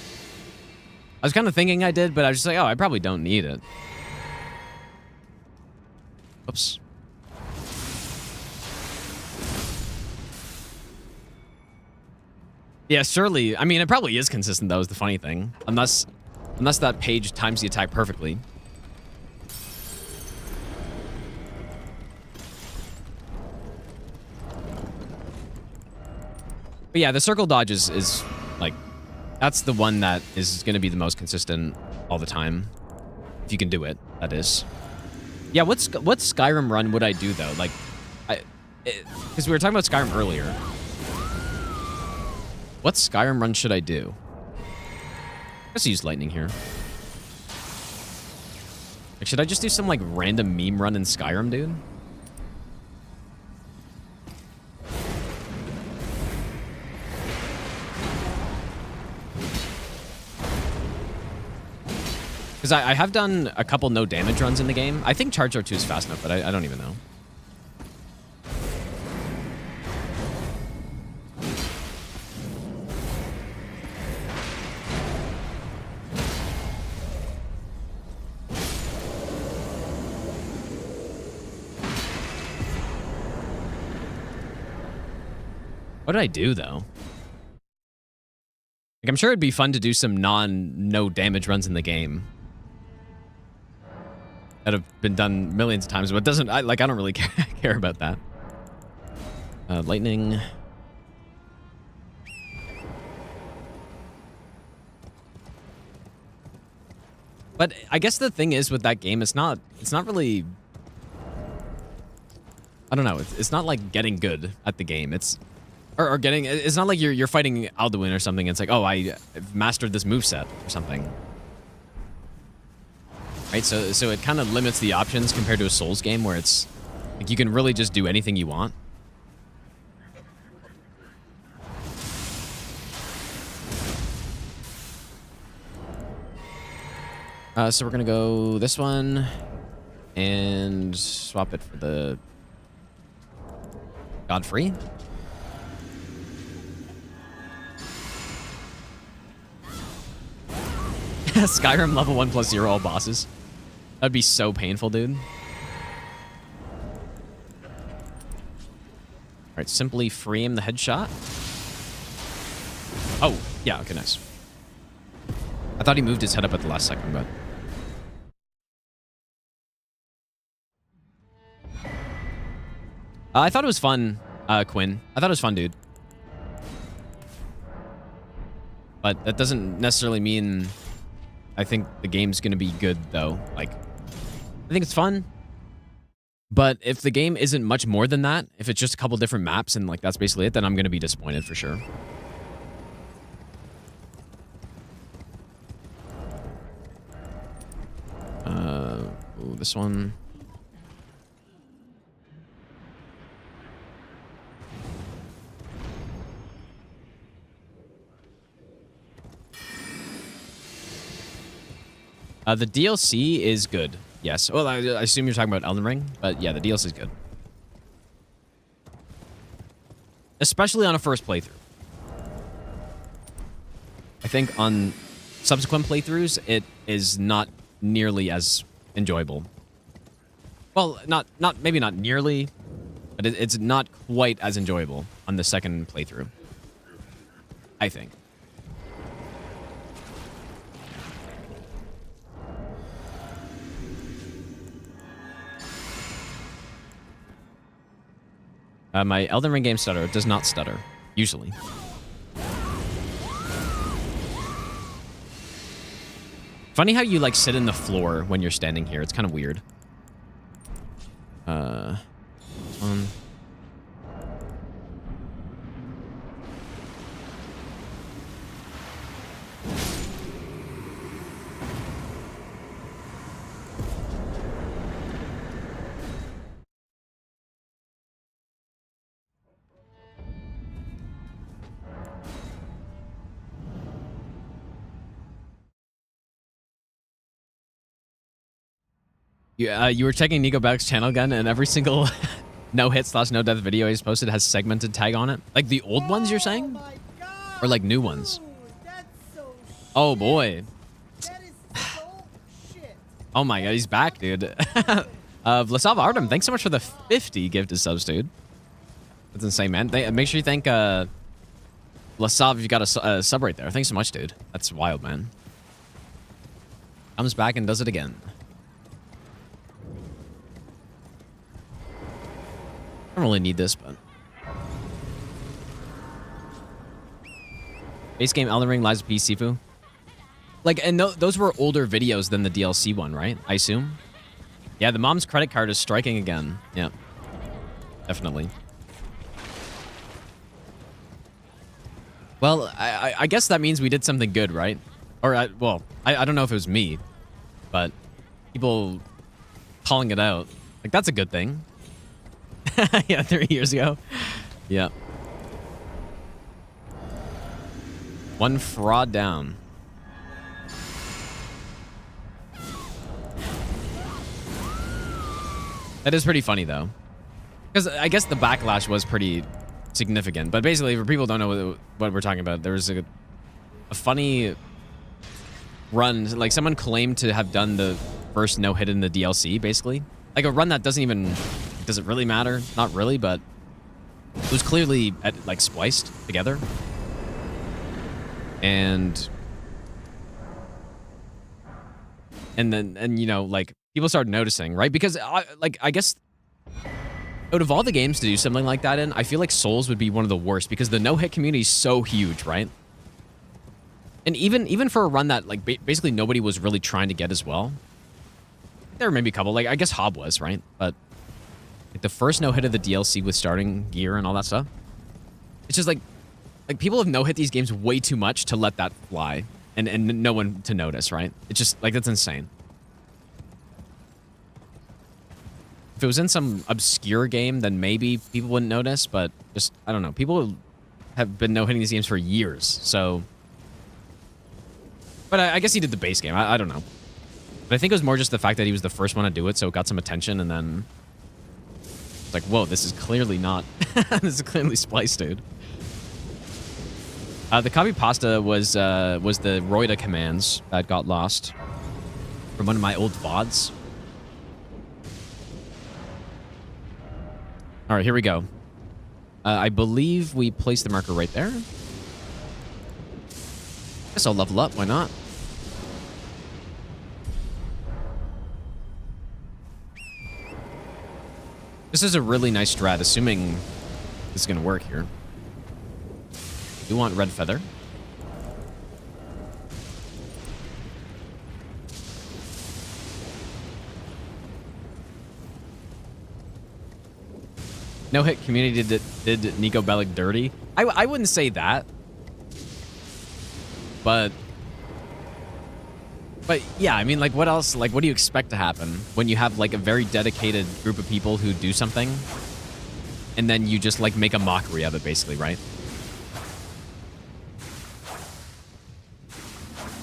I was kind of thinking I did, but I was just like, oh, I probably don't need it. Oops. Yeah, surely. I mean, it probably is consistent, though, is the funny thing. Unless that page times the attack perfectly. But yeah, the circle dodge is like, that's the one that is going to be the most consistent all the time. If you can do it, that is. Yeah, what Skyrim run would I do, though? Like, because we were talking about Skyrim earlier. What Skyrim run should I do? Let's use lightning here. Like, should I just do some like random meme run in Skyrim, dude? Because I have done a couple no damage runs in the game. I think Charge 2 is fast enough, but I don't even know. What did I do, though? Like, I'm sure it'd be fun to do some no damage runs in the game that have been done millions of times, but I don't really care about that. Lightning. But I guess the thing is with that game, it's not really, I don't know, it's not like getting good at the game. It's not like you're fighting Alduin or something. It's like, oh, I've mastered this moveset or something. Right? So it kind of limits the options compared to a Souls game where it's like you can really just do anything you want. So we're gonna go this one and swap it for the Godfrey. Skyrim level 1+0 all bosses. That'd be so painful, dude. All right, simply frame the headshot. Oh, yeah, okay, nice. I thought he moved his head up at the last second, but... I thought it was fun, Quinn. I thought it was fun, dude. But that doesn't necessarily mean I think the game's going to be good, though. Like, I think it's fun. But if the game isn't much more than that, if it's just a couple different maps and, like, that's basically it, then I'm going to be disappointed for sure. Ooh, this one. The DLC is good. Yes. Well, I assume you're talking about Elden Ring, but yeah, the DLC is good. Especially on a first playthrough. I think on subsequent playthroughs, it is not nearly as enjoyable. Well, maybe not nearly, but it's not quite as enjoyable on the second playthrough, I think. My Elden Ring game stutter. It does not stutter, usually. Funny how you, like, sit in the floor when you're standing here. It's kind of weird. You were checking Nico Beck's channel again, and every single no-hit/no-death video he's posted has segmented tag on it. Like the old ones, you're saying? Or like new ones? Oh, boy. Oh, my God. He's back, dude. Vlasav Artem, thanks so much for the 50 gifted subs, dude. That's insane, man. Make sure you thank Vlasav if you got a sub right there. Thanks so much, dude. That's wild, man. Comes back and does it again. I don't really need this, but... Base game Elden Ring, Lies of P, Sifu. Like, and those were older videos than the DLC one, right? I assume? Yeah, the mom's credit card is striking again. Yeah. Definitely. Well, I guess that means we did something good, right? Or, I don't know if it was me, but people calling it out. Like, that's a good thing. Yeah, 3 years ago. Yeah. One fraud down. That is pretty funny, though. Because I guess the backlash was pretty significant. But basically, for people who don't know what we're talking about, there was a funny run. Like, someone claimed to have done the first no-hit in the DLC, basically. Like, a run that doesn't even... Does it really matter? Not really, but... It was clearly, like, spliced together. And then, you know, like, people started noticing, right? Because, I guess... Out of all the games to do something like that in, I feel like Souls would be one of the worst because the no-hit community is so huge, right? And even for a run that, like, basically nobody was really trying to get as well. There were maybe a couple. Like, I guess Hob was, right? But like, the first no-hit of the DLC with starting gear and all that stuff. It's just like people have no-hit these games way too much to let that fly. And no one to notice, right? It's just, like, that's insane. If it was in some obscure game, then maybe people wouldn't notice, but just, I don't know. People have been no-hitting these games for years, so... But I guess he did the base game. I don't know. But I think it was more just the fact that he was the first one to do it, so it got some attention, and then... It's like, whoa, this is clearly not... this is clearly spliced, dude. The copy pasta was the Roida commands that got lost from one of my old VODs. All right, here we go. I believe we placed the marker right there. Guess I'll level up. Why not? This is a really nice strat, assuming this is going to work here. You want red feather. No hit community did Nico Bellic dirty. I wouldn't say that. But yeah, I mean, like, what else? Like, what do you expect to happen when you have, like, a very dedicated group of people who do something and then you just, like, make a mockery of it, basically, right?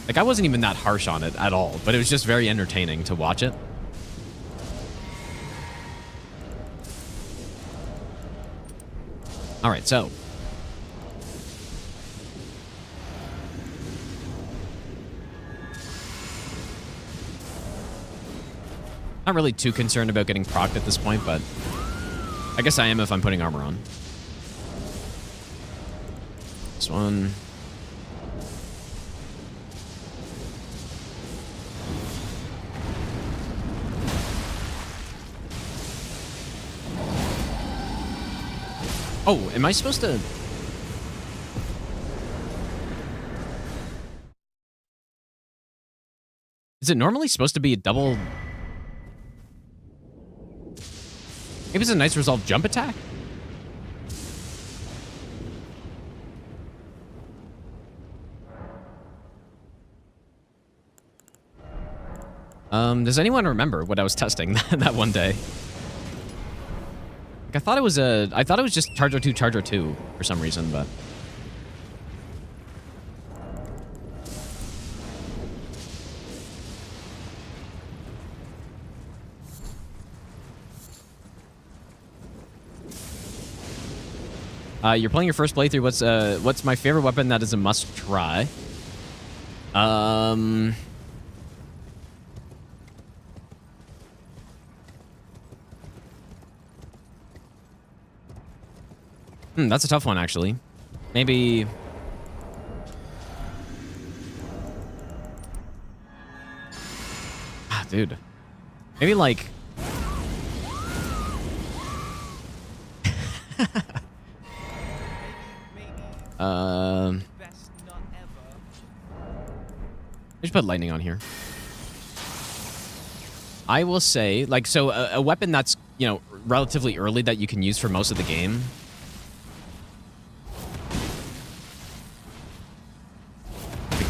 Like, I wasn't even that harsh on it at all, but it was just very entertaining to watch it. All right, so not really too concerned about getting procced at this point, but I guess I am if I'm putting armor on. This one. Oh, am I supposed to... Is it normally supposed to be a double... Maybe it's a nice resolve jump attack? Does anyone remember what I was testing that one day? Like, I thought it was just Charger 2 for some reason, but... You're playing your first playthrough. What's my favorite weapon that is a must try? That's a tough one, actually. Maybe... Ah, dude. Maybe, like... Best nut ever. I should put lightning on here. I will say, like, so a weapon that's, you know, relatively early that you can use for most of the game.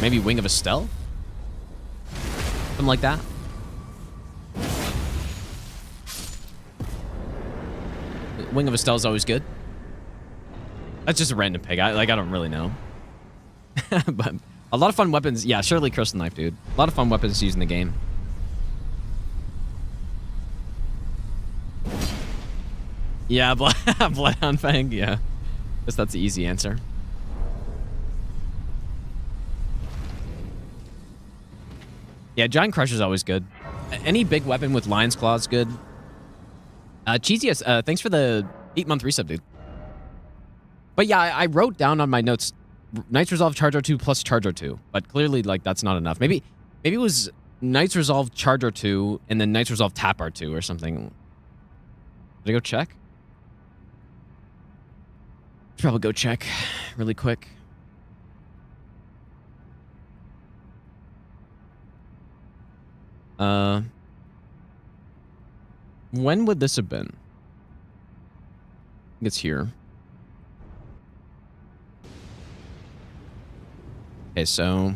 Maybe Wing of Estelle? Something like that. Wing of Estelle is always good. That's just a random pick. I don't really know. But a lot of fun weapons. Yeah, surely Crystal Knife, dude. A lot of fun weapons to use in the game. Yeah, Bloodhound Fang. Yeah, guess that's the easy answer. Yeah, Giant Crusher is always good. Any big weapon with Lion's Claw is good. Cheesiest, thanks for the 8-month resub, dude. But yeah, I wrote down on my notes Knight's Resolve Charge R2 plus Charge R2, but clearly like that's not enough. Maybe it was Knight's Resolve Charge R2 and then Knight's Resolve Tap R2 or something. Did I go check? Should probably go check really quick. When would this have been? I think it's here. Okay, so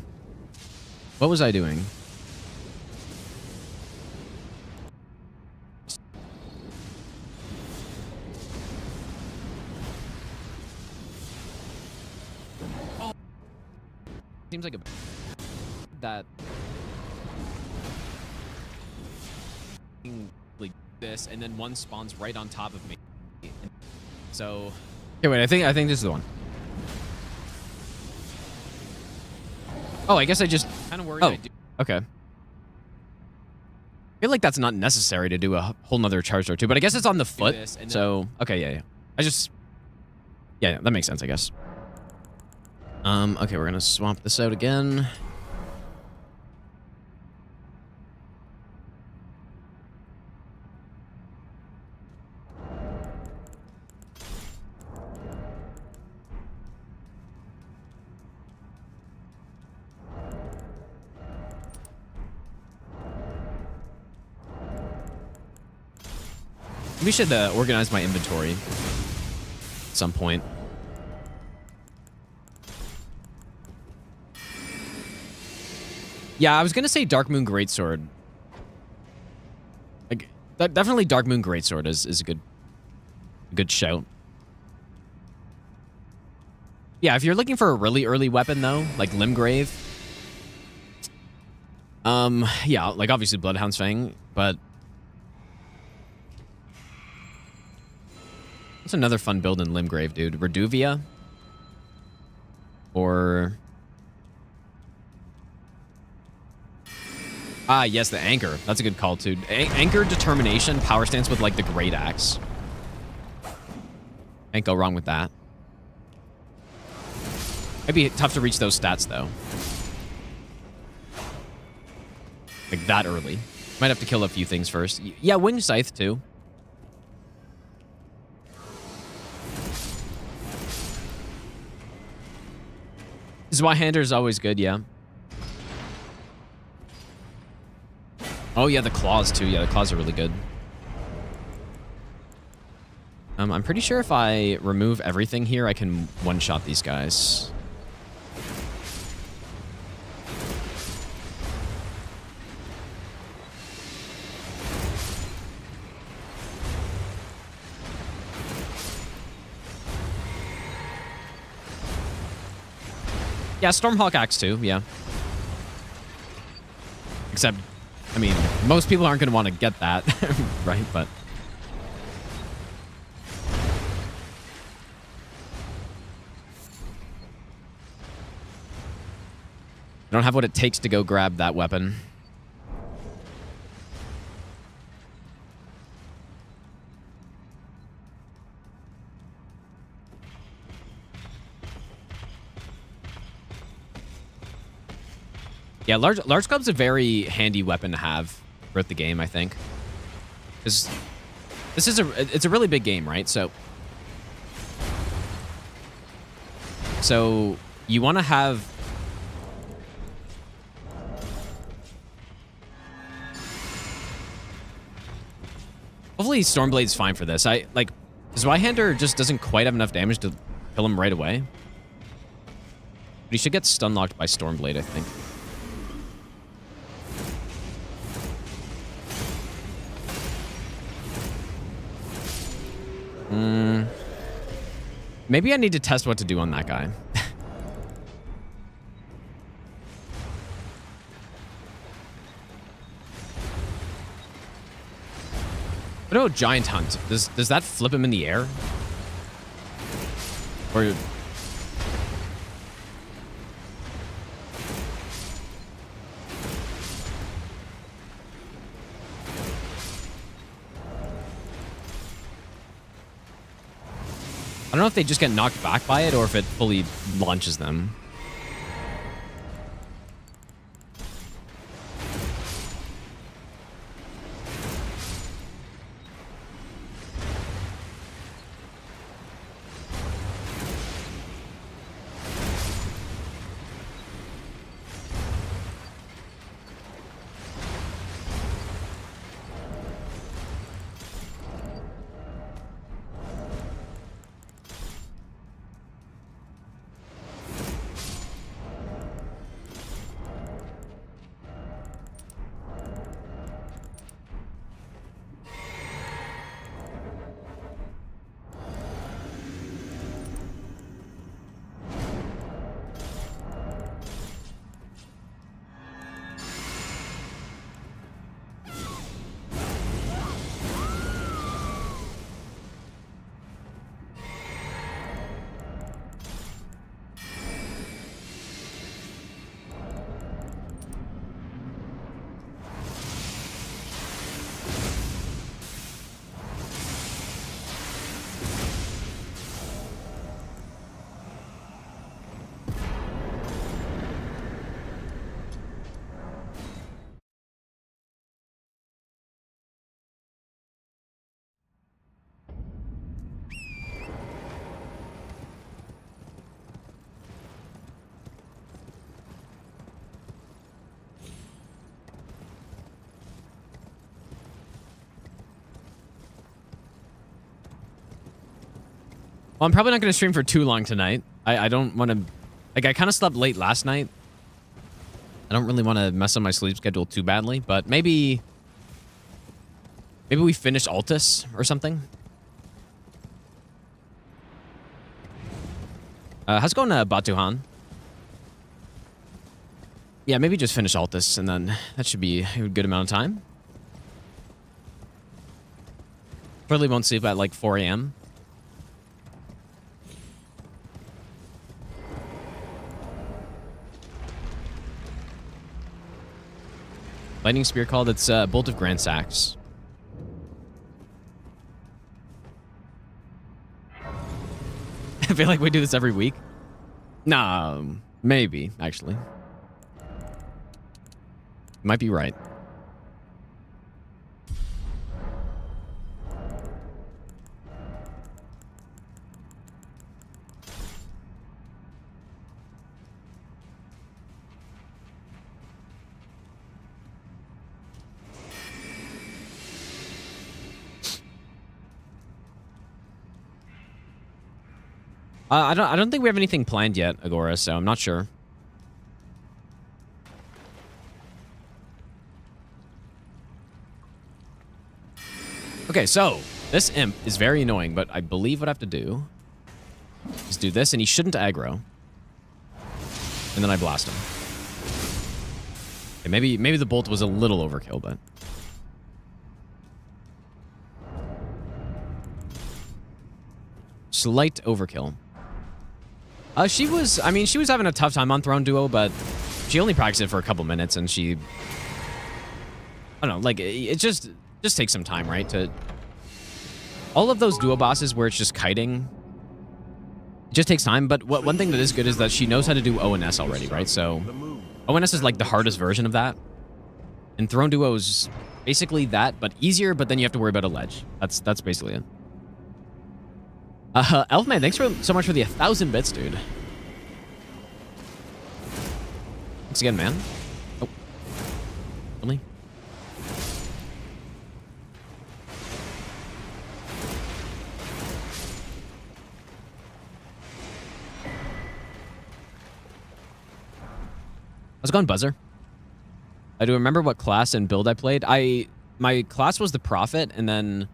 what was I doing? Oh. Seems like that like this, and then one spawns right on top of me. So, okay, wait. I think this is the one. Oh, I guess I just kind of worried. Oh, okay. I feel like that's not necessary to do a whole nother charge or two, but I guess it's on the foot. So, okay, yeah. Yeah, that makes sense, I guess. Okay, we're gonna swap this out again. We should organize my inventory at some point. Yeah, I was gonna say Dark Moon Greatsword. Like, definitely Dark Moon Greatsword is a good shout. Yeah, if you're looking for a really early weapon though, like Limgrave, yeah, like obviously Bloodhound's Fang, but what's another fun build in Limgrave, dude? Reduvia? Or... Ah, yes, the Anchor. That's a good call, too. Anchor, Determination, Power Stance with, like, the Great Axe. Can't go wrong with that. Might be tough to reach those stats, though. Like, that early. Might have to kill a few things first. Yeah, Winged Scythe, too. Zweihander is always good, yeah. Oh, yeah, the claws, too. Yeah, the claws are really good. I'm pretty sure if I remove everything here, I can one-shot these guys. Yeah, Stormhawk Axe too, yeah. Except, I mean, most people aren't going to want to get that, right? But I don't have what it takes to go grab that weapon. Yeah, large club's a very handy weapon to have throughout the game, I think. This is it's a really big game, right? So you want to have hopefully Stormblade's fine for this. Zweihander just doesn't quite have enough damage to kill him right away. But he should get stun locked by Stormblade, I think. Maybe I need to test what to do on that guy. What about Giant Hunt? Does that flip him in the air? Or... I don't know if they just get knocked back by it or if it fully launches them. Well, I'm probably not going to stream for too long tonight. I don't want to... Like, I kind of slept late last night. I don't really want to mess up my sleep schedule too badly, but maybe... Maybe we finish Altus or something? How's it going, Batuhan? Yeah, maybe just finish Altus, and then that should be a good amount of time. Probably won't sleep at, like, 4 a.m. Lightning Spear called. It's Bolt of Grand Sax. I feel like we do this every week. Nah, maybe, actually. Might be right. I don't think we have anything planned yet, Agora, so I'm not sure. Okay, so this imp is very annoying, but I believe what I have to do is do this, and he shouldn't aggro. And then I blast him. Okay, maybe the bolt was a little overkill, but... Slight overkill. She was having a tough time on Throne Duo, but she only practiced it for a couple minutes, and she... I don't know, like, it just takes some time, right? To... All of those duo bosses where it's just kiting, it just takes time, but one thing that is good is that she knows how to do ONS already, right? So, ONS is like the hardest version of that. And Throne Duo is basically that, but easier, but then you have to worry about a ledge. That's basically it. Elfman, thanks so much for the 1,000 bits, dude. Thanks again, man. Oh. Really? was going buzzer. I do remember what class and build I played. My class was the Prophet, and then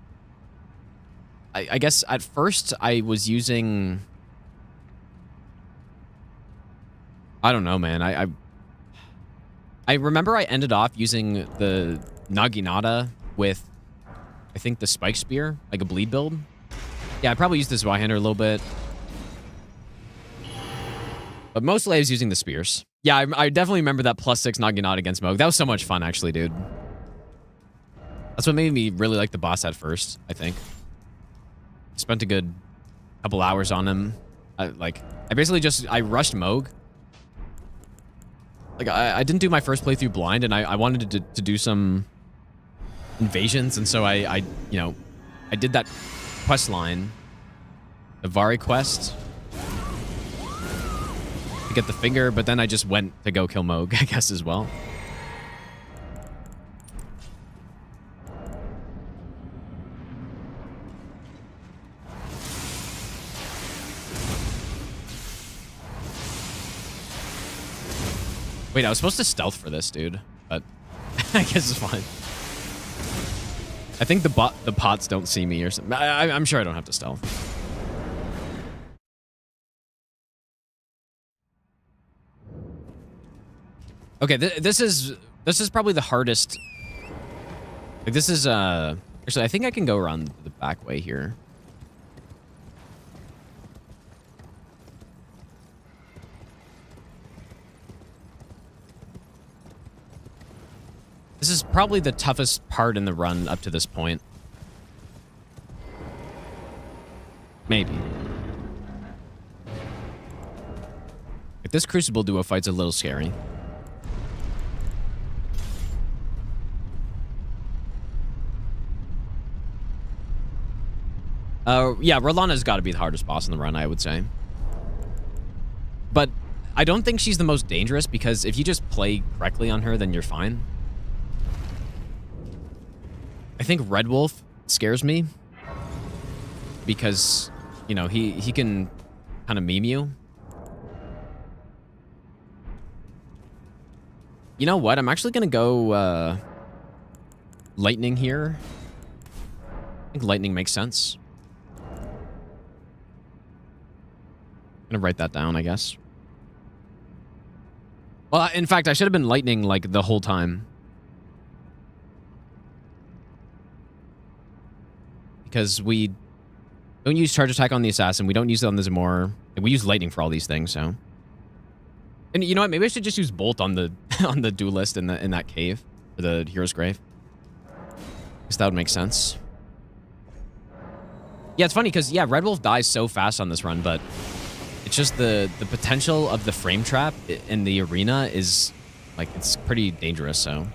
I guess at first I was using... I don't know, man. I remember I ended off using the Naginata with, I think, the Spike Spear, like a bleed build. Yeah, I probably used the Zweihander a little bit. But mostly I was using the Spears. Yeah, I definitely remember that +6 Naginata against Moog. That was so much fun, actually, dude. That's what made me really like the boss at first, I think. Spent a good couple hours on him. I basically just, I rushed Moog. Like, I didn't do my first playthrough blind, and I wanted to do some invasions, and so I did that quest line, the Vari quest, to get the finger, but then I just went to go kill Moog, I guess, as well. Wait, I was supposed to stealth for this, dude, but I guess it's fine. I think the pots don't see me or something. I'm sure I don't have to stealth. Okay, this is probably the hardest. Like, this is actually, I think I can go around the back way here. This is probably the toughest part in the run up to this point. Maybe. Like, this Crucible duo fight's a little scary. Yeah, Rolana's got to be the hardest boss in the run, I would say. But I don't think she's the most dangerous, because if you just play correctly on her, then you're fine. I think Red Wolf scares me because, you know, he can kind of meme you. You know what? I'm actually going to go Lightning here. I think Lightning makes sense. I'm going to write that down, I guess. Well, in fact, I should have been Lightning, like, the whole time. Because we don't use Charge Attack on the Assassin. We don't use it on the Zamor. We use Lightning for all these things, so. And you know what? Maybe I should just use Bolt on the on the Duelist in that cave. For the Hero's Grave. Because that would make sense. Yeah, it's funny because, yeah, Red Wolf dies so fast on this run, but it's just the potential of the frame trap in the arena is, like, it's pretty dangerous, so.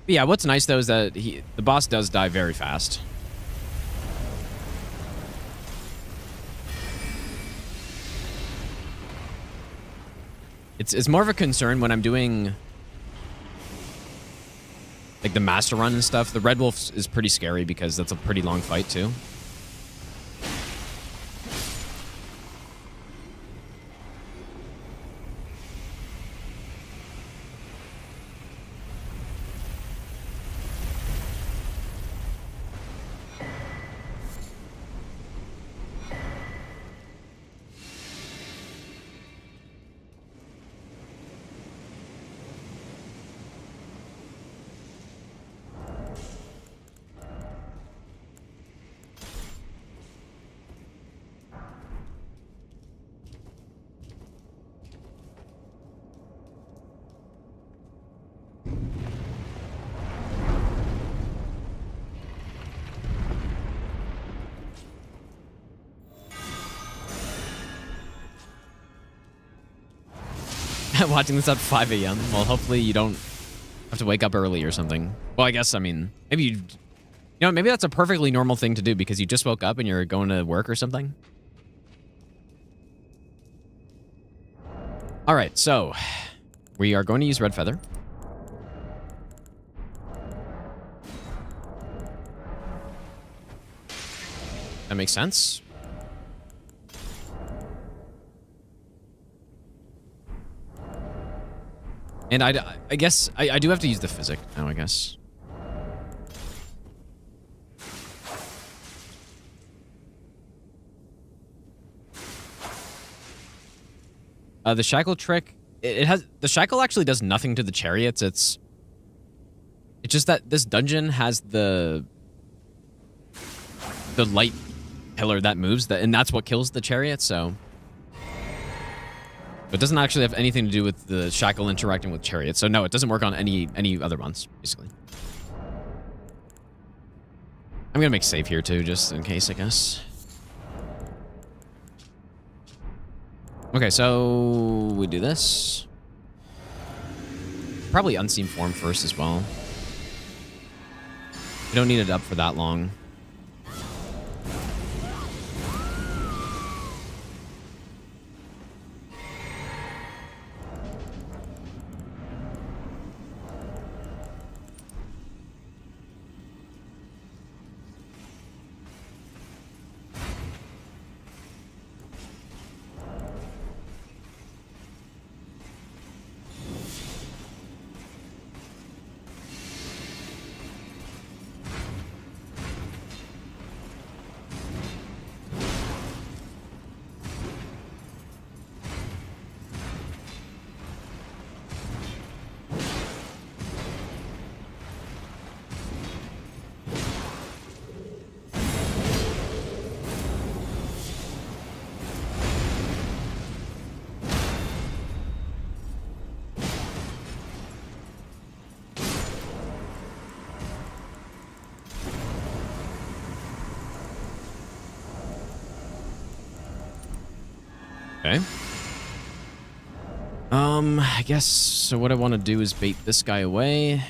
But yeah, what's nice though is that the boss does die very fast. It's more of a concern when I'm doing like the master run and stuff. The Red Wolf is pretty scary because that's a pretty long fight too. Watching this at 5 a.m. Well, hopefully you don't have to wake up early or something. Well, I guess, I mean, maybe you know, maybe that's a perfectly normal thing to do because you just woke up and you're going to work or something. All right, so we are going to use Red Feather. That makes sense. And I guess I do have to use the physic now, I guess. The shackle trick, it has the shackle actually does nothing to the chariots. It's just that this dungeon has the light pillar that moves, and that's what kills the chariot. So it doesn't actually have anything to do with the shackle interacting with chariots. So no, it doesn't work on any other ones, basically. I'm gonna make save here too, just in case, I guess. Okay, so we do this. Probably unseen form first as well. We don't need it up for that long. Okay. I guess, so what I want to do is bait this guy away.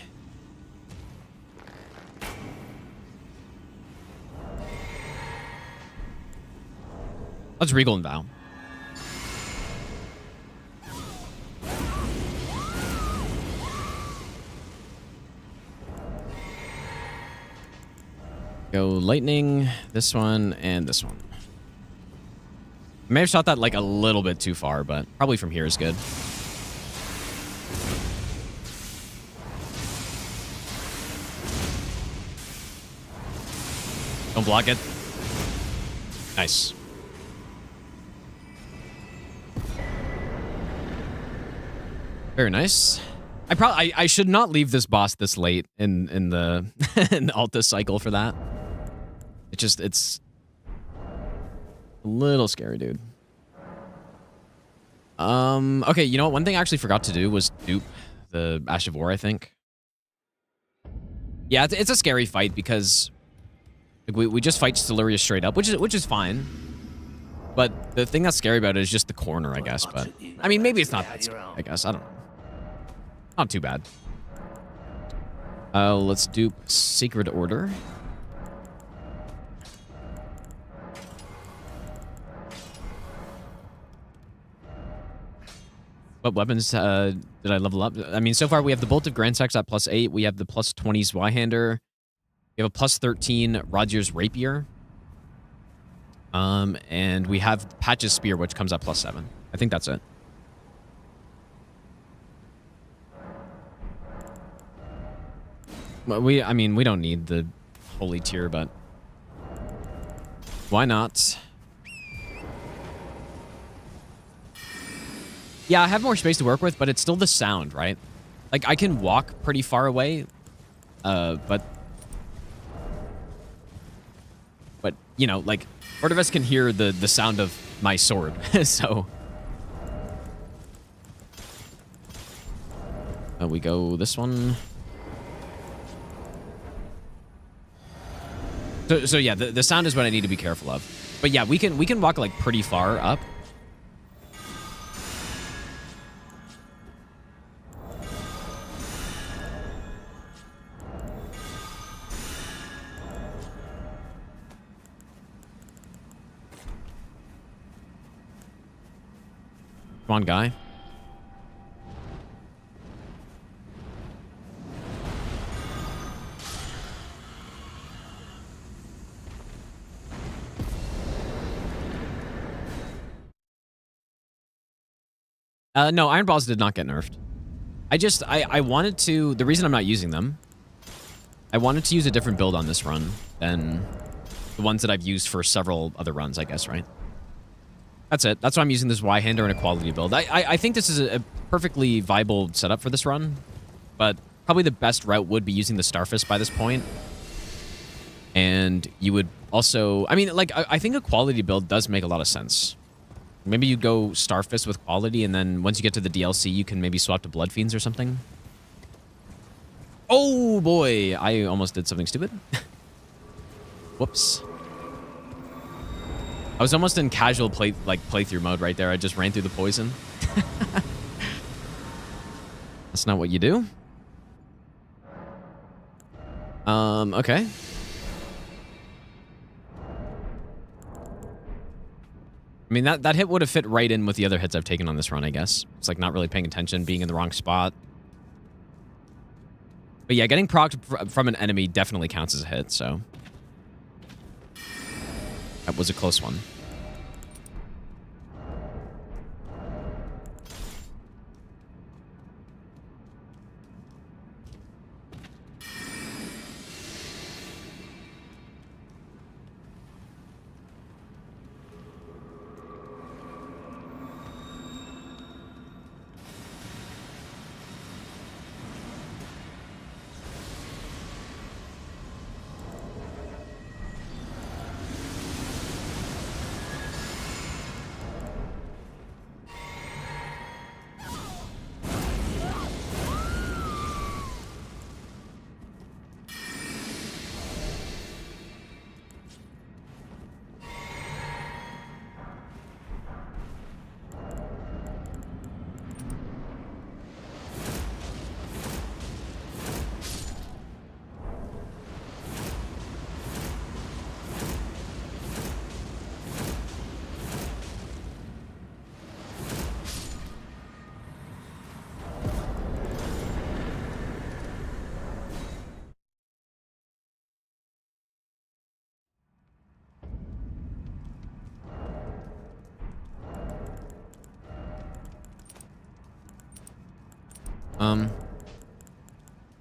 Let's Regal and Vow. Go lightning, this one, and this one. I may have shot that like a little bit too far, but probably from here is good. Don't block it. Nice. Very nice. I should not leave this boss this late in the in the Alta cycle for that. It's a little scary, dude. Okay, you know what? One thing I actually forgot to do was dupe the Ash of War, I think. Yeah, it's a scary fight because like, we just fight Stelluria straight up, which is fine. But the thing that's scary about it is just the corner, I guess. But I mean, maybe it's not that scary, I guess. I don't know. Not too bad. Let's dupe Sacred Order. What weapons did I level up? I mean, so far we have the Bolt of Grand Sex at +8. We have the +20 Zweihander. We have a +13 Rodger's Rapier. And we have Patch's Spear, which comes at +7. I think that's it. Well, I mean, we don't need the Holy Tier, but why not? Yeah, I have more space to work with, but it's still the sound, right? Like, I can walk pretty far away, but you know, like, Ortivus can hear the sound of my sword, so. We go this one. So yeah, the sound is what I need to be careful of. But yeah, we can walk, like, pretty far up. Come on, guy. No, Iron Balls did not get nerfed. I wanted to... The reason I'm not using them, I wanted to use a different build on this run than the ones that I've used for several other runs, I guess, right? That's it. That's why I'm using this Y-hander and a quality build. I think this is a perfectly viable setup for this run, but probably the best route would be using the Starfist by this point. And you would also... I mean, like, I think a quality build does make a lot of sense. Maybe you go Starfist with quality, and then once you get to the DLC, you can maybe swap to Blood Fiends or something. Oh, boy. I almost did something stupid. Whoops. I was almost in casual playthrough mode right there. I just ran through the poison. That's not what you do. Okay. I mean, that hit would have fit right in with the other hits I've taken on this run, I guess. It's like not really paying attention, being in the wrong spot. But yeah, getting procced from an enemy definitely counts as a hit, so... That was a close one.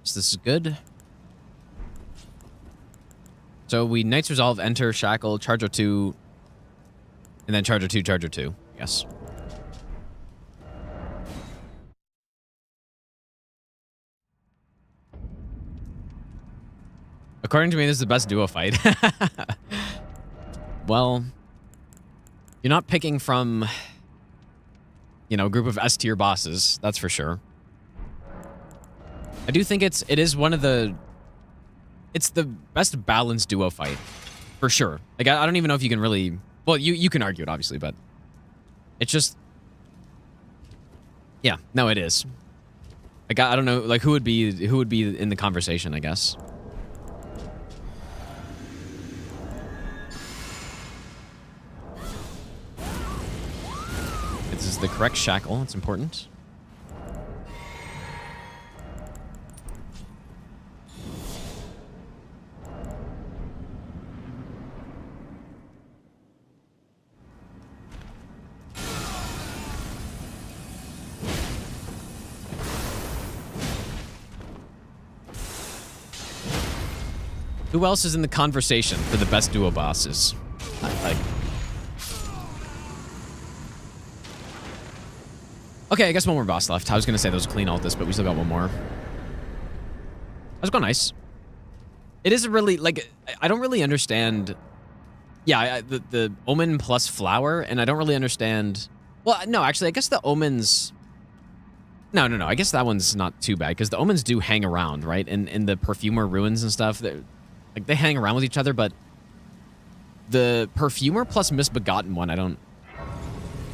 So this is good. So we Knight's Resolve, enter, shackle, charger 2, and then charger 2, charger 2. Yes. According to me, this is the best duo fight. Well, you're not picking from, you know, a group of S tier bosses, that's for sure. I do think it is one of the... It's the best balanced duo fight, for sure. Like, I don't even know if you can really... Well, you can argue it, obviously, but... It's just... Yeah, no, it is. Like, I don't know, like, who would be in the conversation, I guess. This is the correct shackle, it's important. Who else is in the conversation for the best duo bosses? Like... Okay, I guess one more boss left. I was gonna say there was a clean Altus, but we still got one more. That's going nice. It is a really, like, I don't really understand... Yeah, the Omen plus Flower, and I don't really understand... Well, no, actually, I guess the Omens... No. I guess that one's not too bad, because the Omens do hang around, right? In the Perfumer ruins and stuff. Like, they hang around with each other, but... The Perfumer plus Misbegotten one, I don't...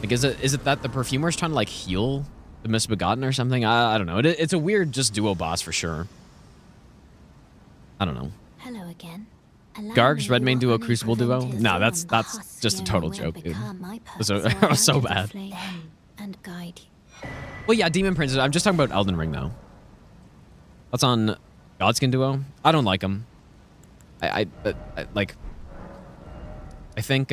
Like, is it that the Perfumer's trying to, like, heal the Misbegotten or something? I don't know. It's a weird just duo boss for sure. I don't know. Hello again. Garg's Red Main duo, Crucible duo? No, that's just a total joke, dude. That was so bad. And guide you. Well, yeah, Demon Princess. I'm just talking about Elden Ring, though. That's on Godskin duo. I don't like them. I think,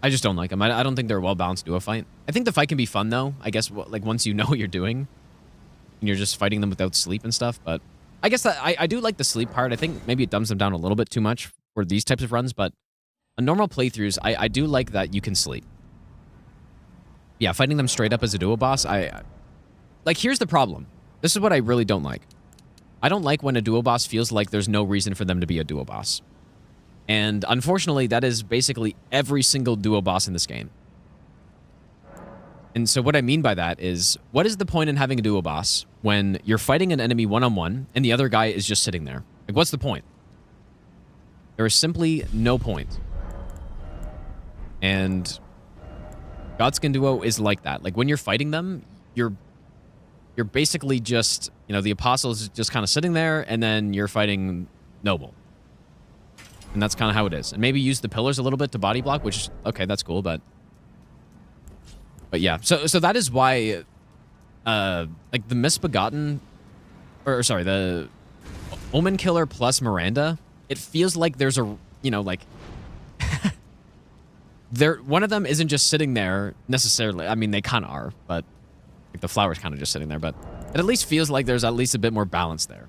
I just don't like them. I don't think they're a well-balanced duo fight. I think the fight can be fun, though. I guess, like, once you know what you're doing. And you're just fighting them without sleep and stuff. But I guess that I do like the sleep part. I think maybe it dumbs them down a little bit too much for these types of runs. But on normal playthroughs, I do like that you can sleep. Yeah, fighting them straight up as a duo boss, like, here's the problem. This is what I really don't like. I don't like when a duo boss feels like there's no reason for them to be a duo boss. And unfortunately, that is basically every single duo boss in this game. And so what I mean by that is, what is the point in having a duo boss when you're fighting an enemy one-on-one and the other guy is just sitting there? Like, what's the point? There is simply no point. And Godskin Duo is like that. Like, when you're fighting them, you're basically just, you know, the Apostle is just kind of sitting there, and then you're fighting Noble. And that's kind of how it is. And maybe use the pillars a little bit to body block, which, okay, that's cool, but yeah. So that is why, like, the Misbegotten, or sorry, the Omen Killer plus Miranda, it feels like there's a, you know, like, one of them isn't just sitting there necessarily. I mean, they kind of are, but like, the flower's kind of just sitting there, but it at least feels like there's at least a bit more balance there.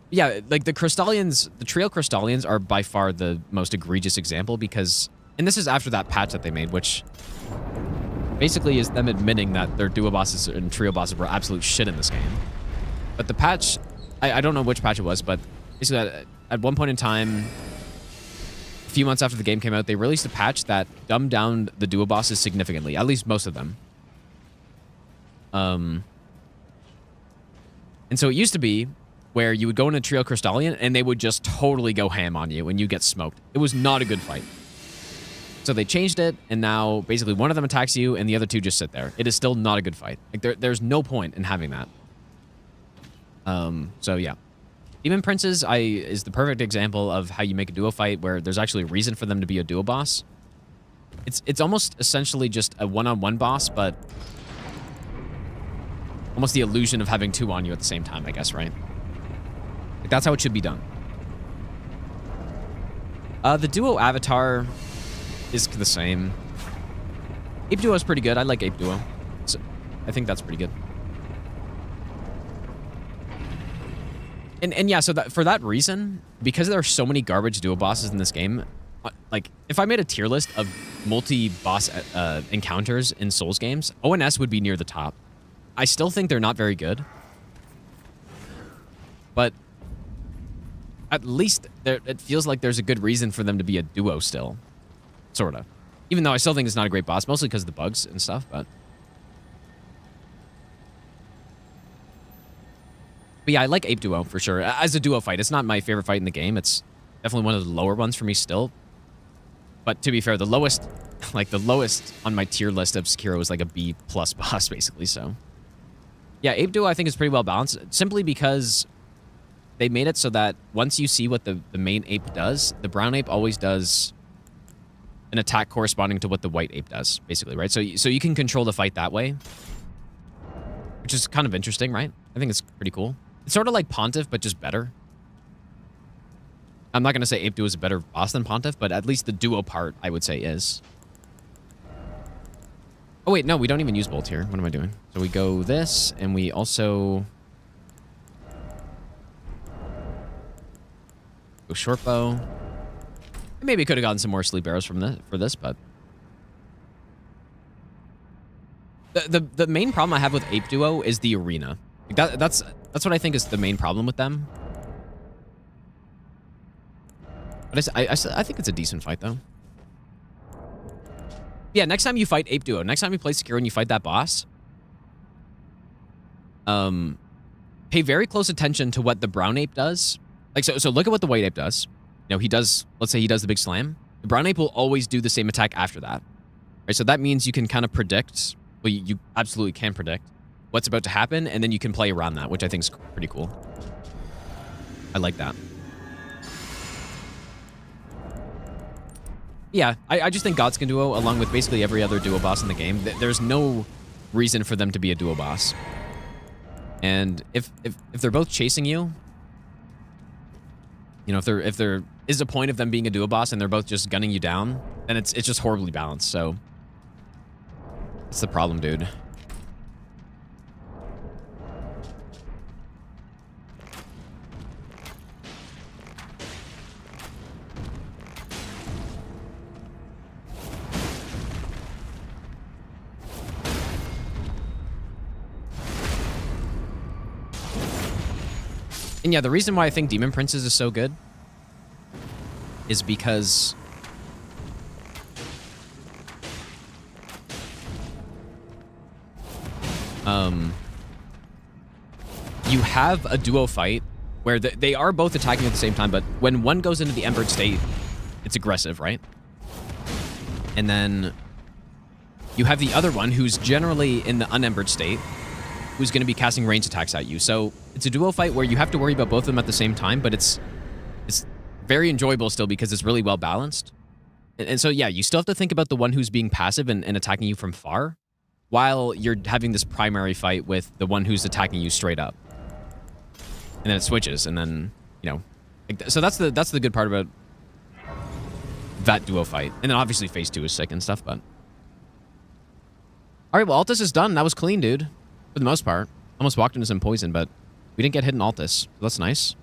Yeah, like the Crystallians, the trio Crystallians are by far the most egregious example because, and this is after that patch that they made, which basically is them admitting that their duo bosses and trio bosses were absolute shit in this game. But the patch, I don't know which patch it was, but basically at one point in time, a few months after the game came out, they released a patch that dumbed down the duo bosses significantly, at least most of them. And so it used to be where you would go in a trio Crystallian and they would just totally go ham on you and you get smoked. It was not a good fight. So they changed it, and now basically one of them attacks you and the other two just sit there. It is still not a good fight. Like, there's no point in having that. So yeah. Demon Princes is the perfect example of how you make a duo fight where there's actually a reason for them to be a duo boss. It's almost essentially just a one-on-one boss, but almost the illusion of having two on you at the same time, I guess, right? Like, that's how it should be done. The duo avatar is the same. Ape Duo is pretty good. I like Ape Duo. So I think that's pretty good. And yeah, so for that reason, because there are so many garbage duo bosses in this game, like, if I made a tier list of multi-boss encounters in Souls games, ONS would be near the top. I still think they're not very good. But at least it feels like there's a good reason for them to be a duo still. Sort of. Even though I still think it's not a great boss, mostly because of the bugs and stuff, but yeah, I like Ape Duo for sure. As a duo fight, it's not my favorite fight in the game. It's definitely one of the lower ones for me still. But to be fair, the lowest on my tier list of Sekiro was like a B+ boss, basically, so. Yeah, Ape Duo I think is pretty well balanced, simply because they made it so that once you see what the main ape does, the brown ape always does an attack corresponding to what the white ape does, basically, right? So you can control the fight that way, which is kind of interesting, right? I think it's pretty cool. It's sort of like Pontiff, but just better. I'm not going to say Ape Duo is a better boss than Pontiff, but at least the duo part, I would say, is. Oh, wait, no, we don't even use Bolt here. What am I doing? So we go this, and we also go short bow. Maybe could have gotten some more sleep arrows for this, but the main problem I have with Ape Duo is the arena. Like that's what I think is the main problem with them. But I think it's a decent fight though. Yeah, next time you fight Ape Duo, next time you play Sekiro and you fight that boss, pay very close attention to what the brown ape does. Like, so look at what the white ape does. You know, he does, let's say he does the big slam. The brown ape will always do the same attack after that. Right? So that means you can kind of predict, well, you absolutely can predict what's about to happen, and then you can play around that, which I think is pretty cool. I like that. Yeah, I just think Godskin Duo, along with basically every other duo boss in the game, there's no reason for them to be a duo boss. And if they're both chasing you, You know, if there is a point of them being a duo boss and they're both just gunning you down, then it's just horribly balanced. So that's the problem, dude. And yeah, the reason why I think Demon Princes is so good is because you have a duo fight where they are both attacking at the same time, but when one goes into the embered state, it's aggressive, right? And then you have the other one who's generally in the unembered state, who's going to be casting ranged attacks at you. So it's a duo fight where you have to worry about both of them at the same time, but it's very enjoyable still because it's really well balanced. And so, yeah, you still have to think about the one who's being passive and attacking you from far while you're having this primary fight with the one who's attacking you straight up. And then it switches, and then, you know. So that's the good part about that duo fight. And then obviously phase 2 is sick and stuff, but... All right, well, Altus is done. That was clean, dude. For the most part. Almost walked into some poison, but we didn't get hit in Altus. So that's nice.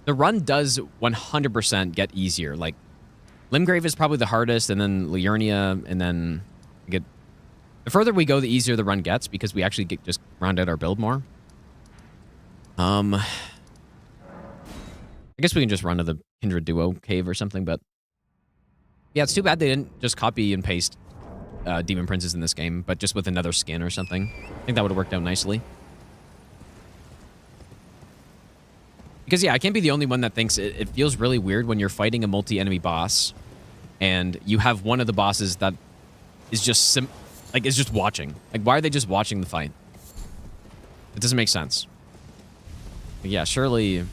The run does 100% get easier. Like, Limgrave is probably the hardest, and then Liurnia, and then get... The further we go, the easier the run gets, because we actually just round out our build more. I guess we can just run to the Kindred Duo cave or something, but... Yeah, it's too bad they didn't just copy and paste Demon Princes in this game, but just with another skin or something. I think that would have worked out nicely. Because, yeah, I can't be the only one that thinks it feels really weird when you're fighting a multi-enemy boss and you have one of the bosses that is just is just watching. Like, why are they just watching the fight? It doesn't make sense. But yeah, surely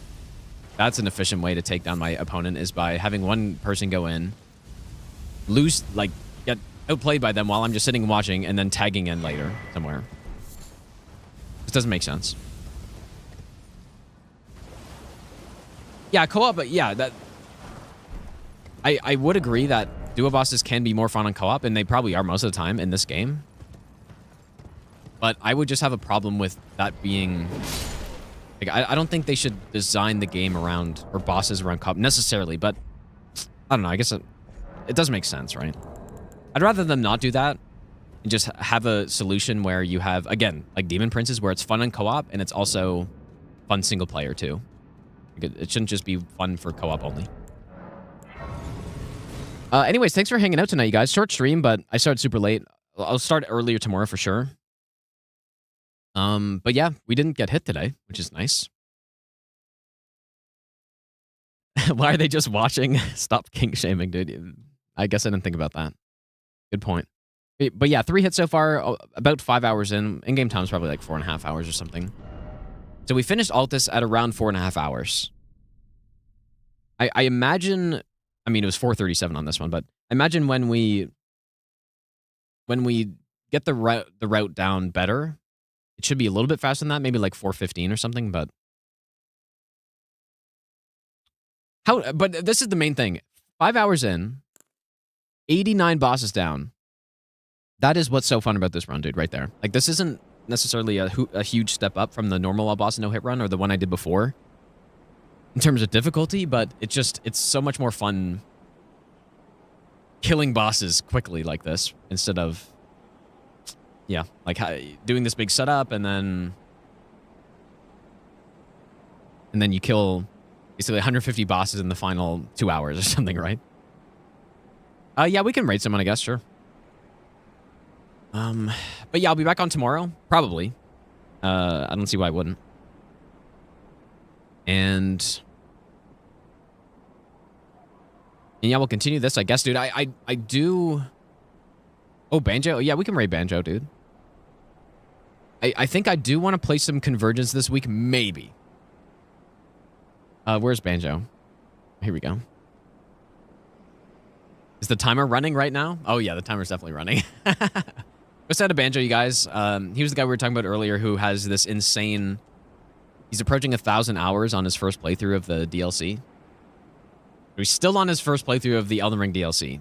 that's an efficient way to take down my opponent is by having one person go in, lose, like, get outplayed by them while I'm just sitting and watching, and then tagging in later somewhere. This doesn't make sense. Yeah, co-op, but yeah, that... I would agree that duo bosses can be more fun on co-op, and they probably are most of the time in this game. But I would just have a problem with that being... Like, I don't think they should design the game around, or bosses around co-op necessarily, but... I don't know, I guess it does make sense, right? I'd rather them not do that, and just have a solution where you have, again, like Demon Princes, where it's fun on co-op, and it's also fun single player, too. It shouldn't just be fun for co-op only. Anyways, thanks for hanging out tonight, you guys. Short stream, but I started super late. I'll start earlier tomorrow for sure. But yeah, we didn't get hit today, which is nice. Why are they just watching? Stop kink shaming, dude. I guess I didn't think about that. Good point. But yeah, 3 hits so far, about 5 hours in. In-game time's probably like 4.5 hours or something. So we finished Altus at around 4.5 hours. I imagine... I mean, it was 4:37 on this one, but I imagine when we get the route down better, it should be a little bit faster than that, maybe like 4:15 or something, but... But this is the main thing. 5 hours in, 89 bosses down. That is what's so fun about this run, dude, right there. Like, this isn't necessarily a huge step up from the normal boss no-hit run or the one I did before in terms of difficulty, but it's so much more fun killing bosses quickly like this instead of, yeah, like doing this big setup and then you kill basically 150 bosses in the final 2 hours or something, right? Yeah, we can raid someone, I guess, sure. But yeah, I'll be back on tomorrow, probably. I don't see why I wouldn't. And yeah, we'll continue this, I guess, dude. I do... Oh, Banjo? Yeah, we can raid Banjo, dude. I think I do want to play some Convergence this week, maybe. Where's Banjo? Here we go. Is the timer running right now? Oh, yeah, the timer's definitely running. What's out of Banjo, you guys? He was the guy we were talking about earlier who has this insane He's approaching 1,000 hours on his first playthrough of the DLC. He's still on his first playthrough of the Elden Ring DLC.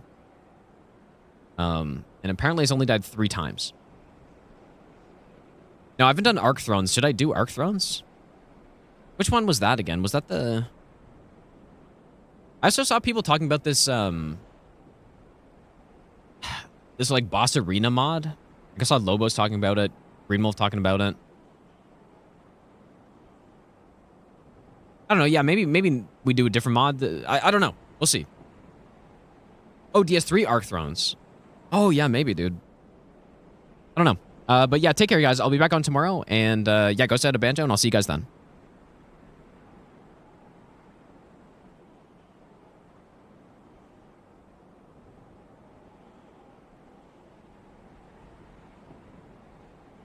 And apparently he's only died 3 times. No, I haven't done Arc Thrones. Should I do Arc Thrones? Which one was that again? Was that the... I also saw people talking about this, this, like, Boss Arena mod. I saw Lobos talking about it. Green Wolf talking about it. I don't know. Yeah, maybe we do a different mod. I don't know. We'll see. Oh, DS3 Arc Thrones. Oh, yeah, maybe, dude. I don't know. But yeah, take care, guys. I'll be back on tomorrow. And yeah, go set a banjo, and I'll see you guys then.